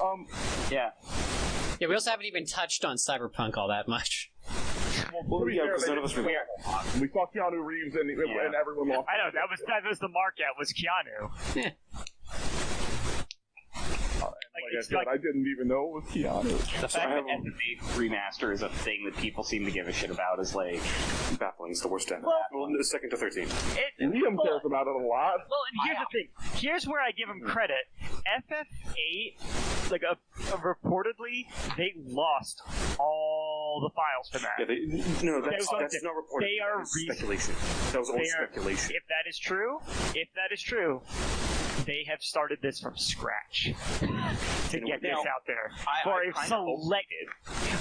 Yeah. Yeah, we also haven't even touched on Cyberpunk all that much. Well, to be fair, because none of us really. we saw Keanu Reeves and everyone lost. I know that was the mark out was Keanu. Like I it's said, like- I didn't even know it was Keanu. The fact that FF8 Remaster is a thing that people seem to give a shit about is like... Baffling is the worst end. Well- The second to 13. Liam cares about it a lot. Well, and here's the thing. Here's where I give him credit. FF8 like reportedly they lost all the files from that. Yeah, that's not reported. They are speculation. That was all speculation. If that is true, they have started this from scratch to get this out there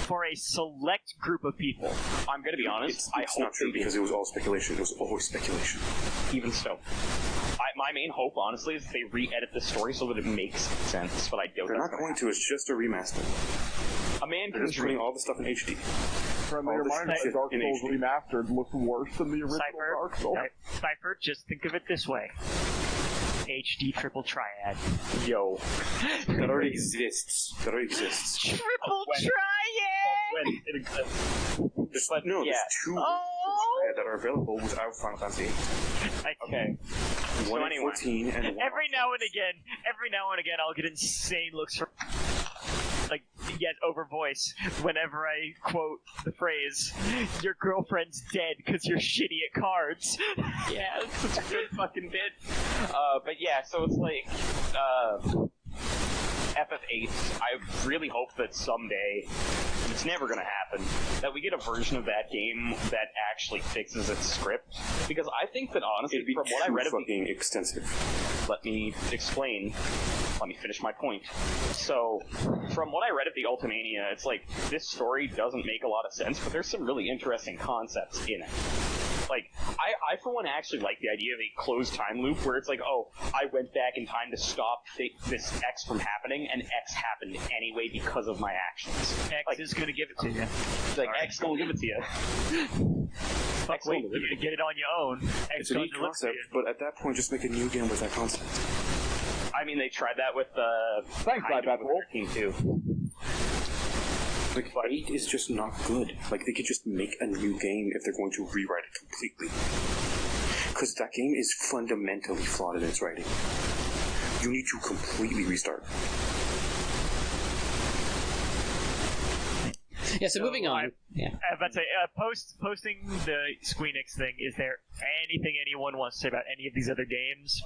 for a select group of people. I'm going to be honest. It's not true because it was all speculation. It was always speculation. Even so, my main hope, honestly, is they re-edit the story so that it makes sense. But I doubt they're not going to. It's just a remaster. A man can dream all the stuff in HD. Friendly reminder that Dark Souls Remastered looks worse than the original Dark Souls. Cypher, just think of it this way. HD triple triad. Yo. That already exists. Triple triad! When it exists. There's two triad that are available without Final Fantasy VIII. Okay. One in 14 and one. Every now and again, I'll get insane looks from over voice whenever I quote the phrase, "Your girlfriend's dead because you're shitty at cards." Yeah, that's such a good fucking bit. But yeah, so it's like, FF8, I really hope that someday, and it's never gonna happen, that we get a version of that game that actually fixes its script. Because I think that, honestly, it'd be from what I read of fucking extensive. Let me explain. Let me finish my point. So, from what I read of the Ultimania, it's like, this story doesn't make a lot of sense, but there's some really interesting concepts in it. Like, I for one actually like the idea of a closed time loop where it's like, oh, I went back in time to stop this X from happening, and X happened anyway because of my actions. X is gonna give it to you. Like, X gonna give it to you. Wait, you get it on your own. It's a neat concept, but at that point, just make a new game with that concept. I mean, they tried that with Thanks, Team too. Like, 8 is just not good. Like, they could just make a new game if they're going to rewrite it completely. Because that game is fundamentally flawed in its writing. You need to completely restart. Yeah, so moving on. I was about to say, posting the Squeenix thing, is there anything anyone wants to say about any of these other games?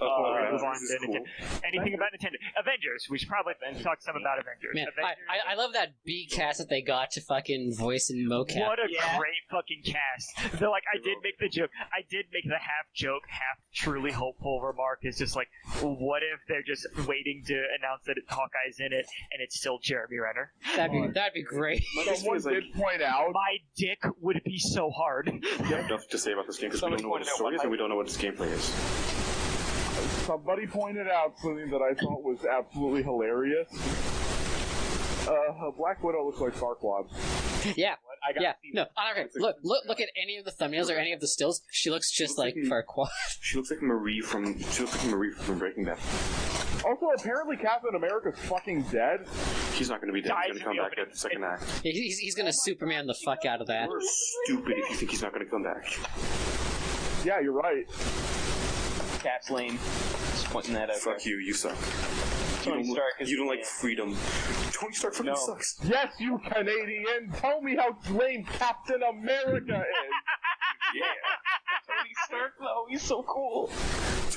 Anything about Nintendo? Avengers. We should probably talk some about Avengers. Man, Avengers. I love that B cast that they got to fucking voice and mocap. What a great fucking cast. They're like, I did make the joke. I did make the half joke, half truly hopeful remark. Is just like, what if they're just waiting to announce that Hawkeye's in it and it's still Jeremy Renner? That'd be great. Someone did point out, my dick would be so hard. You have enough to say about this game because we don't know what the story is and we don't know what its gameplay is. Somebody pointed out something that I thought was absolutely hilarious. Black Widow looks like Farquaad. Yeah. No, okay. Look at any of the thumbnails or any of the stills. She looks just like Farquaad. She looks like Marie from Breaking Bad. Also, apparently Captain America's fucking dead. He's not going to be dead. He's going to come back at the second act. He's going to Superman the fuck out of that. You're stupid if you think he's not going to come back. Yeah, you're right. Caps lane. Just pointing that out. Fuck you, you suck. You don't like freedom. Tony Stark fucking sucks. Yes, you Canadian! Tell me how lame Captain America is! Yeah. Tony Stark, though, he's so cool.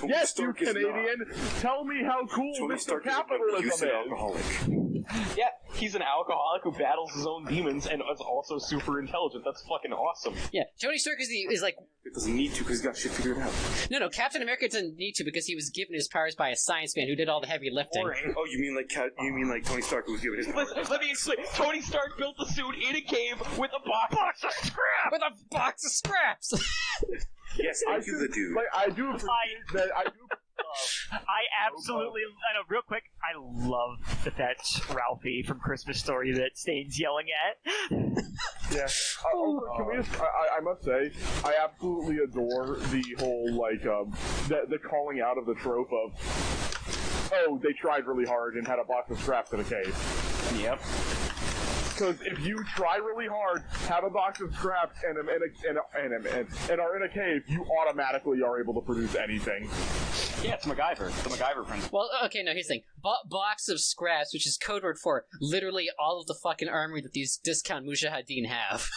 Yes, you Canadian! Tell me how cool Tony Mr. Stark Capitalism is an alcoholic. Yeah, he's an alcoholic who battles his own demons and is also super intelligent. That's fucking awesome. Yeah, Tony Stark is like... It doesn't need to because he's got shit figured out. No, Captain America doesn't need to because he was given his powers by a science man who did all the heavy lifting. Oh, you mean like Tony Stark who was given his powers? Let me explain. Tony Stark built the suit in a cave with a box of scraps! With a box of scraps! Yes, thank you, the dude. Like, I do appreciate that. I absolutely, I know, real quick, I love that that's Ralphie from Christmas Story that Stain's yelling at. Yeah. Also, can we just, I must say, I absolutely adore the whole, like, the calling out of the trope of, oh, they tried really hard and had a box of scraps in a cave. Yep. Because if you try really hard, have a box of scraps, and are in a cave, you automatically are able to produce anything. Yeah, it's MacGyver. The MacGyver principle. Well, okay, no, here's the thing. Box of scraps, which is code word for literally all of the fucking armory that these discount Mujahideen have.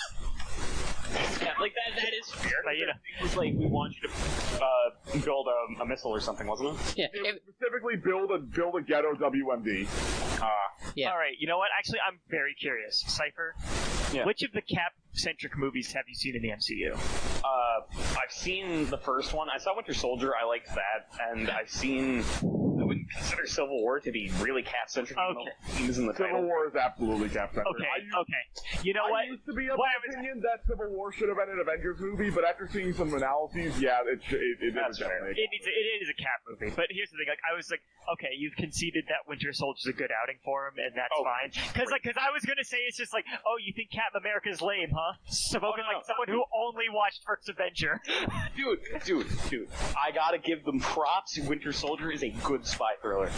Yeah, like that is fair. But, you know. It was like we want you to build a missile or something, wasn't it? Yeah. Specifically, build a ghetto WMD. Yeah. All right, you know what? Actually, I'm very curious. Cypher, Yeah. which of the Cap-centric movies have you seen in the MCU? I've seen the first one. I saw Winter Soldier. I liked that, and I've seen. I wouldn't consider Civil War to be really Cap-centric. Okay. Themes in the Civil title. War is absolutely Cap-centric. Okay. You know I what? used to be of What the I was- opinion that Civil War should have been an Avengers movie, but after seeing some analyses, yeah, it That's is definitely. It is a Cap movie, but here's the thing. Like, I was like, okay, you've conceded that Winter Soldier's a good outing for him, and that's fine. Because I was gonna say it's just like, oh, you think Captain America's lame, huh? Spoken no. like someone who only watched First Avenger. Dude, I gotta give them props. Winter Soldier is a good spy thriller.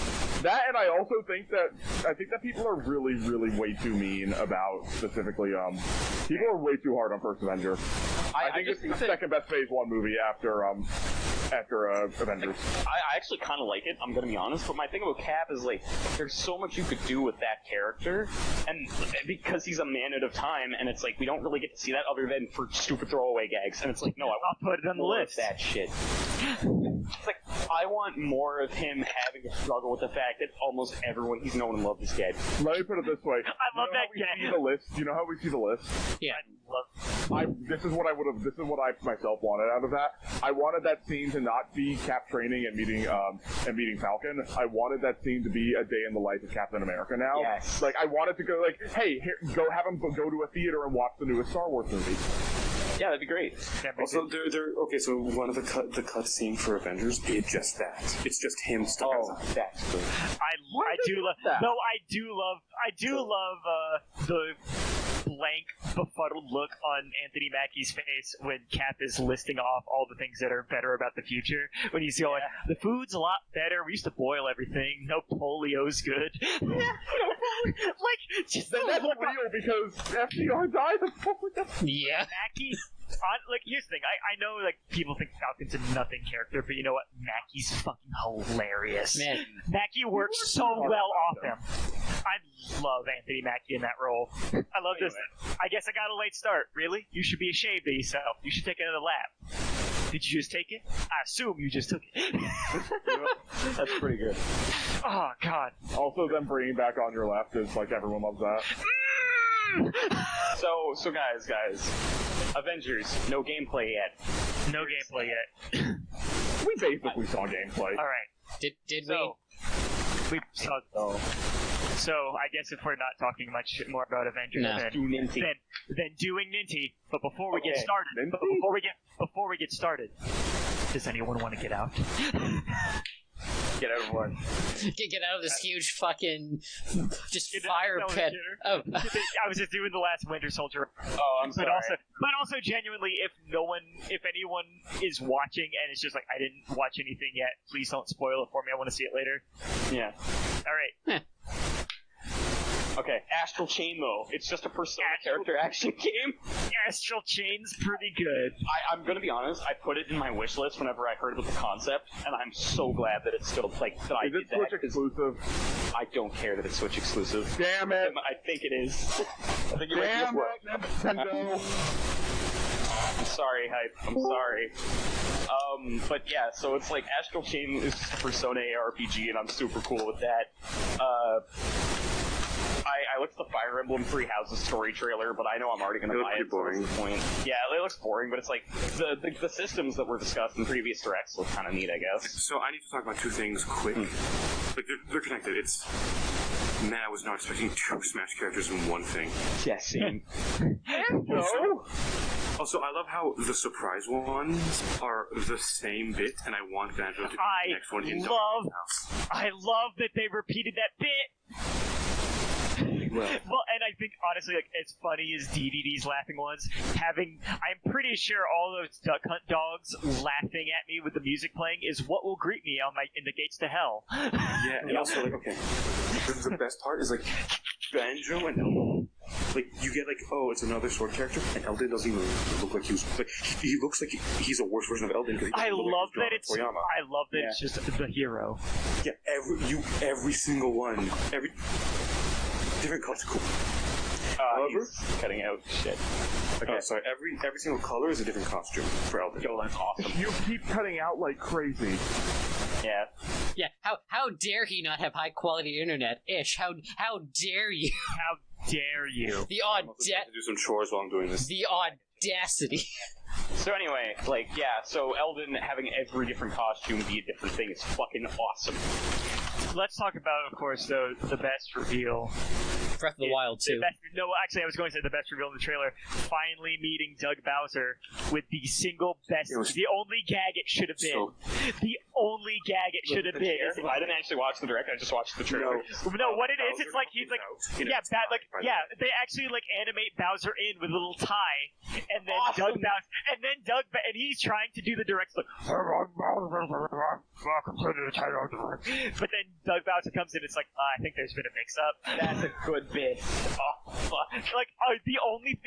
That, and I also think that people are really, really way too mean about specifically. People are way too hard on First Avenger. I think it's the second best Phase 1 movie after Avengers. I actually kind of like it, I'm gonna be honest, but my thing about Cap is, like, there's so much you could do with that character, and because he's a man out of time, and it's like, we don't really get to see that other than for stupid throwaway gags, and it's like, no, I I'll want put it on the more list. of that shit. It's like, I want more of him having to struggle with the fact that almost everyone he's known and loved is dead. Let me put it this way. I love that You gag. know how we see the list? Yeah. This is what I myself wanted out of that. I wanted that scene to not be Cap training and meeting Falcon. I wanted that scene to be a day in the life of Captain America now. Yes. Like, I wanted to go, like, hey, go have him go to a theater and watch the newest Star Wars movie. Yeah, that'd be great. Also, okay. So one of the cut scene for Avengers is just that. It's just him stuck outside. That's good. I do love the blank, befuddled look on Anthony Mackie's face when Cap is listing off all the things that are better about the future. When he's going, the food's a lot better. We used to boil everything. No polio's good. Like, just That's real because FDR died of polio. Yeah. Mackie. Like, here's the thing. I know, like, people think Falcon's a nothing character, but you know what? Mackie's fucking hilarious. Man. Mackie works so well off him. I love Anthony Mackie in that role. I love this. I guess I got a late start. Really? You should be ashamed of yourself. You should take another lap. Did you just take it? I assume you just took it. That's pretty good. Oh, God. Also, them bringing back On Your Left is like everyone loves that. So guys, Avengers, no gameplay yet. No gameplay yet. We basically saw gameplay. All right. Did So, we saw. So, I guess if we're not talking much more about Avengers, No. then doing Ninty. But before we get Okay. started, Ninty? before we get started, does anyone want to get out? Get everyone. get out of this huge fucking just Get fire out, pit. no, Oh. I was just doing the last Winter Soldier. Oh, I'm sorry. But also genuinely, if anyone is watching and it's just like, I didn't watch anything yet, please don't spoil it for me. I want to see it later. Yeah. All right. Okay, Astral Chain though. It's just a Persona character action game. Astral Chain's pretty good. I'm gonna be honest. I put it in my wish list whenever I heard about the concept, and I'm so glad that it's still that I Is did it that. Switch exclusive? I don't care that it's Switch exclusive. Damn it! I think it is. I think it might be Damn a it, Nintendo! I'm sorry, Hype. I'm sorry. But yeah, so it's like Astral Chain is just a Persona ARPG, and I'm super cool with that. I looked at the Fire Emblem Three Houses story trailer, but I know I'm already going to buy it. Boring. So what's the point? Yeah, it looks boring, but it's like the systems that were discussed in previous directs look kind of neat, I guess. So I need to talk about two things quick. Like they're connected. Man, I was not expecting two Smash characters in one thing. Yeah, same. No! Also, I love how the surprise ones are the same bit, and I want Banjo to be the next one in Donkey House. I love that they repeated that bit. Well, and I think honestly, like, as funny as DDD's laughing was, I'm pretty sure all those Duck Hunt dogs laughing at me with the music playing is what will greet me in the gates to hell. Yeah, and also, like, okay, the best part is, like, Banjo and Eldon, like, you get, like, oh, it's another sword character, and Eldon doesn't even look like he looks like he's a worse version of Eldon, because I love that it's just the hero. Yeah, every single one, different colors, cool. He's cutting out shit. Okay. Oh, sorry. Every single color is a different costume for Eldon. Yo, that's awesome. You keep cutting out like crazy. Yeah. Yeah, how dare he not have high quality internet? Ish, how dare you? How dare you? The I'm also trying to do some chores while I'm doing this. The audacity. So anyway, so Eldon having every different costume be a different thing is fucking awesome. Let's talk about, of course, though, the best reveal. Breath of the Wild, too. Actually, I was going to say the best reveal in the trailer. Finally meeting Doug Bowser with the single best, the only gag it should have been. The only gag it should have been. I didn't actually watch the direct, I just watched the trailer. No, what it is, it's like, he's like, they actually, like, animate Bowser in with a little tie, and then Awesome. and he's trying to do the direct, like, but then Doug Bowser comes in, it's like, I think there's been a mix-up. That's a good bit. Oh, fuck. Like, the only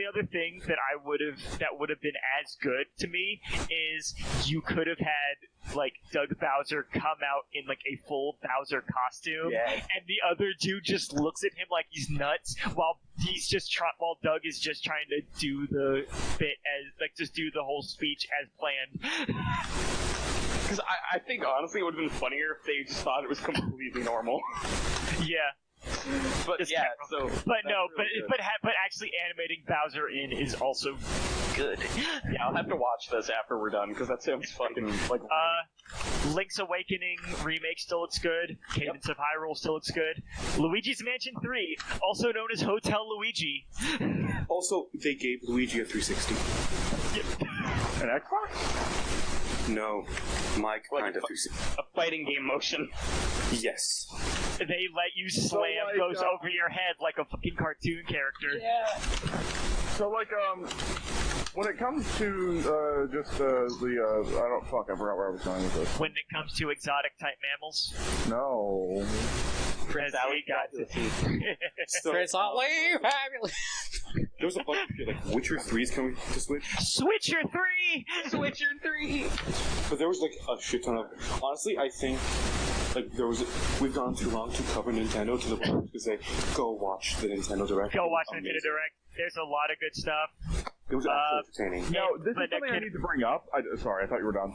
other thing that would have been as good to me is you could have had, like, Doug Bowser come out in, like, a full Bowser costume, and the other dude just looks at him like he's nuts, while Doug is just trying to do the bit as, like, just do the whole speech as planned. Because I think, honestly, it would have been funnier if they just thought it was completely normal. Yeah. But Just yeah, technical. so... But actually animating Bowser in is also good. Yeah, I'll have to watch this after we're done, because that sounds fucking, like... Link's Awakening remake still looks good. Cadence of Hyrule still looks good. Luigi's Mansion 3, also known as Hotel Luigi. Also, they gave Luigi a 360. An Xbox? No, my kind of 360. A fighting game motion. Yes. They let you slam those over your head like a fucking cartoon character. Yeah. So, like, when it comes to I forgot where I was going with this. When it comes to exotic type mammals, No. Prince Ali got to Prince Ali, fabulous. There was a bunch of shit, like Witcher 3's coming to Switch. Switcher 3! Switcher 3! But there was like a shit ton of... Honestly, I think like we've gone too long to cover Nintendo to the point to say, go watch the Nintendo Direct. Go watch Nintendo Direct. There's a lot of good stuff. It was actually entertaining. No, this is something I need to bring up. Sorry, I thought you were done.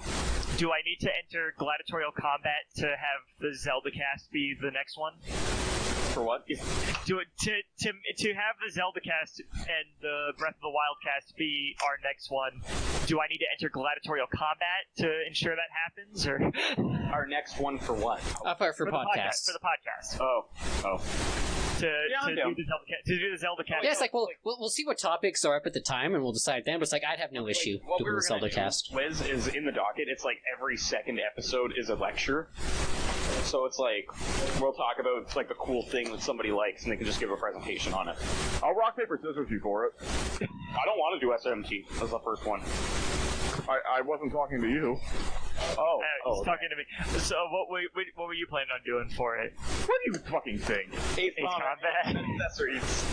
Do I need to enter gladiatorial combat to have the Zelda cast be the next one? For what? To have the Zelda cast and the Breath of the Wild cast be our next one, do I need to enter gladiatorial combat to ensure that happens, or Our next one for what? For podcast. For the podcast. Oh. To do the Zelda cast. Yeah, it's like, we'll see what topics are up at the time, and we'll decide then. But it's like, I'd have no issue What doing we were the gonna Zelda cast. Liz is in the docket. It's like every second episode is a lecture. So it's like, we'll talk about like the cool thing that somebody likes, and they can just give a presentation on it. I'll rock, paper, scissors you for it. I don't want to do SMT as the first one. I wasn't talking to you. He's talking to me. So what were you planning on doing for it? What do you fucking think? Ace Combat. Accessories.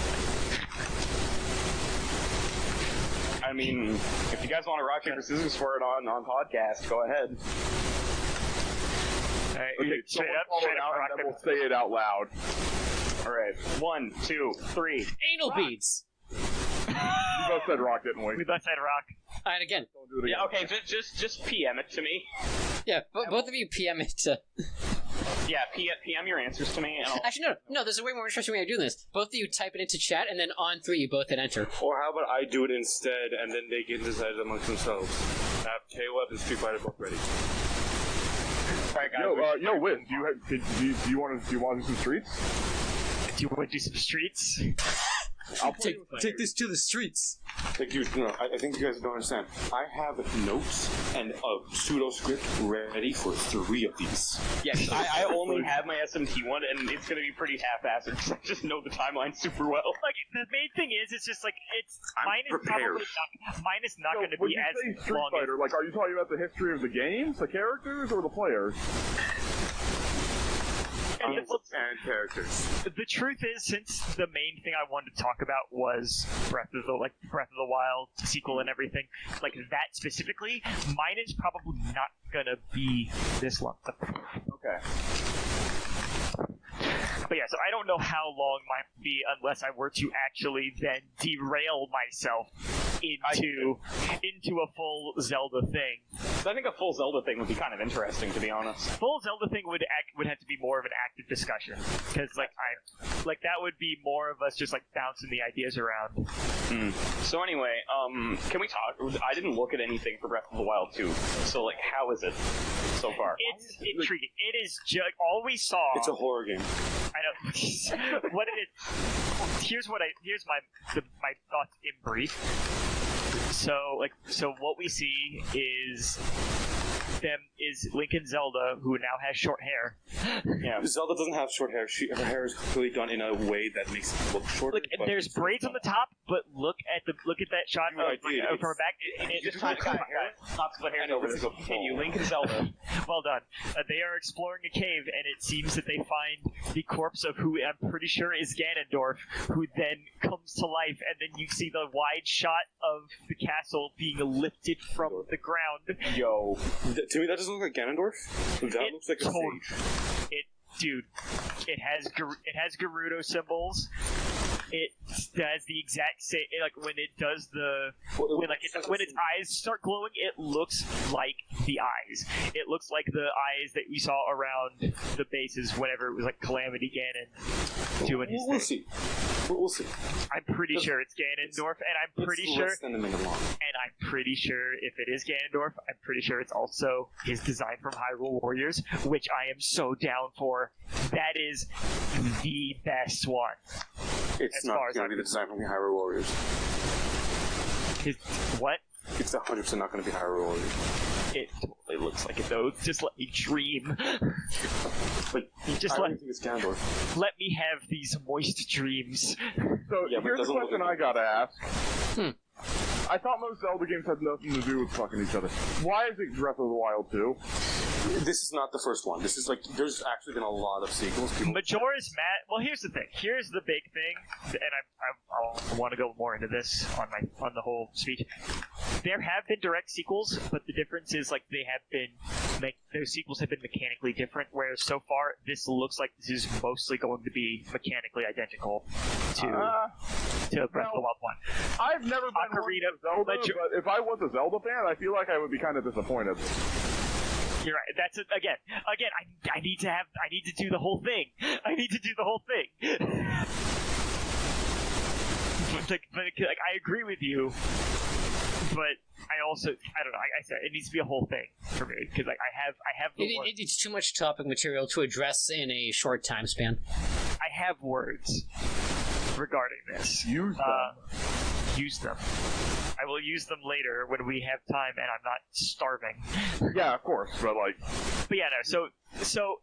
I mean, if you guys want to rock, paper, scissors for it on podcast, go ahead. Okay, straight up, and then we'll say it out loud. Alright, 1, 2, 3. Anal beads! You both said rock, didn't we? We both said rock. And again. Don't do it again. Yeah, okay, just PM it to me. Yeah, both of you PM it to... Yeah, PM your answers to me, and I'll... Actually, no, there's a way more interesting way of doing this. Both of you type it into chat, and then on 3 you both hit enter. Or how about I do it instead, and then they can decide amongst themselves. I have K-Web and Street Fighter both ready. Alright, guys. Yo, Wiz, do you want to do some streets? Do you want to do some streets? I'll Take this to the streets. Like, dude, I think you guys don't understand. I have notes and a pseudo script ready for 3 of these. Yes, I only have my SMT one, and it's going to be pretty half-assed because I just know the timeline super well. Like, the main thing is, it's just like, I'm prepared. Mine is not going to when be you as say Street long Fighter, like, are you talking about the history of the games, the characters, or the players? as... And characters. The truth is, since the main thing I wanted to talk about was Breath of the Wild sequel and everything, like that specifically, mine is probably not gonna be this long. Okay. But yeah, so I don't know how long mine would be unless I were to actually then derail myself into a full Zelda thing. So I think a full Zelda thing would be kind of interesting, to be honest. Full Zelda thing would have to be more of an active discussion because that would be more of us just like bouncing the ideas around. So anyway, can we talk? I didn't look at anything for Breath of the Wild 2. So like, how is it so far? It's intriguing. It is all we saw. It's a horror game. I know. Here's my thoughts in brief. So what we see is Link and Zelda, who now has short hair. Yeah, Zelda doesn't have short hair. Her hair is clearly done in a way that makes it look shorter. Look, there's braids on the top, but look at that shot from her back. It's just trying to cut hair. Not to put hair over. Continue. Link and Zelda. Well done. They are exploring a cave, and it seems that they find the corpse of who I'm pretty sure is Ganondorf, who then comes to life, and then you see the wide shot of the castle being lifted from the ground. Yo. To me, that doesn't look like Ganondorf. That looks like a sage. It has Gerudo symbols. It does the exact same. Like when it does when its eyes start glowing, it looks like the eyes. It looks like the eyes that we saw around the bases whenever it was like Calamity Ganon doing his thing. We'll see. I'm pretty sure it's Ganondorf, and I'm pretty sure. Less than a minute long. And I'm pretty sure if it is Ganondorf, I'm pretty sure it's also his design from Hyrule Warriors, which I am so down for. That is the best one. It's not going to be the design from the Hyrule Warriors. What? It's 100% not going to be Hyrule Warriors. It totally looks like it, though. Just let me dream. But I don't think it's Ganondorf. Let me have these moist dreams. So here's the question I gotta ask. I thought most Zelda games had nothing to do with fucking each other. Why is it Breath of the Wild 2? This is not the first one. This is like, there's actually been a lot of sequels. Majora's Mask. Well, here's the thing. Here's the big thing, and I want to go more into this on the whole speech. There have been direct sequels, but the difference is like those sequels have been mechanically different. Whereas so far, this looks like this is mostly going to be mechanically identical to Breath of the Wild 1. I've never been Ocarina of Zelda, but if I was a Zelda fan, I feel like I would be kind of disappointed. You're right. That's it. Again. I need to do the whole thing. I need to do the whole thing. but I agree with you. But I don't know. I said it needs to be a whole thing for me because I have the words. It's too much topic material to address in a short time span. I have words regarding this. Use them. I will use them later when we have time and I'm not starving. Yeah, of course, but yeah, no. So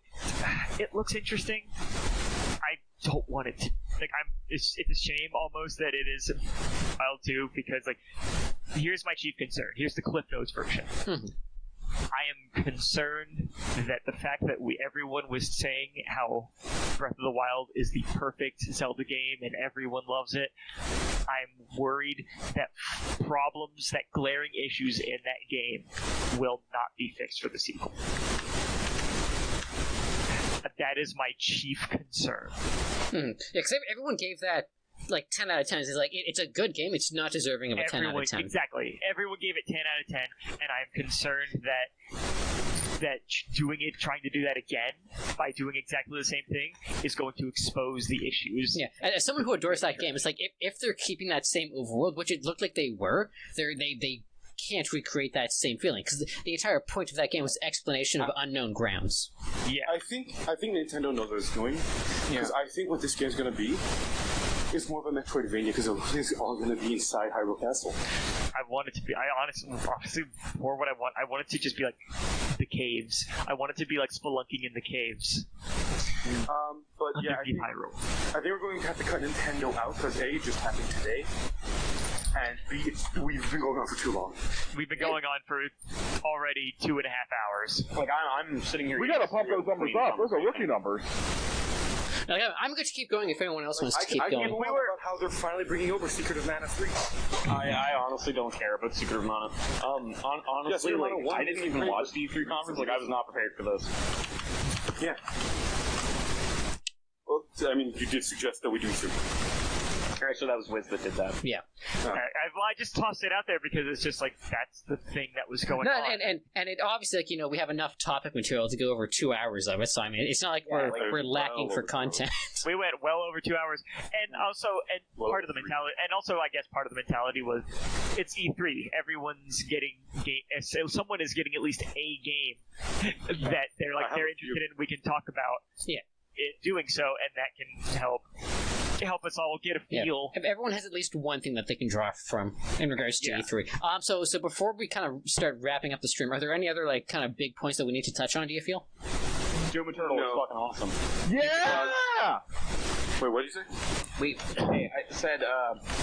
it looks interesting. I don't want it to. It's a shame almost that it is Wild 2 because here's my chief concern. Here's the Cliff Notes version. I am concerned that the fact that everyone was saying how Breath of the Wild is the perfect Zelda game and everyone loves it, I'm worried that that glaring issues in that game will not be fixed for the sequel. That is my chief concern. Yeah, because everyone gave that 10 out of 10. It's it's a good game. It's not deserving of a 10 out of 10. Exactly. Everyone gave it 10 out of 10, and I'm concerned that trying to do that again by doing exactly the same thing is going to expose the issues. Yeah, as someone who adores that game, it's if they're keeping that same overworld, which it looked like they were, they can't recreate that same feeling because the entire point of that game was explanation of unknown grounds. Yeah, I think Nintendo knows what it's doing because I think what this game's going to be is more of a Metroidvania because it's all going to be inside Hyrule Castle. I want it to be. I honestly, more what I want. I want it to just be like the caves. I want it to be like spelunking in the caves. But yeah, I think we're going to have to cut Nintendo out because A, it just happened today, and B, we've been going on for too long. We've been going on for already 2.5 hours. I'm sitting here. We gotta pump those numbers up. Those are rookie numbers. I'm going to keep going if anyone else wants to keep going. going. I can't about how they're finally bringing over Secret of Mana 3. I honestly don't care about Secret of Mana. Honestly, I didn't even watch the E3 conference. I was not prepared for this. Yeah. Well, I mean, you did suggest that we do too. Alright, so that was Wiz that did that. Yeah. I just tossed it out there because it's just like that's the thing that was going No, on. and it obviously, like, we have enough topic material to go over 2 hours of it, so I mean, it's not like we're lacking for content. We went well over 2 hours, and also, part of the mentality, and also, I guess part of the mentality was, it's E3. Everyone's getting so someone is getting at least a game that they're interested in. We can talk about doing so, and that can help us all get a feel. Yeah. Everyone has at least one thing that they can draw from in regards to E3. So before we kind of start wrapping up the stream, are there any other kind of big points that we need to touch on? Do you feel? Doom Eternal is fucking awesome. Yeah! Wait, what did you say? I said,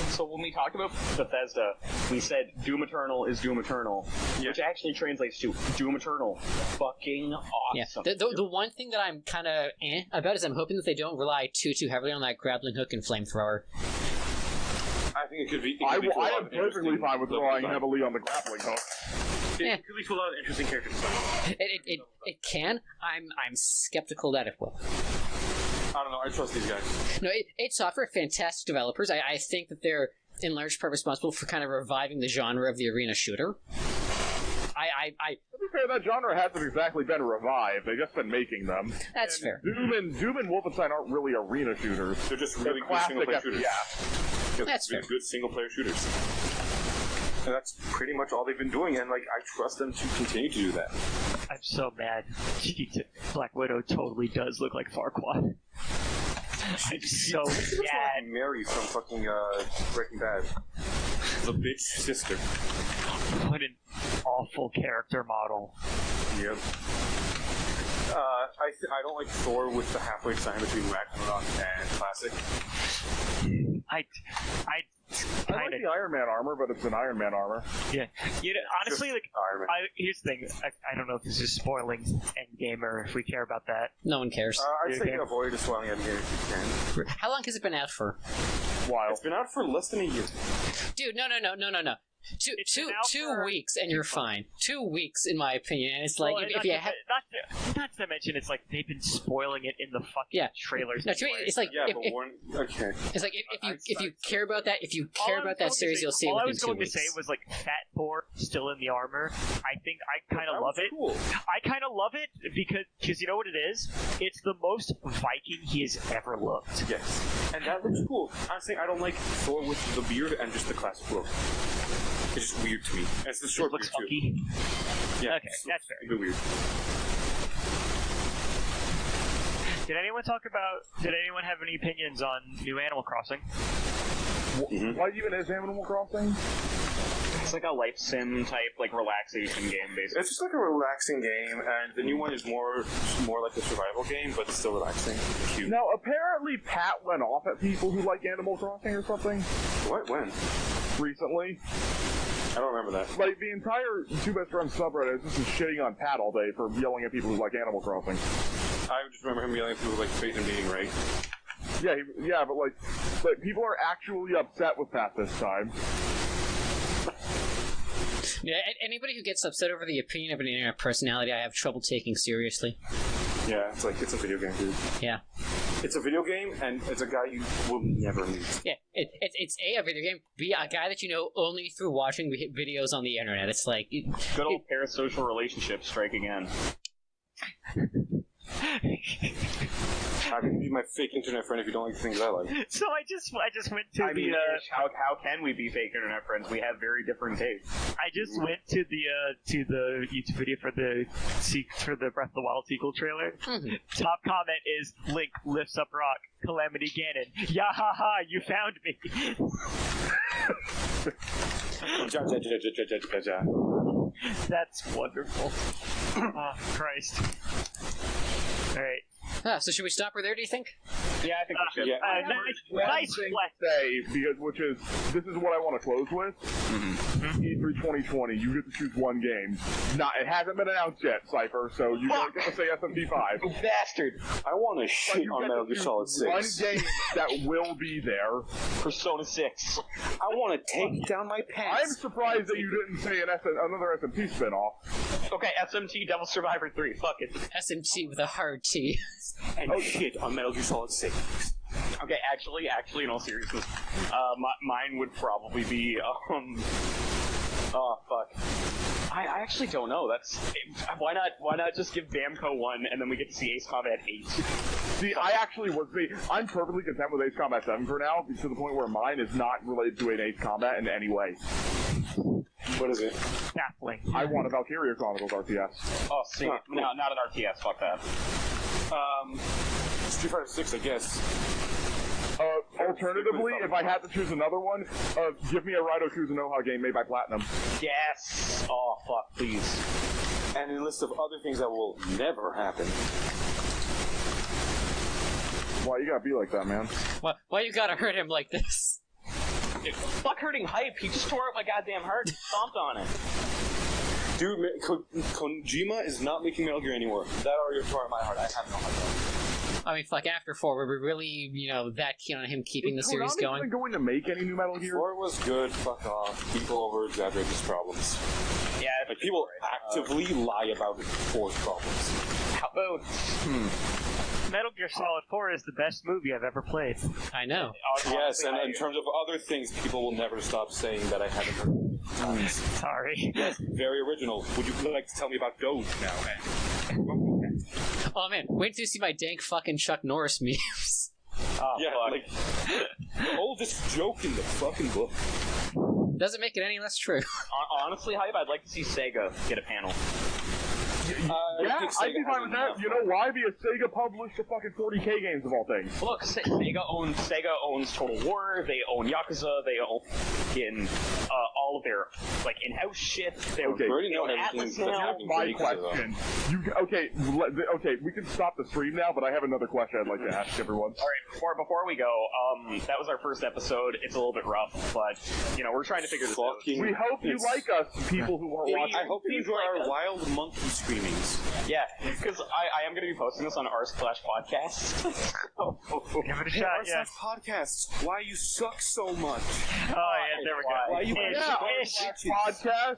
so when we talked about Bethesda, we said Doom Eternal is Doom Eternal, which actually translates to Doom Eternal fucking awesome. Yeah. The one thing that I'm kind of about is I'm hoping that they don't rely too heavily on that grappling hook and flamethrower. I think it could be. I am perfectly fine with relying heavily on the grappling hook. It could lead to a lot of interesting character design. It can. I'm skeptical that it will. I don't know. I trust these guys. No, id Software, fantastic developers. I think that they're in large part responsible for kind of reviving the genre of the arena shooter. To be fair, that genre hasn't exactly been revived. They've just been making them. That's fair. Doom and Wolfenstein aren't really arena shooters. They're just really good single-player shooters. That's fair. Good single-player shooters. And that's pretty much all they've been doing, and I trust them to continue to do that. I'm so mad. Black Widow totally does look like Farquaad. I'm so mad. Mary from fucking Breaking Bad. The bitch sister. What an awful character model. Yep. I don't like Thor with the halfway sign between Ragnarok and Classic. I like the Iron Man armor, but it's an Iron Man armor. Yeah. Honestly, here's the thing. I don't know if this is spoiling Endgame or if we care about that. No one cares. I'd say avoid a spoiling Endgame if you can. How long has it been out for? Wow. It's been out for less than a year. Dude, no. 2 weeks and you're fine. 2 weeks, in my opinion, and it's like if you have not to mention it's like they've been spoiling it in the fucking trailers. No, anyway. it's like okay. It's like if you care about that, series, you'll see it. All I within was 2 going weeks. to say was like Fat Thor still in the armor. I think I kind of love it. Cool. I kind of love it because you know what it is? It's the most Viking he has ever looked. Yes, and that looks cool. Honestly, I don't like Thor with the beard and just the classic look. It's just weird to me. And it's the short It looks beard funky. too. Yeah, Okay, that's fair. A bit weird. Did anyone have any opinions on new Animal Crossing? What even is Animal Crossing? It's like a life sim type, relaxation game, basically. It's just like a relaxing game, and the new one is more like a survival game, but it's still relaxing. Cute. Now, apparently Pat went off at people who like Animal Crossing or something. What? When? Recently. I don't remember that. The entire Two Best Friends subreddit is just shitting on Pat all day for yelling at people who like Animal Crossing. I just remember him yelling at people like Faith and being right. Yeah, but people are actually upset with Pat this time. Yeah, anybody who gets upset over the opinion of an internet personality, I have trouble taking seriously. Yeah, it's a video game, dude. Yeah. It's a video game, and it's a guy you will never meet. Yeah, it's a video game, B, a guy that you know only through watching videos on the internet. It's like... Good old parasocial relationship strike again. How can you be my fake internet friend if you don't like the things I like? So I just went to how can we be fake internet friends? We have very different tastes. I just went to the YouTube video for the Breath of the Wild sequel trailer. Mm-hmm. Top comment is Link lifts up rock. Calamity Ganon. Yeah, ha ha! You found me. That's wonderful. Oh Christ! All right. So should we stop her there, do you think? Yeah, I think we should. Nice thing flex. to say, this is what I want to close with. E3 2020, you get to choose one game. It hasn't been announced yet, Cipher, so you don't get to say SMT5. You bastard! I want to shit on Metal Gear Solid 6. One game that will be there. Persona 6. I want to take down my pants. I'm surprised that you didn't say another SMT spinoff. Okay, SMT Devil Survivor 3. Fuck it. SMT with a hard T. And shit on Metal Gear Solid 6. Okay, actually, in all seriousness, mine would probably be, oh, fuck. I actually don't know. Why not just give Bamco 1 and then we get to see Ace Combat 8? See, I'm perfectly content with Ace Combat 7 for now, to the point where mine is not related to an Ace Combat in any way. What is it? Baffling. I want a Valkyria Chronicles RTS. Oh, see, Cool. no, not an RTS, fuck that. Street Fighter 6, I guess. Alternatively, if I had to choose another one, give me a Raido Kuzunoha game made by Platinum. Yes! Oh, fuck, please. And a list of other things that will never happen. Why you gotta be like that, man? Why you gotta hurt him like this? Dude, fuck hurting Hype, he just tore out my goddamn heart and stomped on it. Dude, Kojima is not making Metal Gear anymore. That already tore my heart. I have no heart. I mean, fuck, after 4, were we really, that keen on him keeping the series Konami's going? even going to make any new Metal Gear? 4 was good, fuck off. People over-exaggerate his problems. Yeah, Like, people actively lie about 4's problems. how about... Metal Gear Solid 4 is the best movie I've ever played. I know. Yes, and in terms of other things, people will never stop saying that I haven't heard times. Sorry. Yes, very original. Would you like to tell me about Doge now, Ed? Oh man, wait till you see my dank fucking Chuck Norris memes. Oh, Yeah, fuck. like, the oldest joke in the fucking book. Doesn't make it any less true. Honestly, Hype, I'd like to see Sega get a panel. Yeah, I'd be fine with that. You know why? Because Sega published the fucking 40K games of all things. Look, Sega owns Total War, they own Yakuza, they own all of their in-house shit. They own, Okay. We already know own everything Atlas that's now. happening. My Because of question. Okay, we can stop the stream now, but I have another question I'd like to ask everyone. All right, before we go, that was our first episode. It's a little bit rough, but we're trying to figure this out. Fucking- We hope you It's- like us, people who are watching. I hope you enjoy our wild monkey screamings. Yeah, because I am going to be posting this on r/podcast. Give it a shot, yeah. Podcasts. Why you suck so much? Oh, yeah, there we go. Why you Podcast?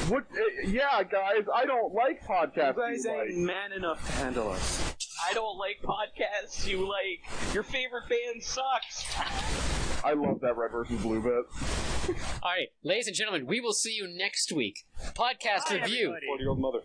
What? Yeah, guys, I don't like podcasts. You guys you ain't like. man enough to handle us. I don't like podcasts. Your favorite band sucks. I love that red versus blue bit. Alright, ladies and gentlemen, we will see you next week. Podcast Bye, review. everybody. 40-year-old mother.